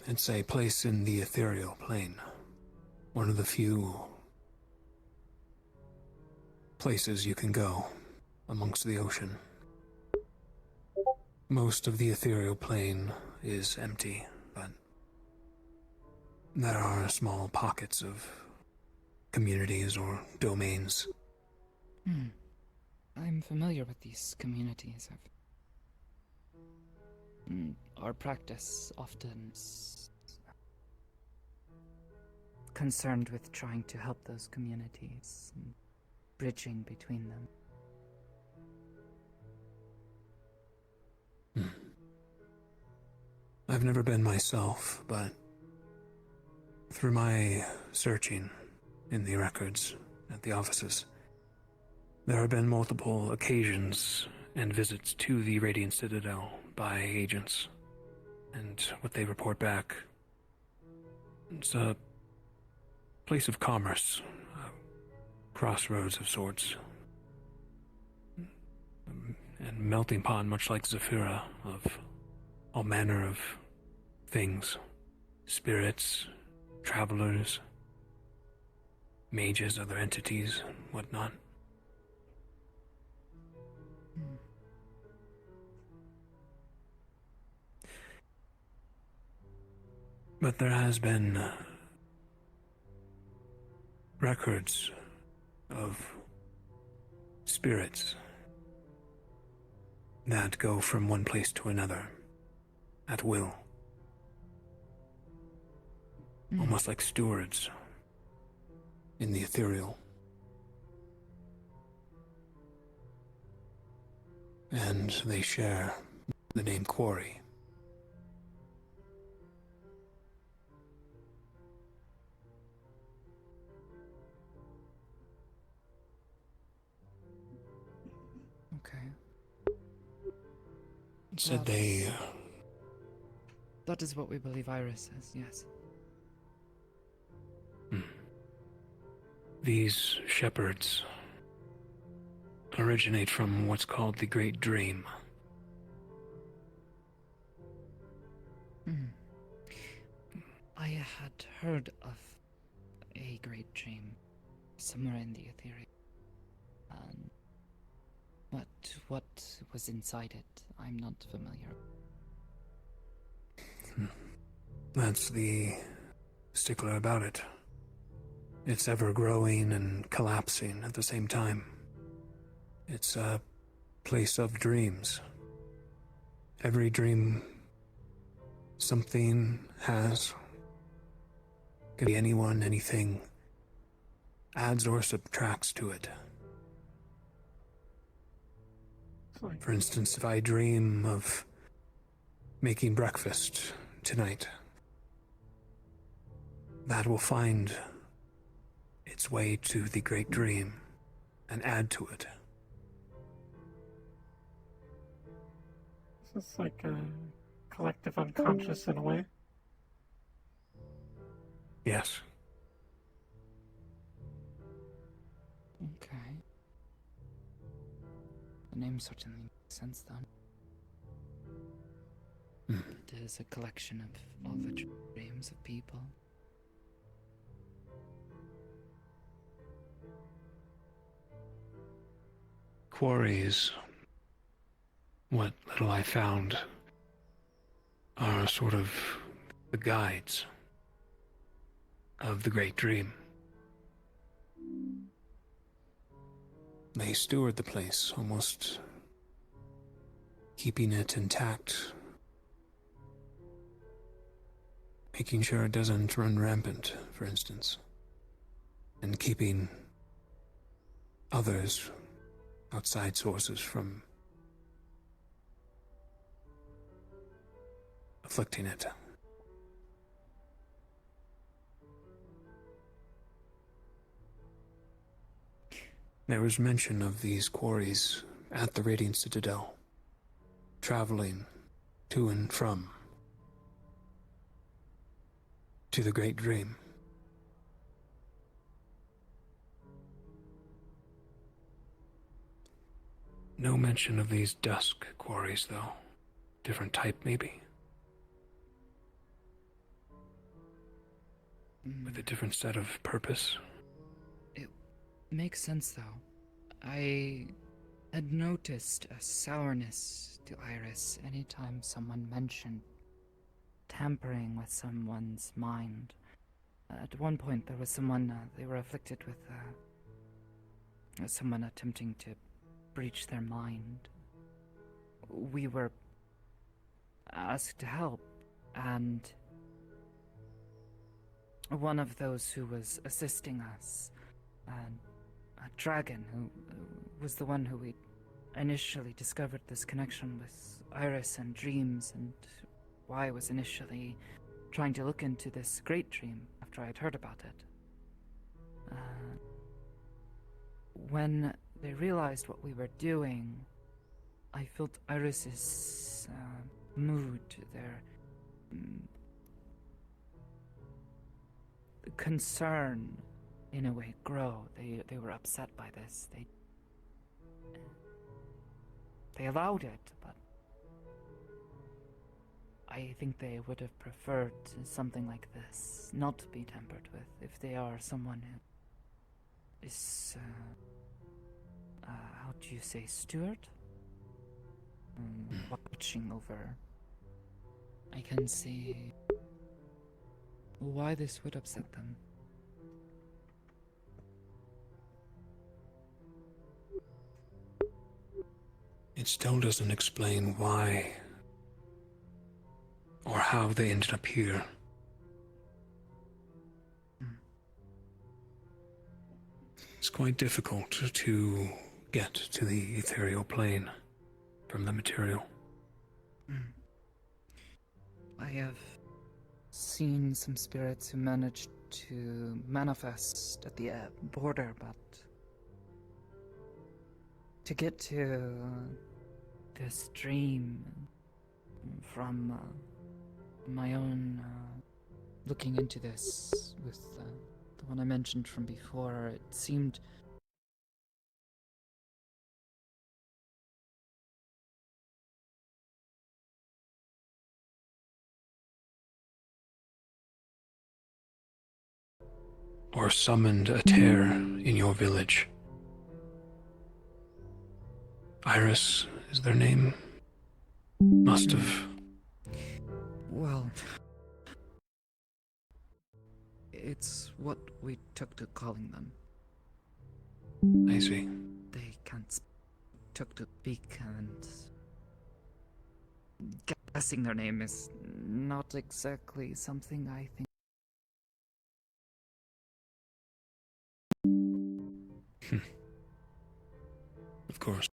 It's a place in the ethereal plane. One of the few places you can go amongst the ocean. Most of the ethereal plane is empty, but there are small pockets of communities or domains. I'm familiar with these communities. Our practice often is concerned with trying to help those communities and bridging between them. I've never been myself, but through my searching in the records at the offices, there have been multiple occasions and visits to the Radiant Citadel by agents, and what they report back, it's a place of commerce, a crossroads of sorts, and melting pot, much like Zephyra, of all manner of things, spirits, travelers, mages, other entities, whatnot. But there has been records of spirits that go from one place to another at will. Almost like stewards in the ethereal. And they share the name Quarry. Okay. Said they... That is what we believe Iris says, yes. These shepherds originate from what's called the Great Dream. I had heard of a great dream somewhere in the ethereal. But what was inside it, I'm not familiar. That's the stickler about it. It's ever growing and collapsing at the same time. It's a place of dreams. Every dream something has, can be anyone, anything, adds or subtracts to it. For instance, if I dream of making breakfast tonight, that will find its way to the Great Dream and add to it. Is this like a collective unconscious in a way? Yes. Okay. The name certainly makes sense then. It is a collection of all the dreams of people. Quarries, what little I found, are are sort of the guides of the Great Dream. They steward the place, almost keeping it intact, making sure it doesn't run rampant, for instance, and keeping others, outside sources, from afflicting it. There was mention of these quarries at the Radiant Citadel, traveling to and from to the Great Dream. No mention of these dusk quarries, though. Different type, maybe. With a different set of purpose. It makes sense, though. I had noticed a sourness to Iris anytime someone mentioned tampering with someone's mind. At one point, there was someone, they were afflicted with someone attempting to breach their mind. We were asked to help, and one of those who was assisting us, a dragon, who was the one who we initially discovered this connection with Iris and dreams, and why I was initially trying to look into this great dream after I had heard about it. When they realized what we were doing, I felt Iris's mood, their concern, in a way, grow. They were upset by this. They allowed it, but I think they would have preferred something like this not to be tampered with if they are someone who is, how do you say, steward? Watching over. I can see why this would upset them. It still doesn't explain why or how they ended up here. It's quite difficult to get to the ethereal plane from the material. I have seen some spirits who managed to manifest at the border, but to get to this dream from my own looking into this with the one I mentioned from before, it seemed or summoned a tear in your village. Iris is their name? Must have. well, it's what we took to calling them. I see. They took to speak, and guessing their name is not exactly something I think. Of course.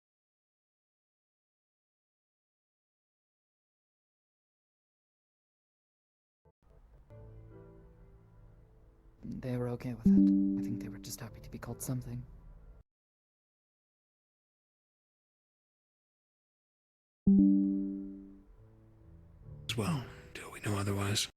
They were okay with it. I think they were just happy to be called something. As well, till we know otherwise.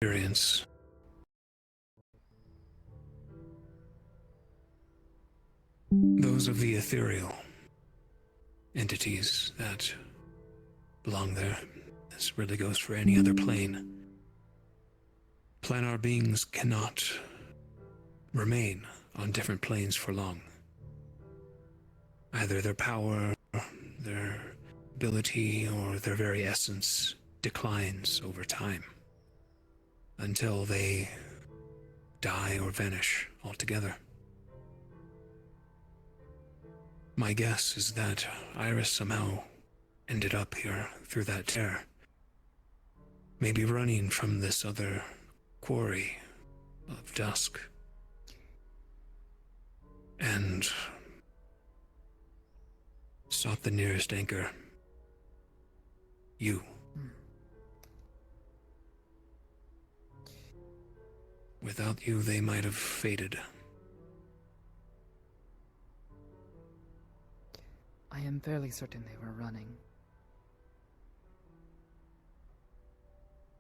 Experience. Those of the ethereal entities that belong there, This really goes for any other plane. Planar beings cannot remain on different planes for long. Either their power, their ability, or their very essence declines over time until they die or vanish altogether. My guess is that Iris somehow ended up here through that tear. Maybe running from this other quarry of dusk. And sought the nearest anchor. You. Without you, they might have faded. I am fairly certain they were running.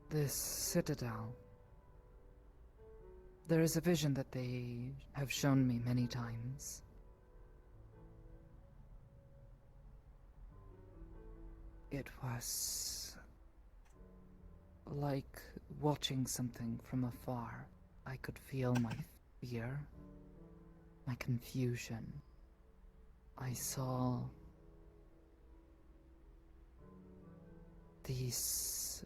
This citadel. There is a vision that they have shown me many times. It was like watching something from afar. I could feel my fear, my confusion. I saw these,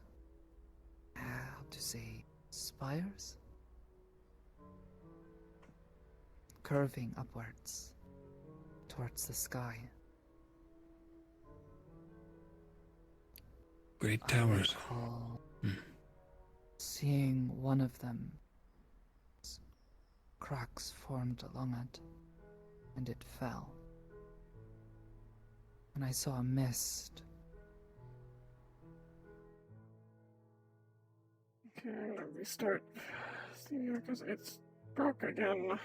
how to say, spires? Curving upwards towards the sky. Great towers. I recall seeing one of them. Cracks formed along it, and it fell. And I saw a mist. Okay, I'm gonna restart Steam because it's broke again.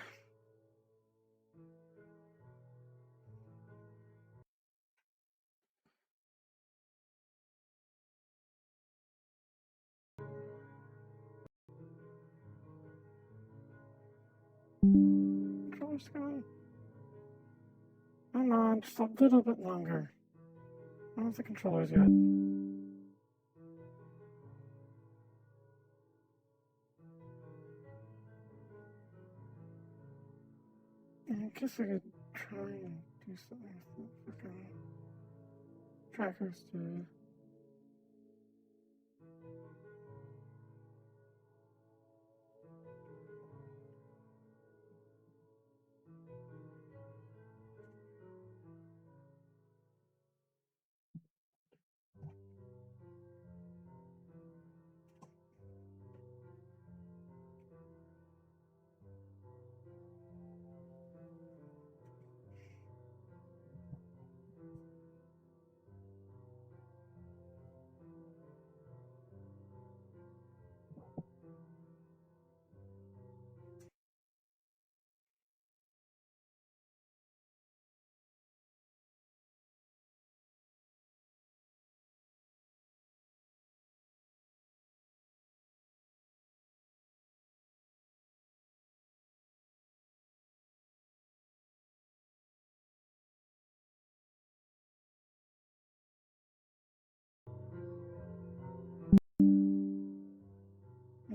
Controller's gone. Come on, just a little bit longer. I don't have the controllers yet. I guess I could try and do something with the fucking trackers to...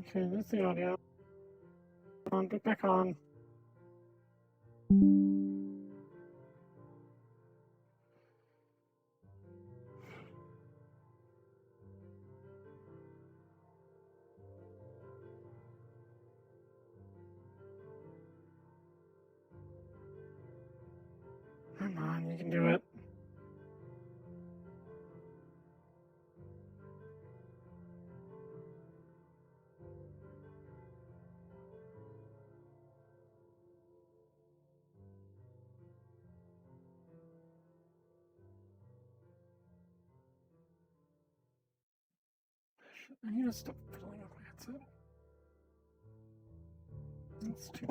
Okay, that's the audio. On, get back on. Come on, you can do it. I need to stop fiddling with my headset. That's too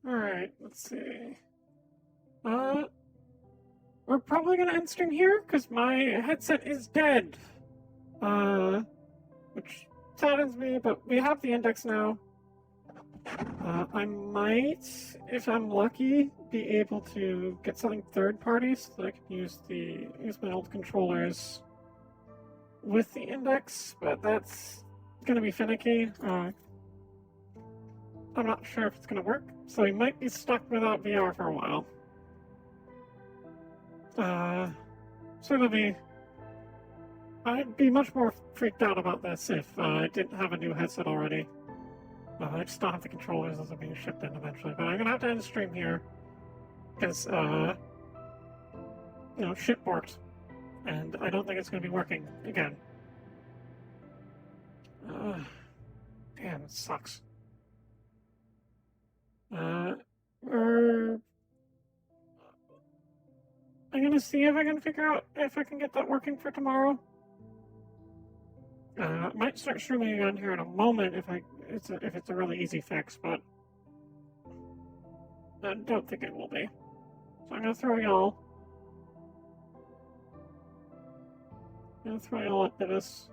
Alright, let's see. We're probably gonna end stream here, because my headset is dead. Which saddens me, but we have the index now. I might, if I'm lucky, be able to get something third party so that I can use my old controllers with the index, but that's gonna be finicky. I'm not sure if it's gonna work, so we might be stuck without VR for a while. So it'll be... I'd be much more freaked out about this if I didn't have a new headset already. I just don't have the controllers as they're being shipped in eventually, but I'm gonna have to end the stream here. Because, shit worked. And I don't think it's going to be working again. Damn, it sucks. I'm gonna see if I can figure out if I can get that working for tomorrow. Might start streaming again here in a moment if it's a really easy fix, but I don't think it will be. So I'm gonna throw y'all into this.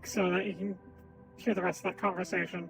So that you can hear the rest of that conversation.